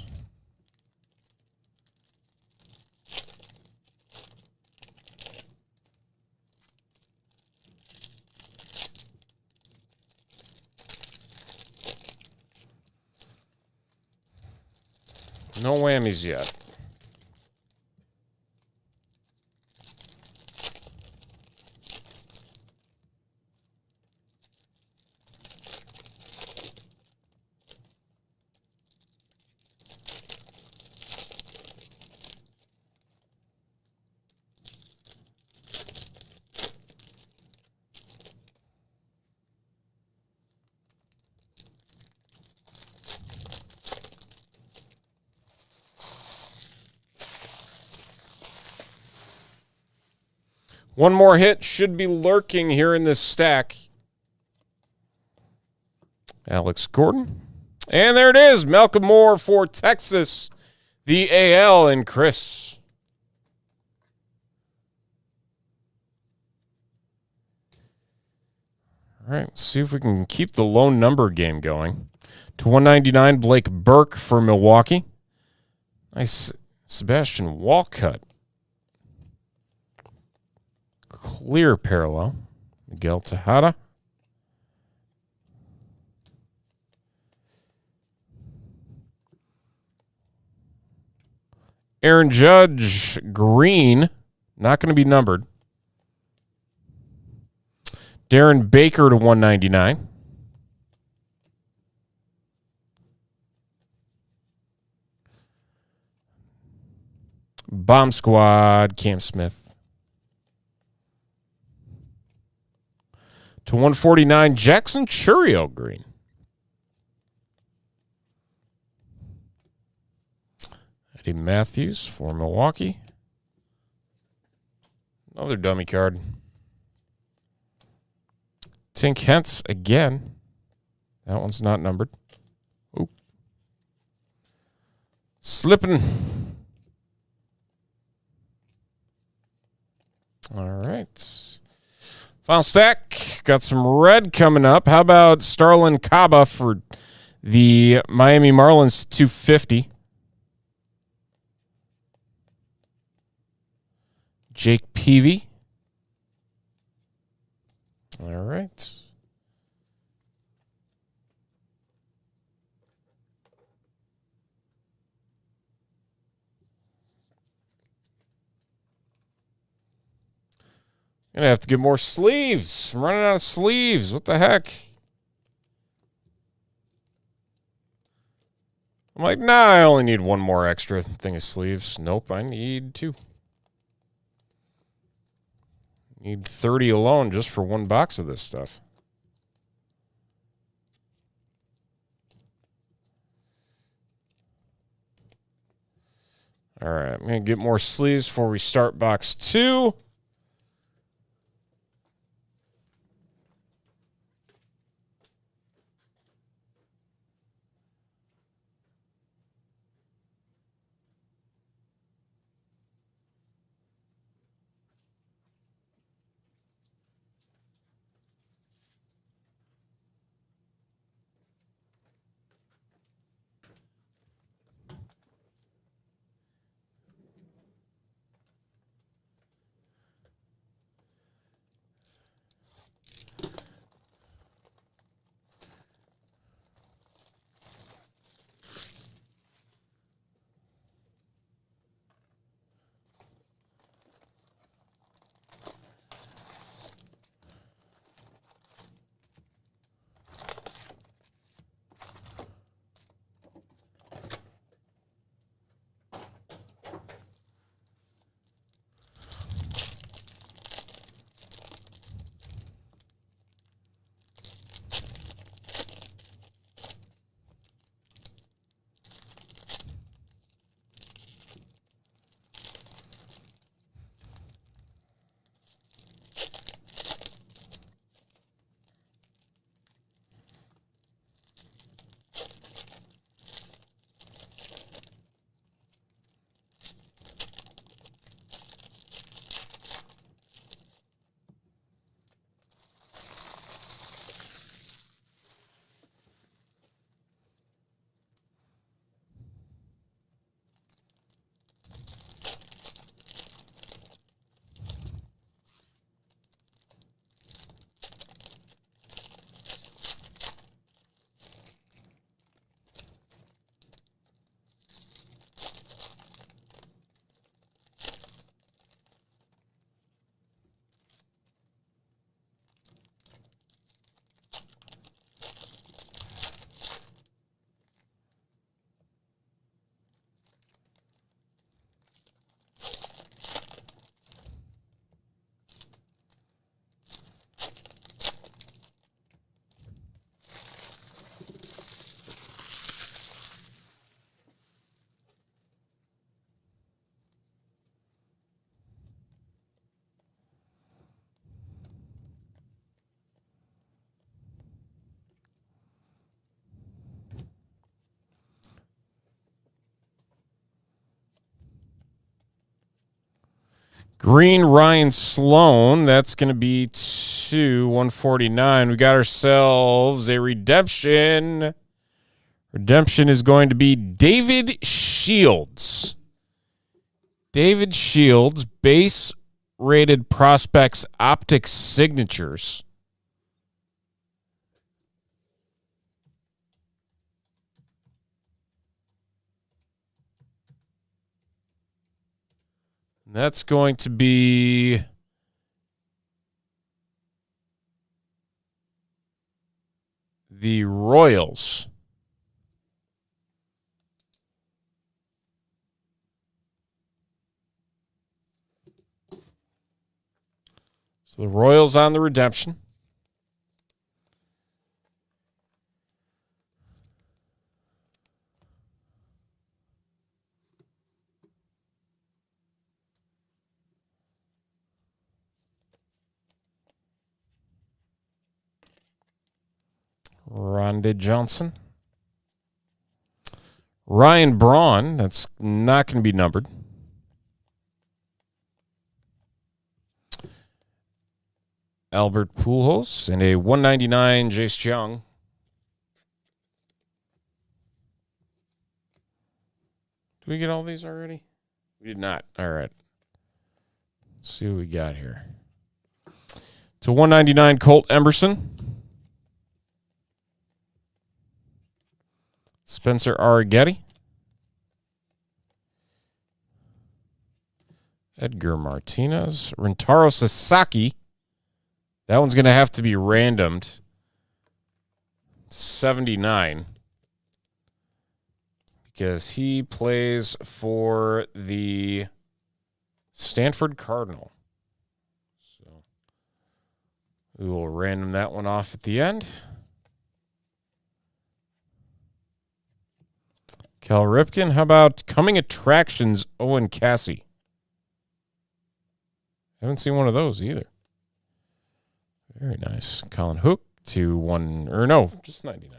No whammies yet. One more hit should be lurking here in this stack. Alex Gordon. And there it is. Malcolm Moore for Texas. The AL and Chris. All right, let's see if we can keep the low number game going. To 199, Blake Burke for Milwaukee. Nice Sebastian Walcott. Clear parallel. Miguel Tejada. Aaron Judge, green. Not going to be numbered. Darren Baker to 199. Bomb Squad, Cam Smith. To 149, Jackson Churio, green. Eddie Matthews for Milwaukee. Another dummy card. Tink Hentz again. That one's not numbered. Oop. Slipping. All right. Final stack. Got some red coming up. How about Starlin Caba for the Miami Marlins 250? Jake Peavy. All right. Gonna have to get more sleeves. I'm running out of sleeves. What the heck? I'm like, nah, I only need one more extra thing of sleeves. Nope, I need two. Need 30 alone just for one box of this stuff. All right, I'm going to get more sleeves before we start box 2. Green Ryan Sloan. That's going to be 149. We got ourselves a redemption. Redemption is going to be David Shields. David Shields, base rated prospects optics signatures. That's going to be the Royals. So the Royals on the redemption. Rondé Johnson. Ryan Braun. That's not going to be numbered. Albert Pujols and a 199 Jace Jung. Did we get all these already? We did not. All right. Let's see what we got here. To 199 Colt Emerson. Spencer Arrighetti. Edgar Martinez. Rintaro Sasaki. That one's going to have to be randomed. 79. Because he plays for the Stanford Cardinal. So we will random that one off at the end. Cal Ripken. How about Coming Attractions, Owen Cassie? Haven't seen one of those either. Very nice. Colin Hook to just 99.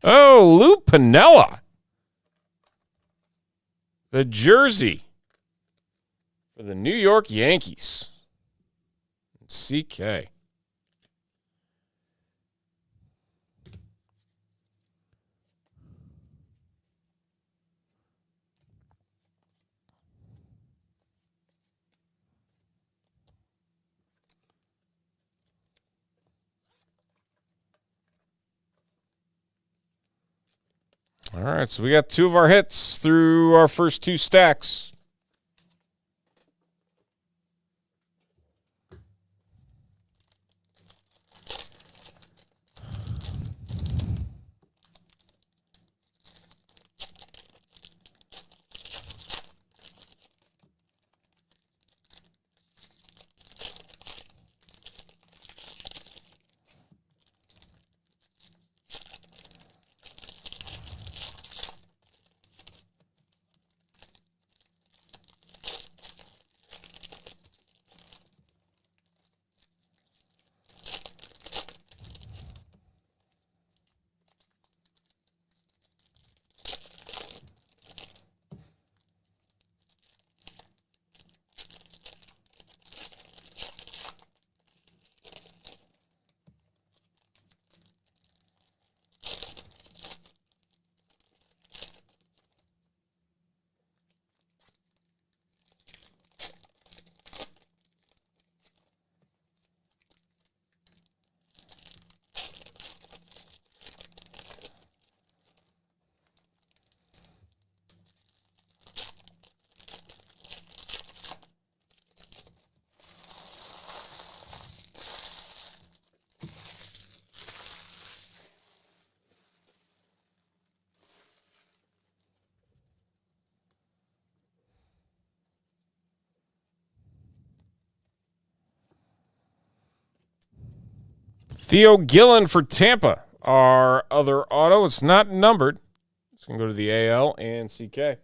Oh, Lou Piniella. The jersey for the New York Yankees. CK. All right, so we got two of our hits through our first two stacks. Theo Gillen for Tampa. Our other auto. It's not numbered. It's going to go to the AL and CK.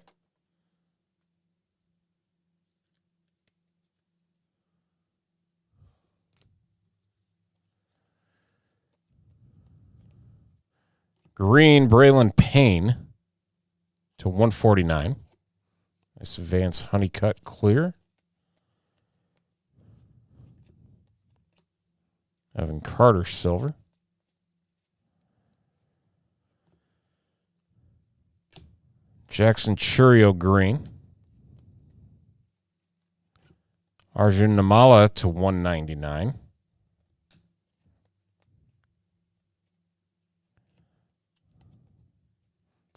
Green, Braylon Payne to 149. Nice Vance Honeycutt clear. Evan Carter silver. Jackson Churio green. Arjun Namala to 199.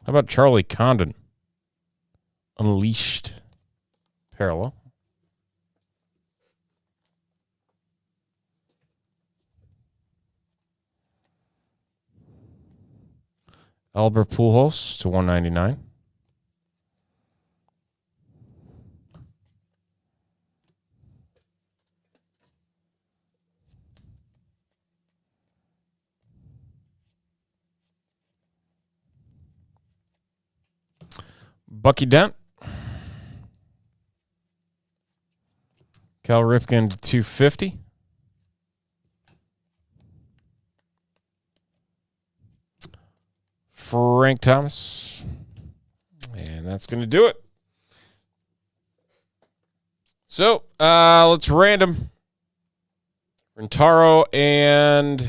How about Charlie Condon? Unleashed parallel. Albert Pujols to 199. Bucky Dent. Cal Ripken to 250. Frank Thomas. And that's going to do it. So, let's random. Rentaro, and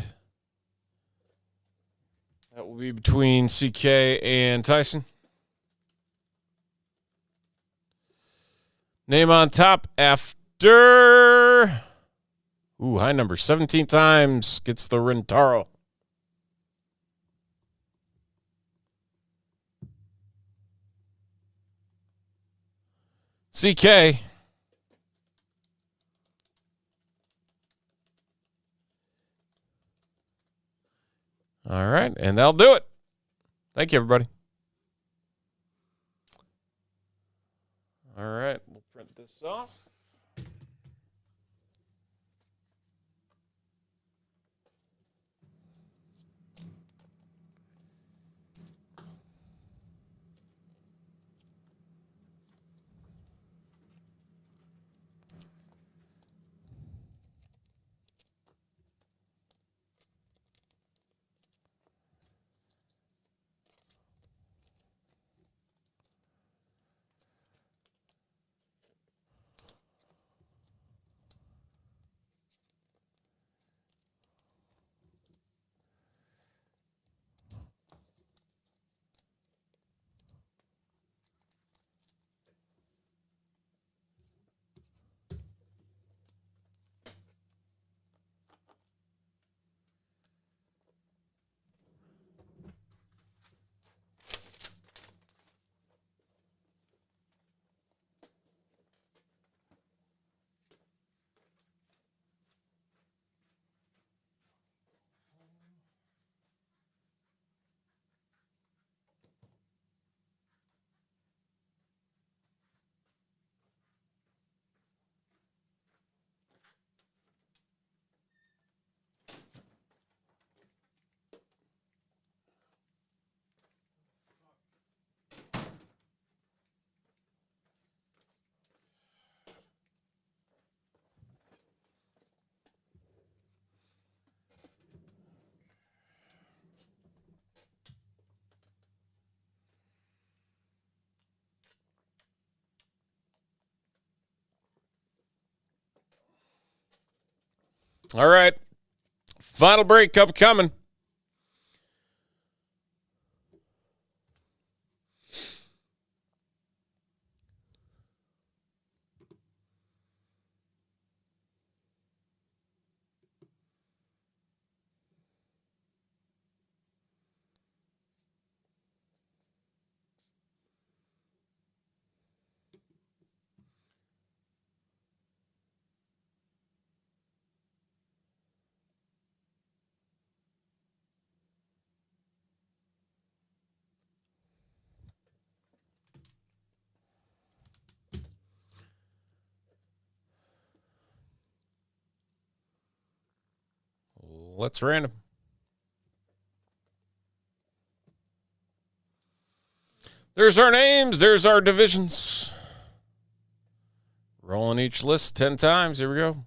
that will be between CK and Tyson. Name on top after. High number. 17 times gets the Rentaro. CK. All right, and that'll do it. Thank you, everybody. All right, we'll print this off. All right. Final break up coming. Let's random. There's our names. There's our divisions. Rolling each list 10 times. Here we go.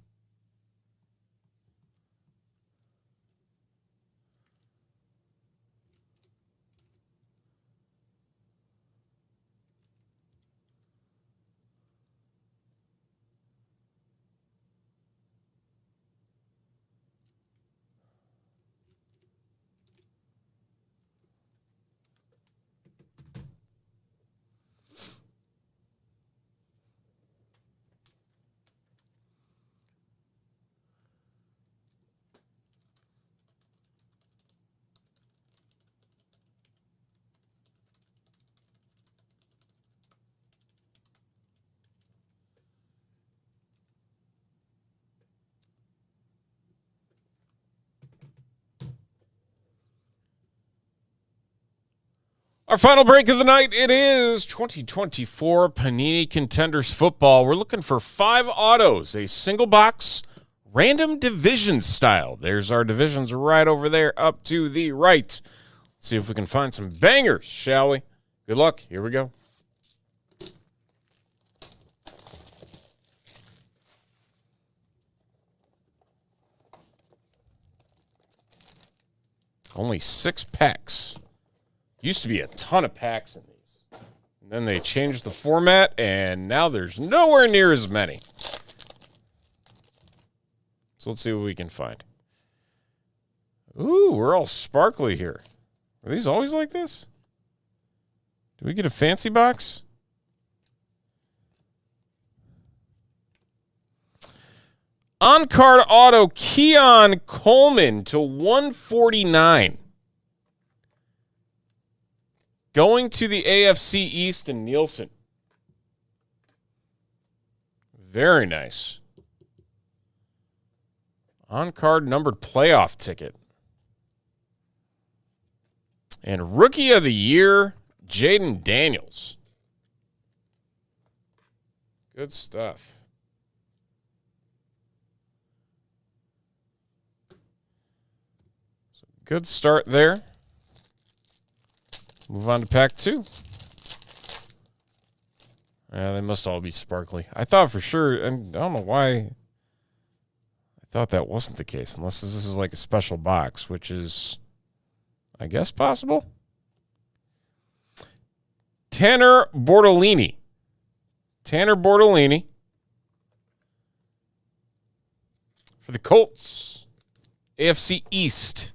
Our final break of the night, it is 2024 Panini Contenders Football. We're looking for 5 autos, a single box, random division style. There's our divisions right over there up to the right. Let's see if we can find some bangers, shall we? Good luck. Here we go. Only 6 packs. Used to be a ton of packs in these. And then they changed the format, and now there's nowhere near as many. So let's see what we can find. Ooh, we're all sparkly here. Are these always like this? Do we get a fancy box? On-card auto, Keon Coleman to 149. Going to the AFC East and Nielsen. Very nice. On-card numbered playoff ticket. And Rookie of the Year, Jaden Daniels. Good stuff. So good start there. Move on to pack 2. Yeah, they must all be sparkly. I thought for sure, and I don't know why I thought that wasn't the case, unless this is like a special box, which is, I guess, possible. Tanner Bortolini. Tanner Bortolini for the Colts. AFC East.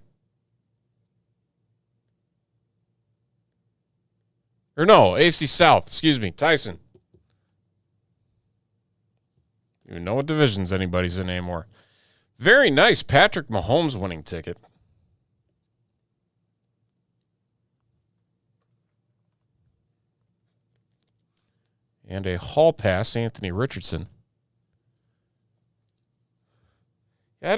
Or no, AFC South. Excuse me. Tyson. You don't even know what divisions anybody's in anymore. Very nice Patrick Mahomes winning ticket. And a hall pass, Anthony Richardson. I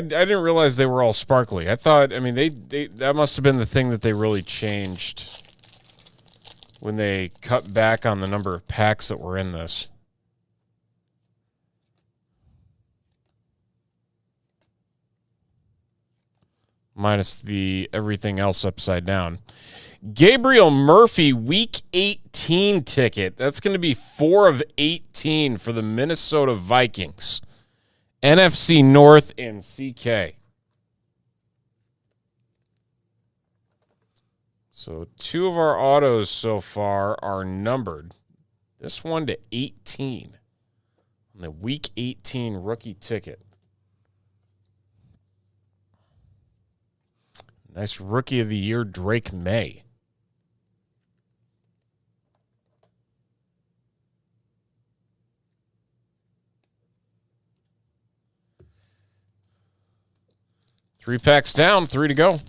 didn't realize they were all sparkly. I thought, I mean, they that must have been the thing that they really changed when they cut back on the number of packs that were in this. Minus the everything else upside down. Gabriel Murphy, Week 18 ticket. That's going to be 4 of 18 for the Minnesota Vikings. NFC North and CK. So 2 of our autos so far are numbered. This one to 18 on the Week 18 rookie ticket. Nice Rookie of the Year, Drake May. Three packs down, 3 to go.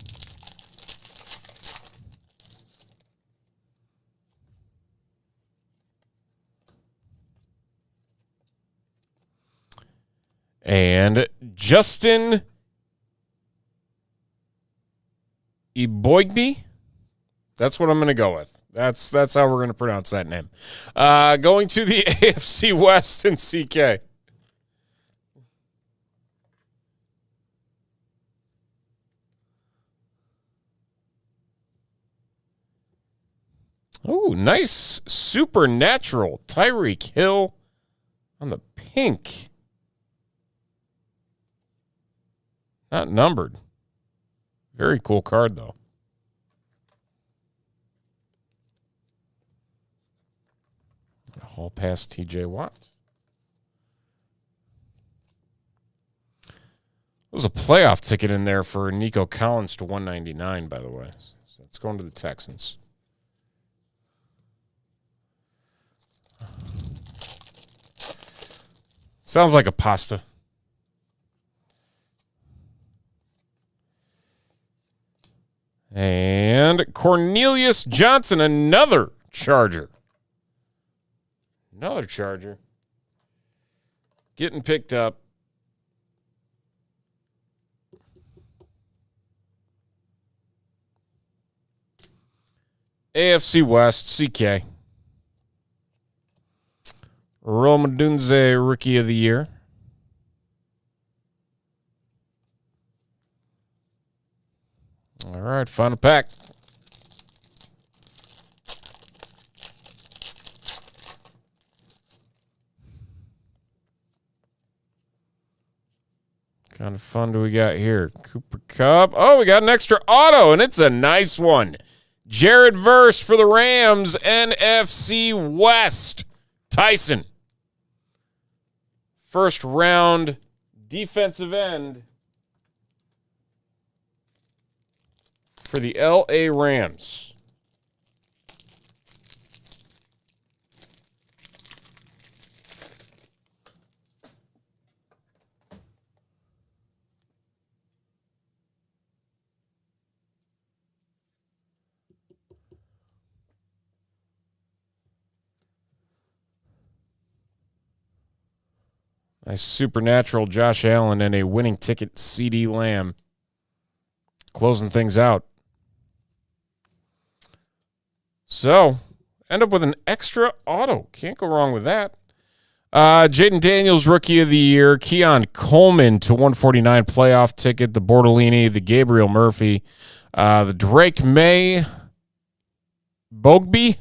And Justin Eboigbe. That's what I'm going to go with. That's how we're going to pronounce that name. Going to the AFC West and CK. Oh, nice supernatural Tyreek Hill on the pink. Not numbered. Very cool card, though. Hall pass TJ Watt. There's a playoff ticket in there for Nico Collins to 199, by the way. So it's going to the Texans. Sounds like a pasta. And Cornelius Johnson, another Charger. Another Charger. Getting picked up. AFC West, CK. Rome Odunze, Rookie of the Year. All right, final pack. Kind of fun do we got here? Cooper Kupp. Oh, we got an extra auto, and it's a nice one. Jared Verse for the Rams, NFC West. Tyson. First round defensive end for the LA Rams. Nice supernatural Josh Allen and a winning ticket CD Lamb. Closing things out. So, end up with an extra auto. Can't go wrong with that. Jaden Daniels, Rookie of the Year. Keon Coleman to 149 playoff ticket. The Bortolini, the Gabriel Murphy. The Drake May, Bogby,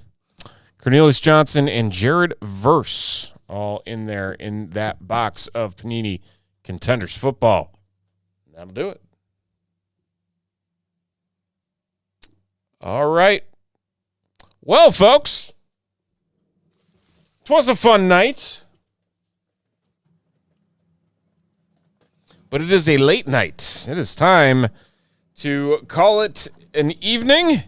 Cornelius Johnson, and Jared Verse. All in there in that box of Panini Contenders football. That'll do it. All right. Well, folks, it was a fun night. But it is a late night. It is time to call it an evening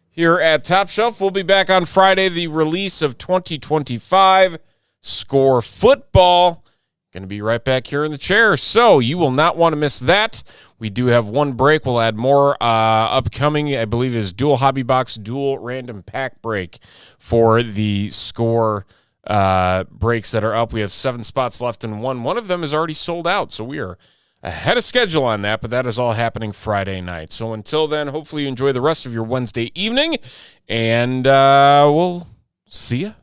here at Top Shelf. We'll be back on Friday, the release of 2025 Score Football. Going to be right back here in the chair, so you will not want to miss that. We do have one break. We'll add more upcoming, I believe, is dual hobby box, dual random pack break for the Score breaks that are up. We have 7 spots left in one. One of them is already sold out, so we are ahead of schedule on that, but that is all happening Friday night. So until then, hopefully you enjoy the rest of your Wednesday evening, and we'll see you